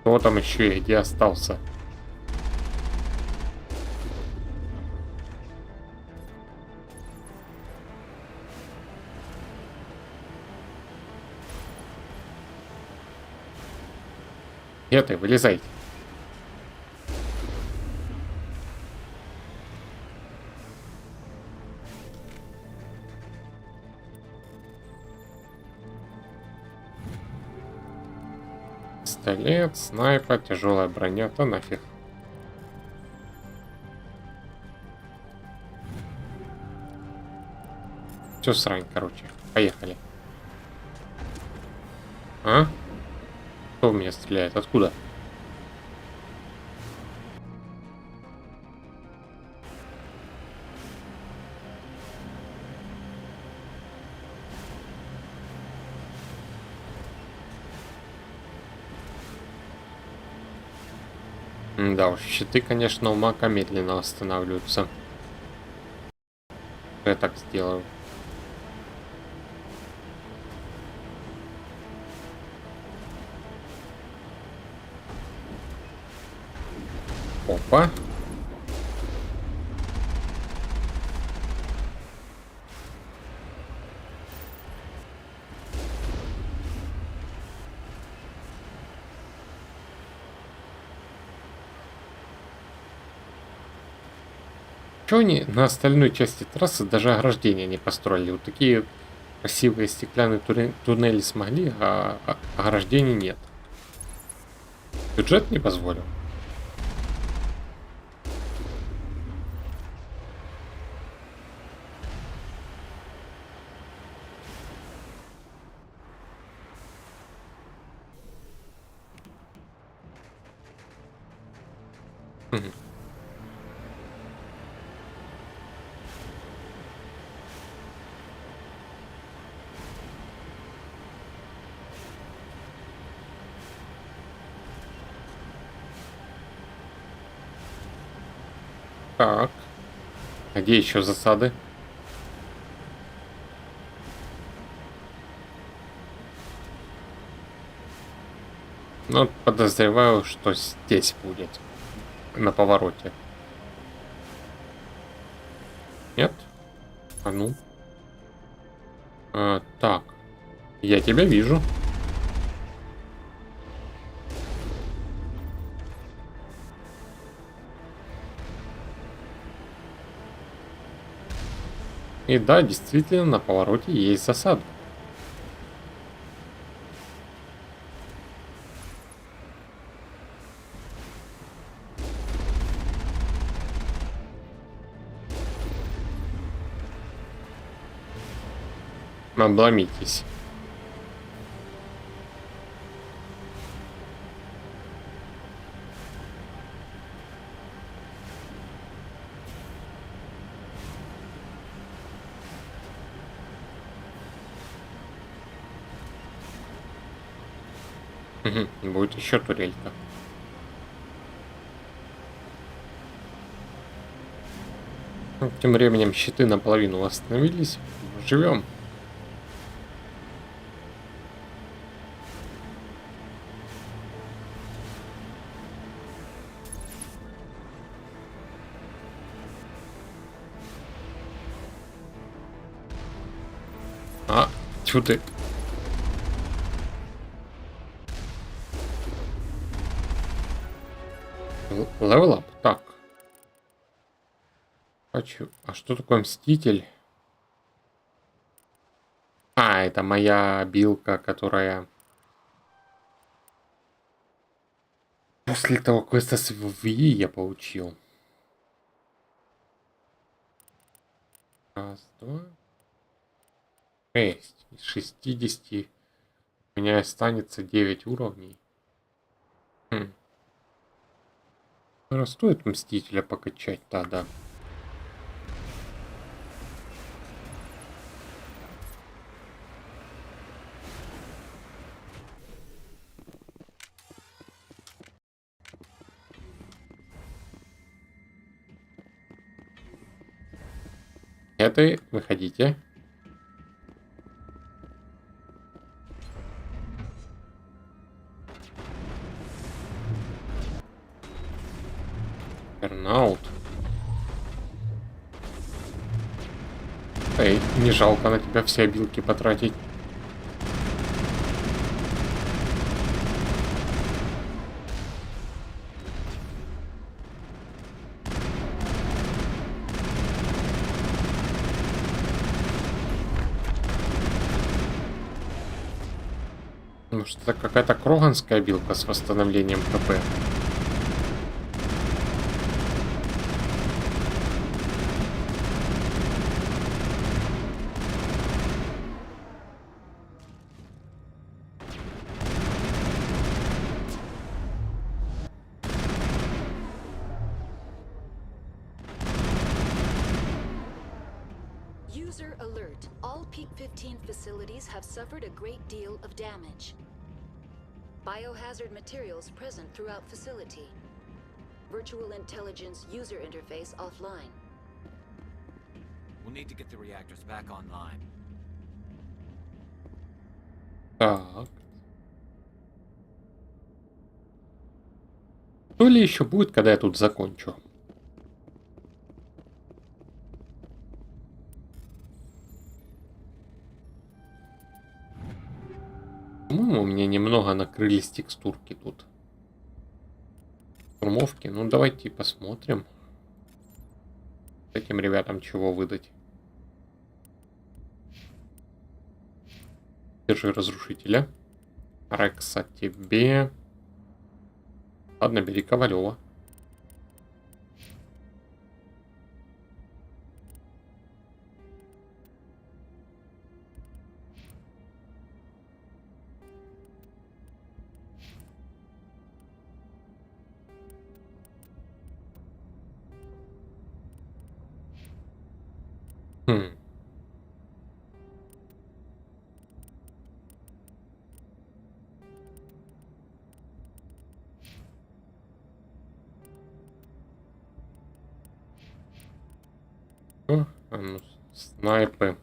Кто там еще и где остался? Где ты? Вылезай. Пистолет, снайпер, тяжелая броня, то нафиг. Все срань, короче. Поехали. А? Кто в меня стреляет? Откуда? Да уж, щиты, конечно, у Мака медленно восстанавливаются. Я так сделаю. Опа. Чего они на остальной части трассы даже ограждения не построили? Вот такие красивые стеклянные туннели смогли, а ограждений нет. Бюджет не позволил. Так. А где еще засады? Ну, подозреваю, что здесь будет. На повороте. Нет? А ну. Так. Я тебя вижу. И да, действительно, на повороте есть засада. Обломитесь. Будет еще турелька. Тем временем щиты наполовину восстановились. Живем. Чё ты? Левел ап. Так. Хочу. А что такое мститель? Это моя билка, которая... После того квеста с ВИ я получил. Раз, два. 6. Из 60 у меня останется 9 уровней. Стоит мстителя покачать тогда. Это выходите. Бернаут. Эй, не жалко на тебя все обилки потратить. Может, это какая-то кроганская билка с восстановлением ХП. User alert. All Peak 15 facilities have suffered a great deal of damage. Biohazard materials present throughout facility. Virtual intelligence user interface offline. We'll need to get the reactors back online. Так. Что ли еще будет, когда я тут закончу? По-моему, у меня немного накрылись текстурки тут. Штурмовки. Ну, давайте посмотрим. Этим ребятам чего выдать. Держи разрушителя. Рекса тебе. Ладно, бери Ковалева. Снайпы.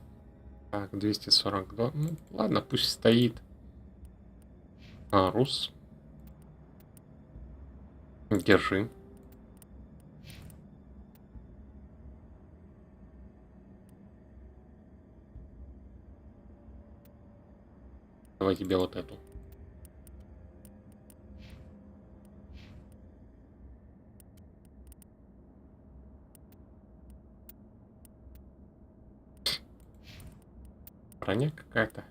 Так, 242. Ну, ладно, пусть стоит. Рус. Держи. Давай тебе вот эту. Броня какая-то.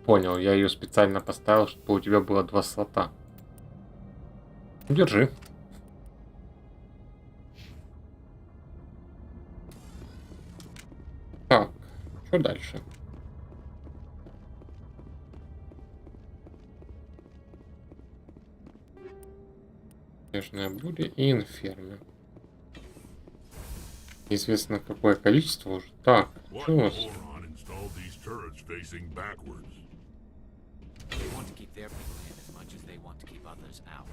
Понял, я ее специально поставил, чтобы у тебя было 2 слота. Держи. Так, что дальше? Снежная буря и инферно. Неизвестно какое количество уже. Так, что у нас? They want to keep their people in as much as they want to keep others out.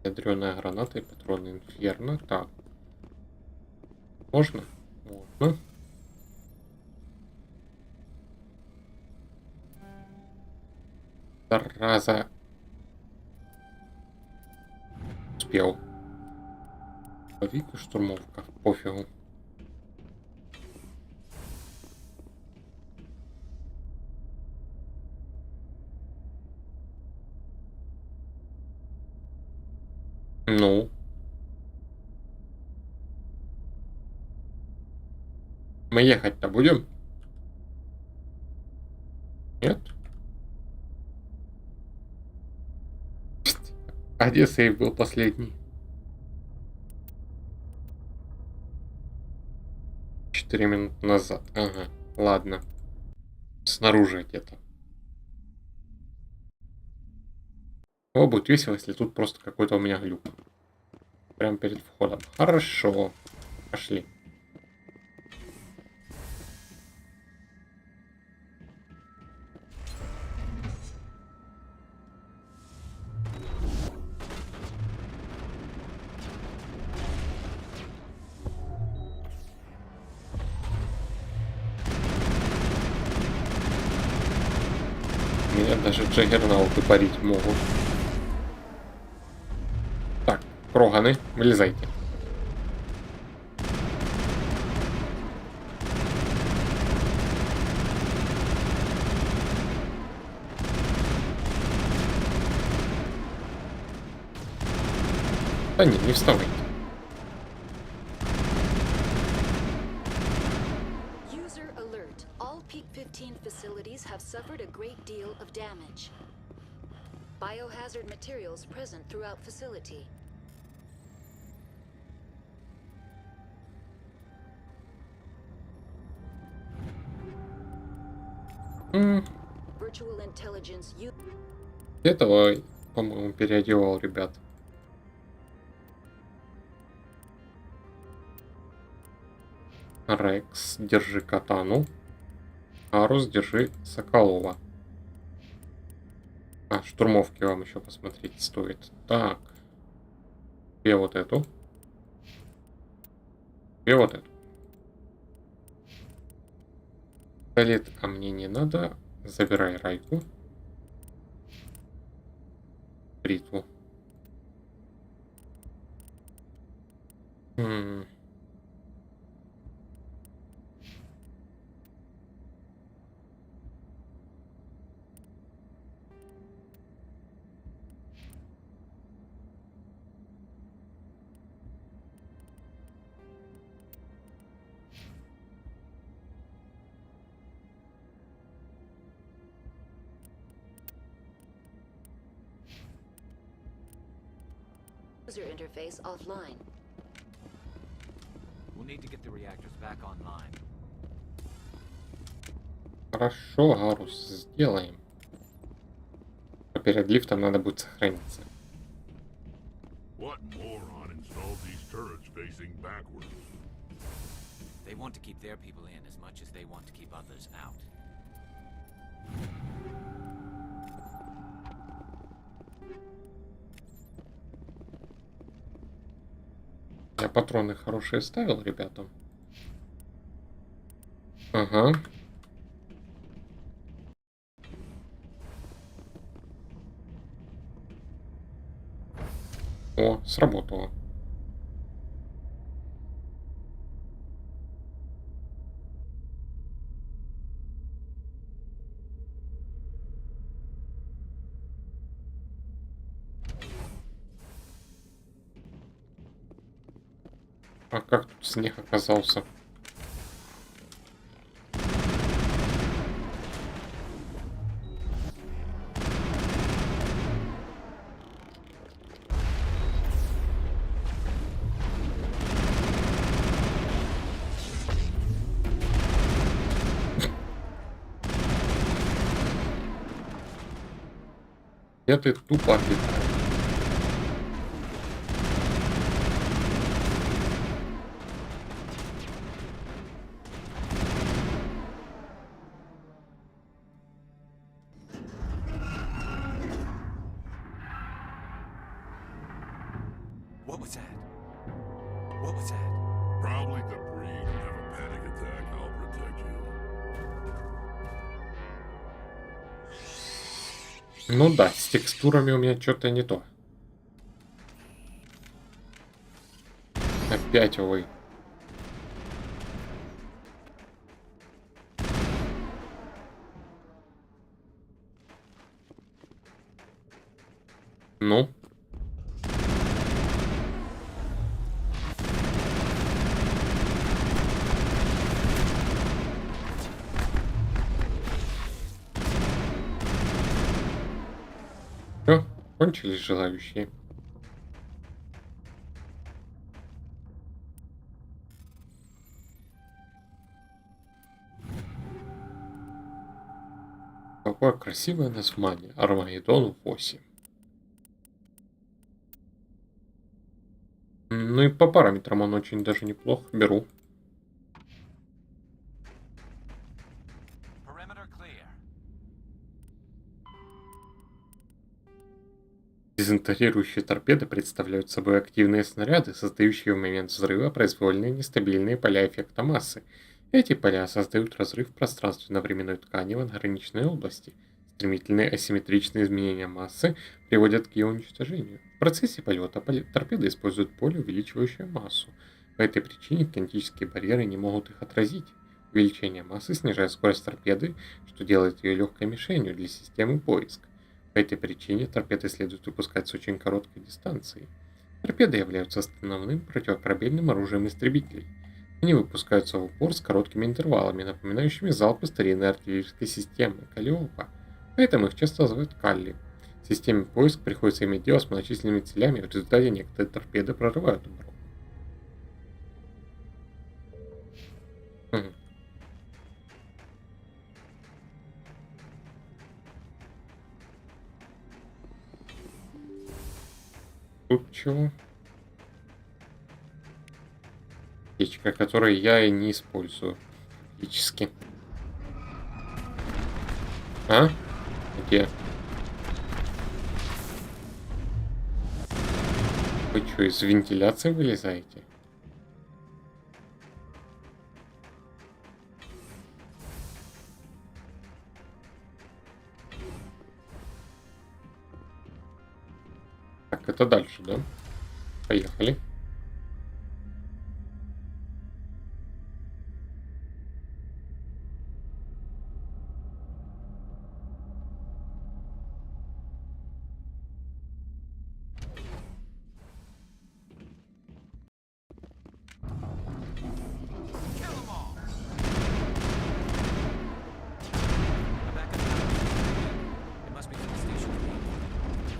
Ядреная граната и патроны инферно. Так. Можно? Можно. Зараза. Успел. Повик и штурмовка. Пофигу. Ну. Мы ехать-то будем? Нет? А где сейв был последний? 4 минуты назад. Ага, ладно. Снаружи где-то. О, будет весело, если тут просто какой-то у меня глюк. Прямо перед входом. Хорошо. Пошли. Меня даже джаггернауты парить могут. Так, кроганы, вылезайте. Да не вставайте. User alert. All Peak 15 facilities have suffered a great deal of damage. Biohazard materials present throughout facility. Virtual intelligence. Этого, по-моему, переодевал ребят. Рекс, держи катану. Арус, держи Соколова. А, штурмовки вам еще посмотреть стоит. Так. Где вот эту? Где вот эту? Пистолет, а мне не надо. Забирай Райку. Бритву. User interface offline. We'll need to get the reactors back online. Хорошо, Гарус, сделаем. А перед лифтом надо будет сохраниться. What moron installed these turrets facing backwards? They want to keep their people in as much as they want to keep others out. Я патроны хорошие ставил ребятам. Ага. О, сработало. А как тут снег оказался? Я ты тупо отлетаю. What was that? What was that? Probably debris. Don't have a panic attack. I'll protect you. Ну да, с текстурами у меня что-то не то. Опять, увы. Ну? Все, кончились желающие. Какое красивое название. Армагеддон 8. Ну и по параметрам он очень даже неплох. Беру. Дезинтегрирующие торпеды представляют собой активные снаряды, создающие в момент взрыва произвольные нестабильные поля эффекта массы. Эти поля создают разрыв пространственно-временной ткани в ограниченной области. Стремительные асимметричные изменения массы приводят к ее уничтожению. В процессе полета торпеды используют поле, увеличивающее массу. По этой причине кинетические барьеры не могут их отразить. Увеличение массы снижает скорость торпеды, что делает ее легкой мишенью для системы поиска. По этой причине торпеды следует выпускать с очень короткой дистанции. Торпеды являются основным противокорабельным оружием истребителей. Они выпускаются в упор с короткими интервалами, напоминающими залпы старинной артиллерийской системы Калиопа, поэтому их часто называют Калли. В системе поиск приходится иметь дело с многочисленными целями, в результате некоторые торпеды прорывают оборону. Тут чего? Печка, которую я и не использую. Фактически. А? Где? Вы что, из вентиляции вылезаете? Так, это дальше, да? Поехали.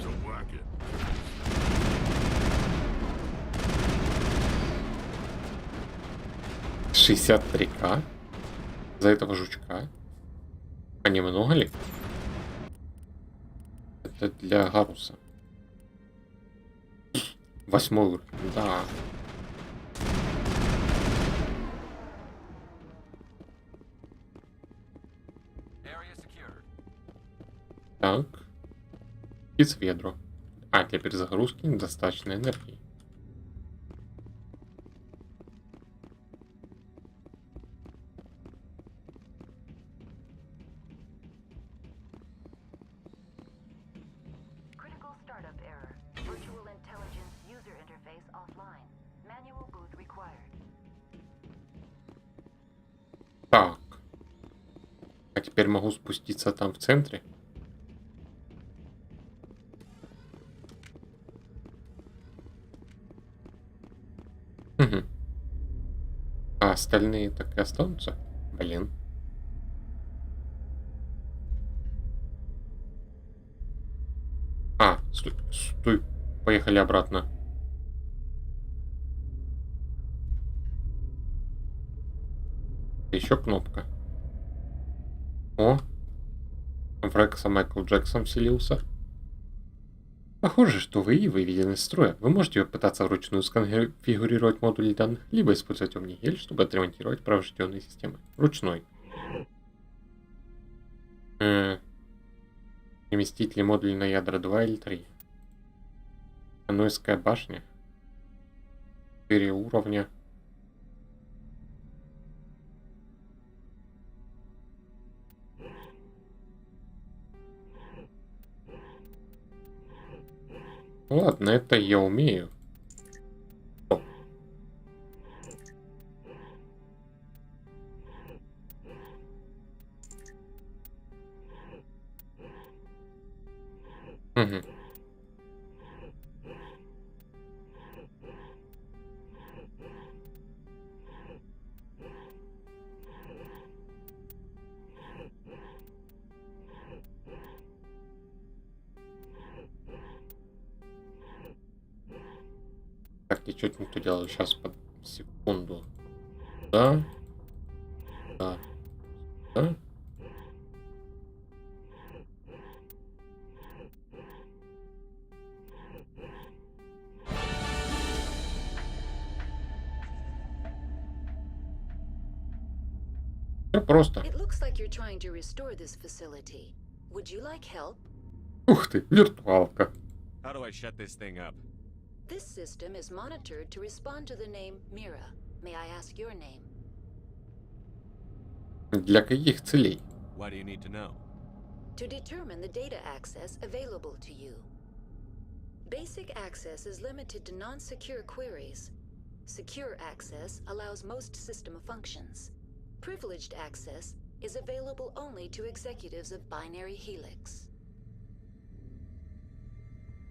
So whack it. 63к за этого жучка. А немного ли? Это для Гаруса. 8 уровень, да. Так. Из ведро. А, для перезагрузки недостаточно энергии. Critical startup error. Virtual intelligence Так. А теперь могу спуститься там в центре. Угу. А остальные так и останутся? Блин. А, стой, стой. Поехали обратно. Еще кнопка. О, в Рекса Майкл Джексон вселился. Похоже, что вы выведены из строя. Вы можете пытаться вручную сконфигурировать модули данных, либо использовать Omnigel, чтобы отремонтировать поврежденные системы. Ручной. Переместить ли модуль на ядра 2 или 3? Анойская башня. 4 уровня. Ладно, это я умею. Угу. Так, я что-то не то делаю. Сейчас, под секунду. Да. Да. Да. Просто. It looks like you're trying to restore this facility. Would you like help? Ух ты, виртуалка. How do I shut this thing up? This system is monitored to respond to the name Mira. May I ask your name? Для каких целей? Why do you need to know? To determine the data access available to you. Basic access is limited to non-secure queries. Secure access allows most system functions. Privileged access is available only to executives of Binary Helix.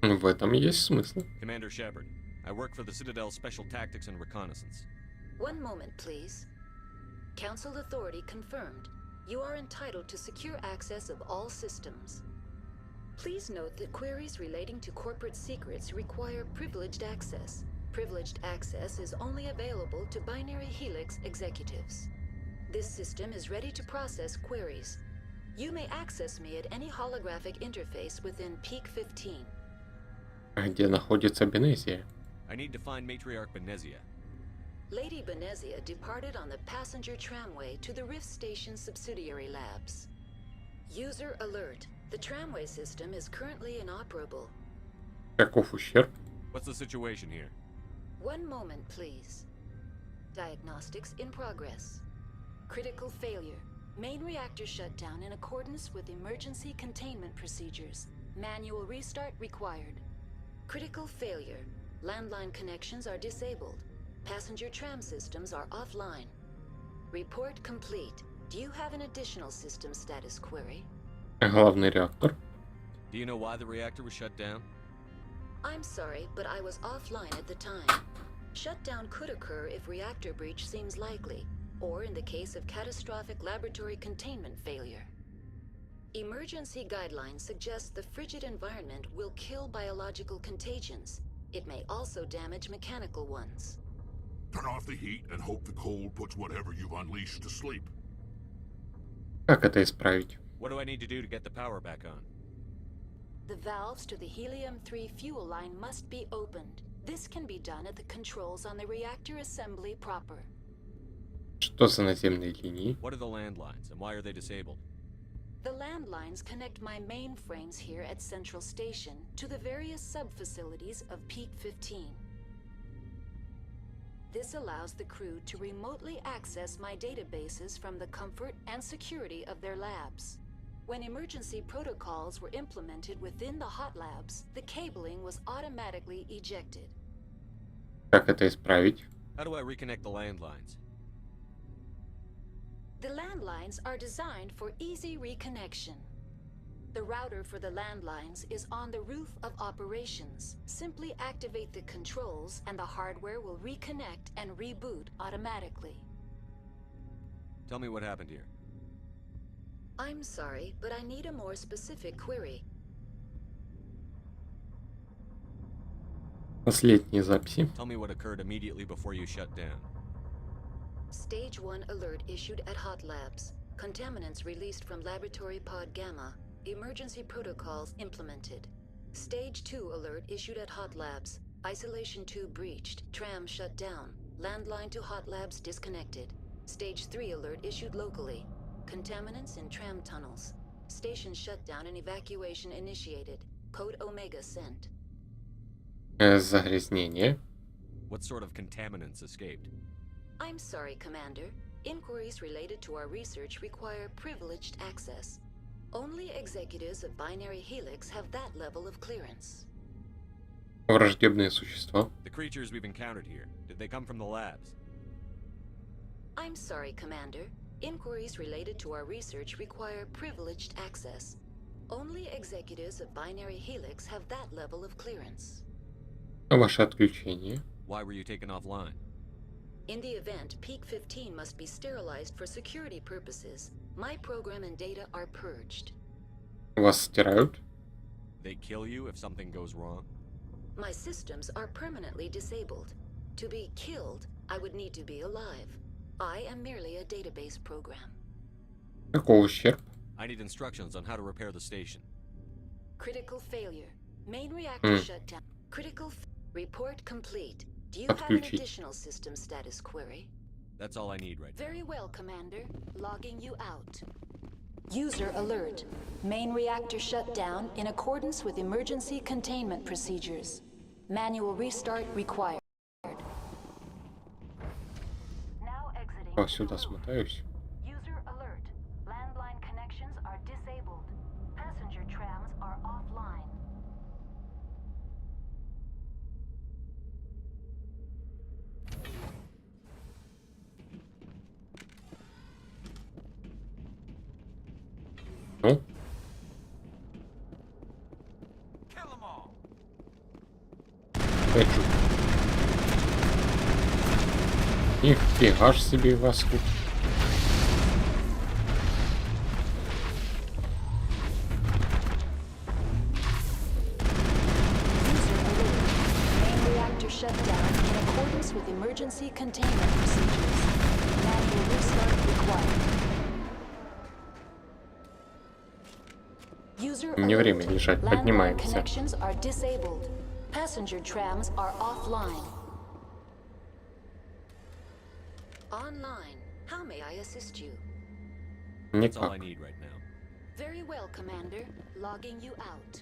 В этом есть смысл. Commander Shepard, I work for the Citadel Special Tactics and Reconnaissance. One moment, please. Council authority confirmed. You are entitled to secure access of all systems. Please note that queries relating to corporate secrets require privileged access. Privileged access is only available to Binary Helix executives. This system is ready to process queries. You may access me at any holographic interface within Peak 15. Где находится Бенезия? I need to find Matriarch Benezia. Lady Benezia departed on the passenger tramway to the Rift Station subsidiary labs. User alert. The tramway system is currently inoperable. Каков ущерб? What's the situation here? One moment, please. Diagnostics in progress. Critical failure. Main reactor shut down in accordance with emergency containment procedures. Manual restart required. Critical failure. Landline connections are disabled. Passenger tram systems are offline. Report complete. Do you have an additional system status query? Главный реактор. Do you know why the reactor was shut down? I'm sorry, but I was offline at the time. Shutdown could occur if reactor breach seems likely, or in the case of catastrophic laboratory containment failure. Emergency guidelines suggest the frigid environment will kill biological contagions. It may also damage mechanical ones. Turn off the heat and hope the cold puts whatever you've unleashed to sleep. Как это исправить? What do I need to do to get the power back on? The valves to the Helium-3 fuel line must be opened. This can be done at the controls on the reactor assembly proper. Что за наземные линии? What are the landlines and why are they disabled? The landlines connect my mainframes here at Central Station to the various sub-facilities of Peak 15. This allows the crew to remotely access my databases from the comfort and security of their labs. When emergency protocols were implemented within the hot labs, the cabling was automatically ejected. Как это исправить? How do I reconnect the landlines? The landlines are designed for easy reconnection. The router for the landlines is on the roof of operations. Simply activate the controls and the hardware will reconnect and reboot automatically. Tell me what happened here. I'm sorry, but I need a more specific query. Последние записи. Tell me what occurred immediately before you shut down. Stage 1 alert issued at Hot Labs. Contaminants released from Laboratory Pod Gamma. Emergency protocols implemented. Stage 2 alert issued at Hot Labs. Isolation 2 breached. Tram shut down. Landline to Hot Labs disconnected. Stage 3 alert issued locally. Contaminants in tram tunnels. Station shutdown and evacuation initiated. Code Omega sent. Загрязнение. What sort of contaminants escaped? I'm sorry, Commander. Inquiries related to our research require privileged access. Only executives of Binary Helix have that level of clearance. Враждебные существа. The creatures we've encountered here, did they come from the labs? I'm sorry, Commander. Inquiries related to our research require privileged access. Only executives of Binary Helix have that level of clearance. Ваше отключение. Why were you taken offline? In the event, Peak 15 must be sterilized for security purposes. My program and data are purged. Вас стирают. They kill you if something goes wrong? My systems are permanently disabled. To be killed, I would need to be alive. I am merely a database program. Какой ущерб? I need instructions on how to repair the station. Critical failure. Main reactor shut down. Report complete. Do you have an additional system status query? That's all I need right now. Very well, Commander. Logging you out. User alert. Main reactor shut down in accordance with emergency containment procedures. Manual restart required. Now exiting. Сюда смотаюсь. User alert. Landline connections are disabled. Passenger trams are offline. Ну? Хочу. Нифига ж себе вас тут. Main reactor shut down in accordance with emergency containment procedures. Manual restart required. Не время лежать, Landline поднимаемся. connections are disabled. Passenger trams are offline. Online. How may I assist you? That's all Никак. I need right now. Very well, Commander. Logging you out.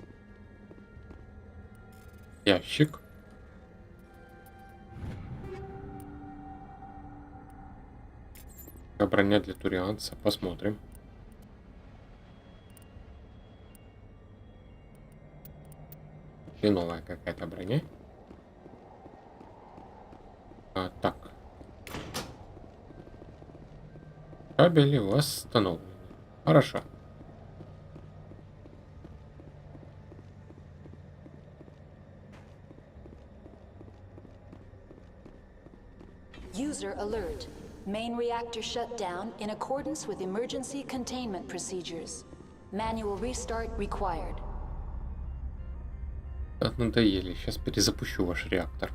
Ящик. Броня для турианца. Посмотрим. И новая какая-то броня. Так. Кабели восстановлены. Хорошо. User alert. Main reactor shut down in accordance with emergency containment procedures. Manual restart required. Надоели. Сейчас перезапущу ваш реактор.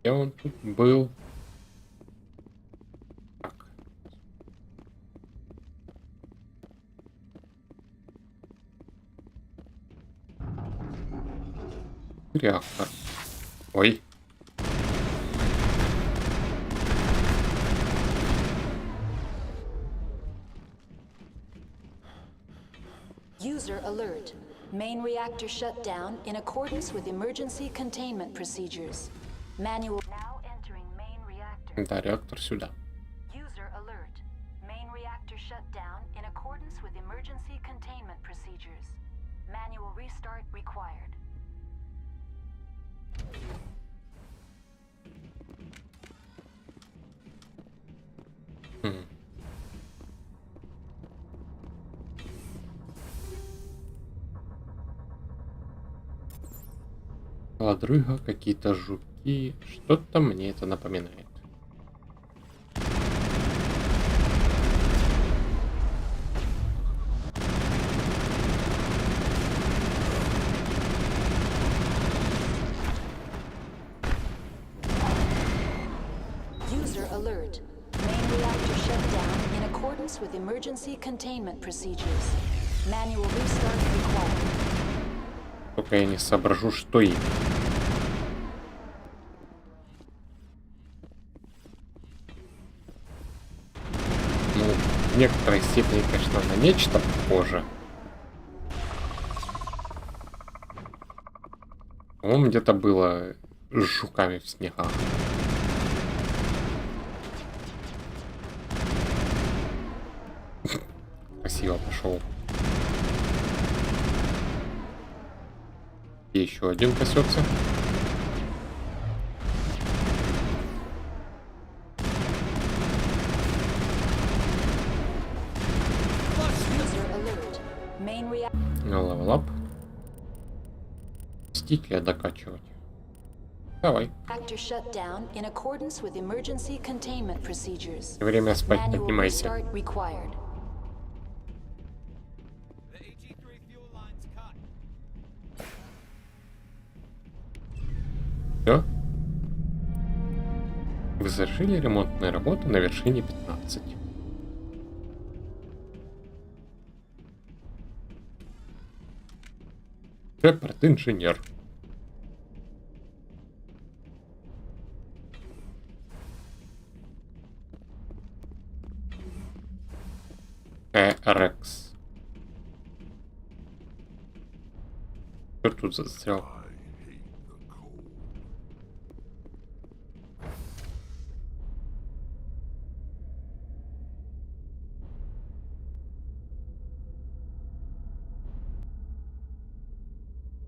Где он тут был? Так. Реактор. Ой. User alert. Main reactor shut down in accordance with emergency containment procedures. Manual. Now entering main reactor. Да, реактор сюда. User alert. Main reactor shut down in accordance with emergency containment procedures. Manual restart required. Ладрыга, какие-то жуки. Что-то мне это напоминает. User alert. Main reactor shut down in accordance with emergency containment procedures. Manual restart required. Только я не соображу, что именно. Ну, в некоторой степени, конечно, на нечто похоже. По-моему, где-то было с жуками в снегах. Красиво пошел. И еще один пасется. Левелап. Стикля докачивать. Давай. Время спать, поднимайся. Все? Вы завершили ремонтные работы на вершине 15. Шепард инженер. Рекс. Кто тут застрял?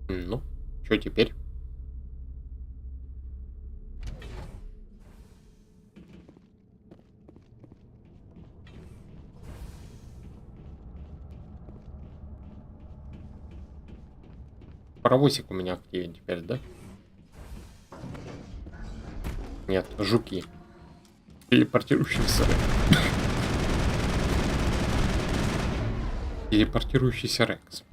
Ну, что теперь? Паровозик у меня активен теперь, да? Нет, жуки. Телепортирующийся. Телепортирующийся Рекс.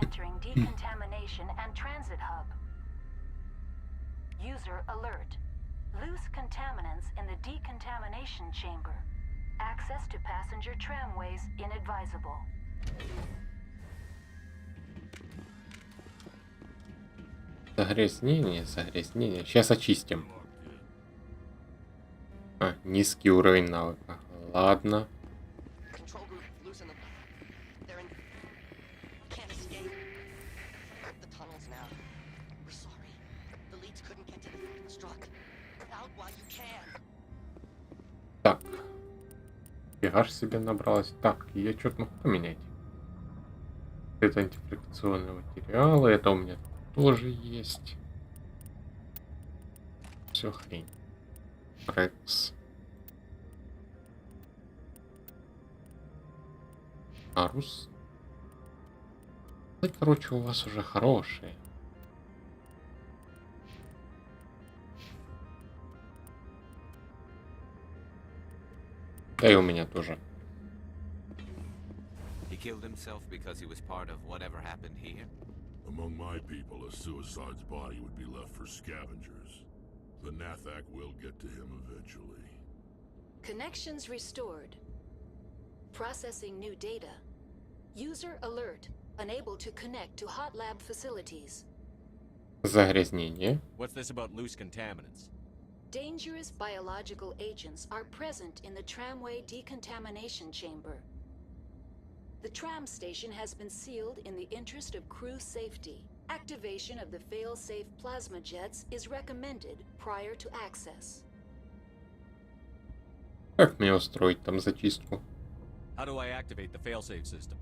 Entering decontamination and transit hub. User alert. Loose contaminants in the decontamination chamber. Access to passenger tramways inadvisable. Загрязнение, загрязнение. Сейчас очистим. А, низкий уровень навыка. Ладно. Так. Фигаш себе набралась. Так, я что-то могу поменять. Это антифрикционные материалы. Это у меня тоже есть. Все хрень. Рекс. Арус. Да, короче, у вас уже хорошие. Да и у меня тоже. He killed himself because he was part of whatever happened here? Among my people, a suicide's body would be left for scavengers. The Nathak will get to him eventually. Connections restored. Processing new data. User alert. Unable to connect to hot lab facilities. Загрязнение. What's this about loose contaminants? Dangerous biological agents are present in the tramway decontamination chamber. The tram station has been sealed in the interest of crew safety. Activation of the fail-safe plasma jets is recommended prior to access. Как мне устроить там зачистку? How do I activate the failsafe system?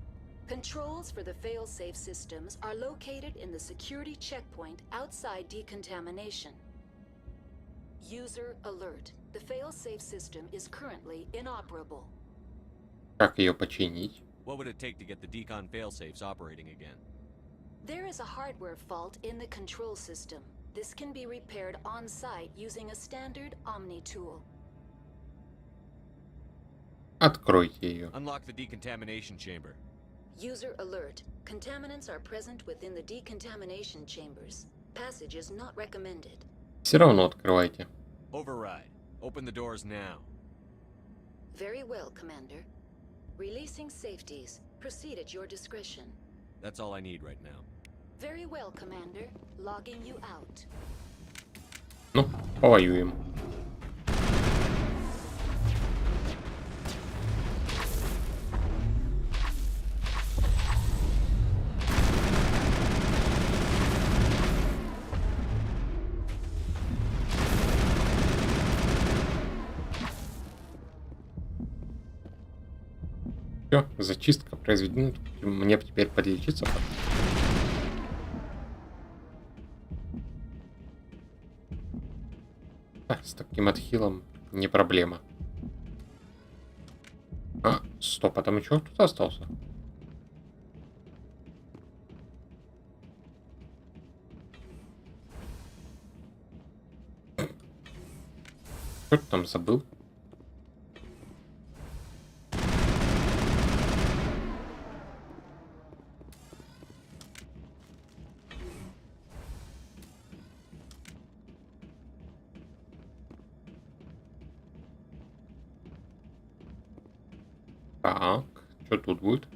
Controls for the fail-safe systems are located in the security checkpoint outside decontamination. User alert. The fail-safe system is currently inoperable. Как ее починить? What would it take to get the decon failsafes operating again? There is a hardware fault in the control system. This can be repaired on-site using a standard Omni tool. Откройте ее. Unlock the decontamination chamber. User alert. Contaminants are present within the decontamination chambers. Passage is not recommended. Все равно открывайте. Override. Open the doors now. Very well, Commander. Releasing safeties. Proceed at your discretion. That's all I need right now. Very well, Commander. Logging you out. Ну, повоюем. Все, зачистка произведена. Мне теперь подлечиться. С таким отхилом не проблема. А, стоп, а там еще кто-то остался? Что ты там забыл? Так, что тут будет?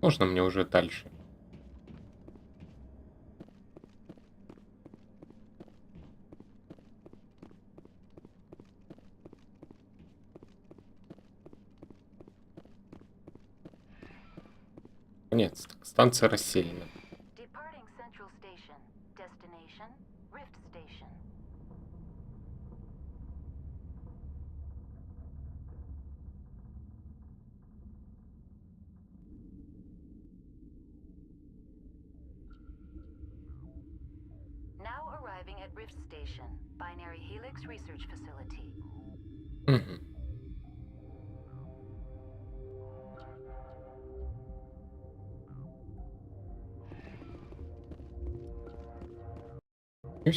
Можно мне уже дальше? Нет, станция расселена. Departing Central Station. Destination Rift Station. Now arriving at Rift Station, Binary Helix Research Facility. Угу.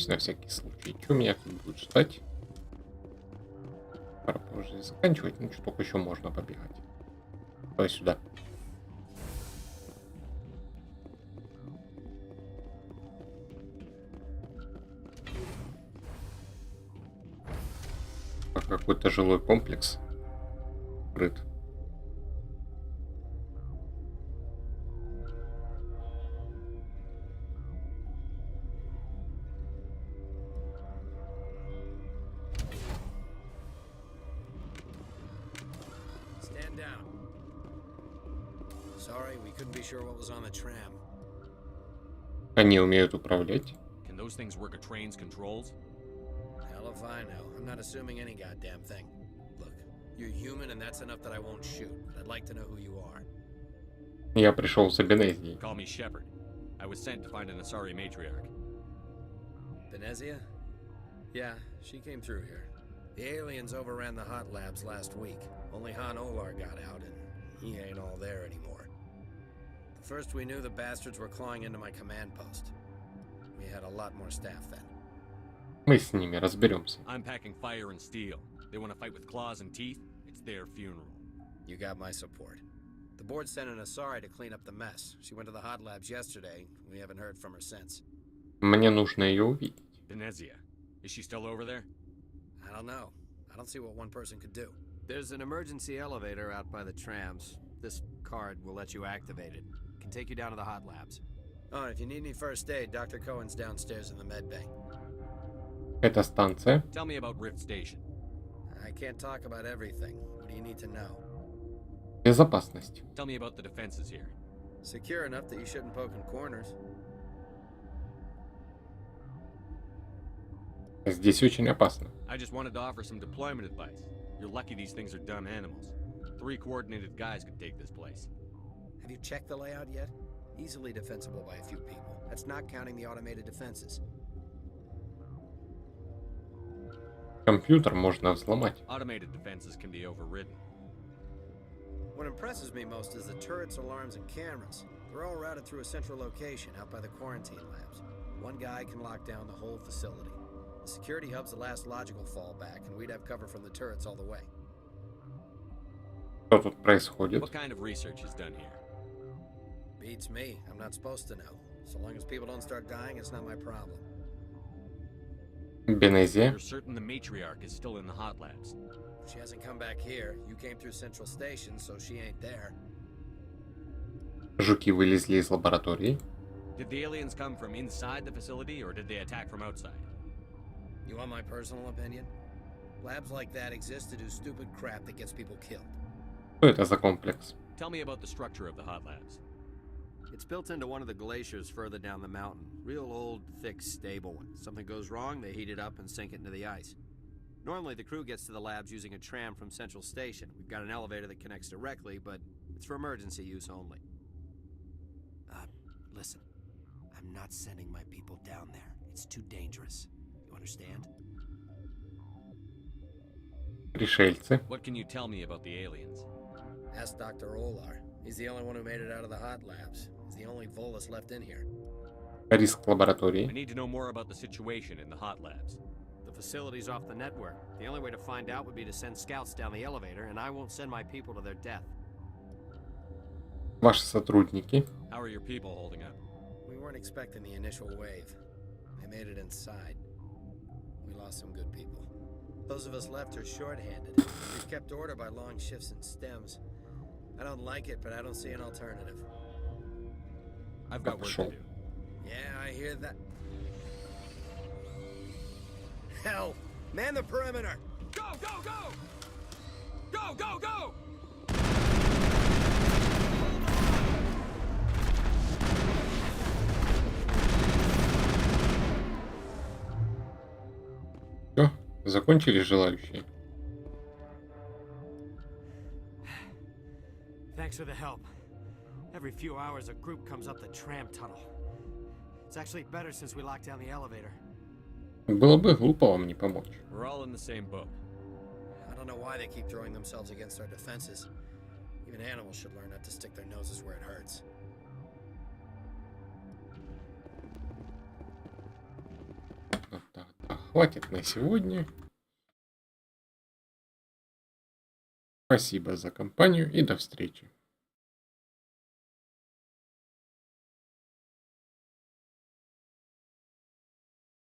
На всякий случай. Что меня тут будет ждать? Пора позже заканчивать. Ну что, только еще можно побегать. Давай сюда. Какой-то жилой комплекс открыт. Stand down. Sorry, we couldn't be sure what was on the tram. Они умеют управлять. Can those things work a train's controls? Hell if I know. I'm not assuming any goddamn thing. Look, you're human and that's enough that I won't shoot, but I'd like to know who you are. Я пришел за Бенезией. Call me Shepard. I was sent to find an Asari matriarch. Benezia? Yeah, she came through here. The aliens overran the hot labs last week. Only Han Olar got out, and he ain't all there anymore. First we knew the bastards were clawing into my command post. We had a lot more staff then. Мы с ними разберемся. I'm packing fire and steel. They want to fight with claws and teeth? It's their funeral. You got my support. The board sent an Asari to clean up the mess. She went to the hot labs yesterday. We haven't heard from her since. Мне нужно ее увидеть. Benezia. Is she still over there? I don't know. I don't see what one person could do. There's an emergency elevator out by the trams. This card will let you activate it. Can take you down to the hot labs. Oh, and if you need any first aid, Dr. Cohen's downstairs in the med bay. Это станция. Tell me about Rift Station. I can't talk about everything. What do you need to know? Безопасность. Tell me about the defenses here. Secure enough that you shouldn't poke in corners. Здесь очень опасно. I just wanted to offer some deployment advice. You're lucky these things are dumb animals. 3 coordinated guys could take this place. Have you checked the layout yet? Easily defensible by a few people. That's not counting the automated defenses. Компьютер можно взломать. Automated defenses can be overridden. What impresses me most is the turrets, alarms, and cameras. They're all routed through a central location out by the quarantine labs. One guy can lock down the whole facility. The security hub's the last logical fallback, and we'd have cover from the turrets all the way. Что тут происходит? What kind of research is done here? Beats me. I'm not supposed to know. So long as people don't start dying, it's not my problem. Бенезия. You're certain the matriarch is still in the hot labs. She hasn't come back here. You came through Central Station, so she ain't there. Жуки вылезли из лаборатории. Did the aliens come from inside the facility or did they attack from outside? You want my personal opinion? Labs like that exist to do stupid crap that gets people killed. Что это за комплекс? Tell me about the structure of the hot labs. It's built into one of the glaciers further down the mountain. Real old, thick, stable one. Something goes wrong, they heat it up and sink it into the ice. Normally, the crew gets to the labs using a tram from Central Station. We've got an elevator that connects directly, but it's for emergency use only. Listen. I'm not sending my people down there. It's too dangerous. You understand? Пришельцы. What can you tell me about the aliens? Ask Dr. Olar. He's the only one who made it out of the hot labs. He's the only Volus left in here. Риск лаборатории. I need to know more about the situation in the hot labs. The facility's off the network. The only way to find out would be to send scouts down the elevator, and I won't send my people to their death. Ваши сотрудники. How are your people holding up? We weren't expecting the initial wave. They made it inside. We lost some good people. Those of us left are short-handed. We've kept order by long shifts and stems. I don't like it, but I don't see an alternative. I've got work to do. Yeah, I hear that. Hell! Man the perimeter! Go, go, go! Go, go, go! Все, закончили желающие. Thanks for the help. Every few hours a group comes up the tram tunnel. It's actually better since we locked down the elevator. Было бы глупо вам не помочь. We're all in the same boat. I don't know why they keep throwing themselves against our defenses. Even animals should learn not to stick their noses where it hurts. Хватит на сегодня. Спасибо за компанию и до встречи.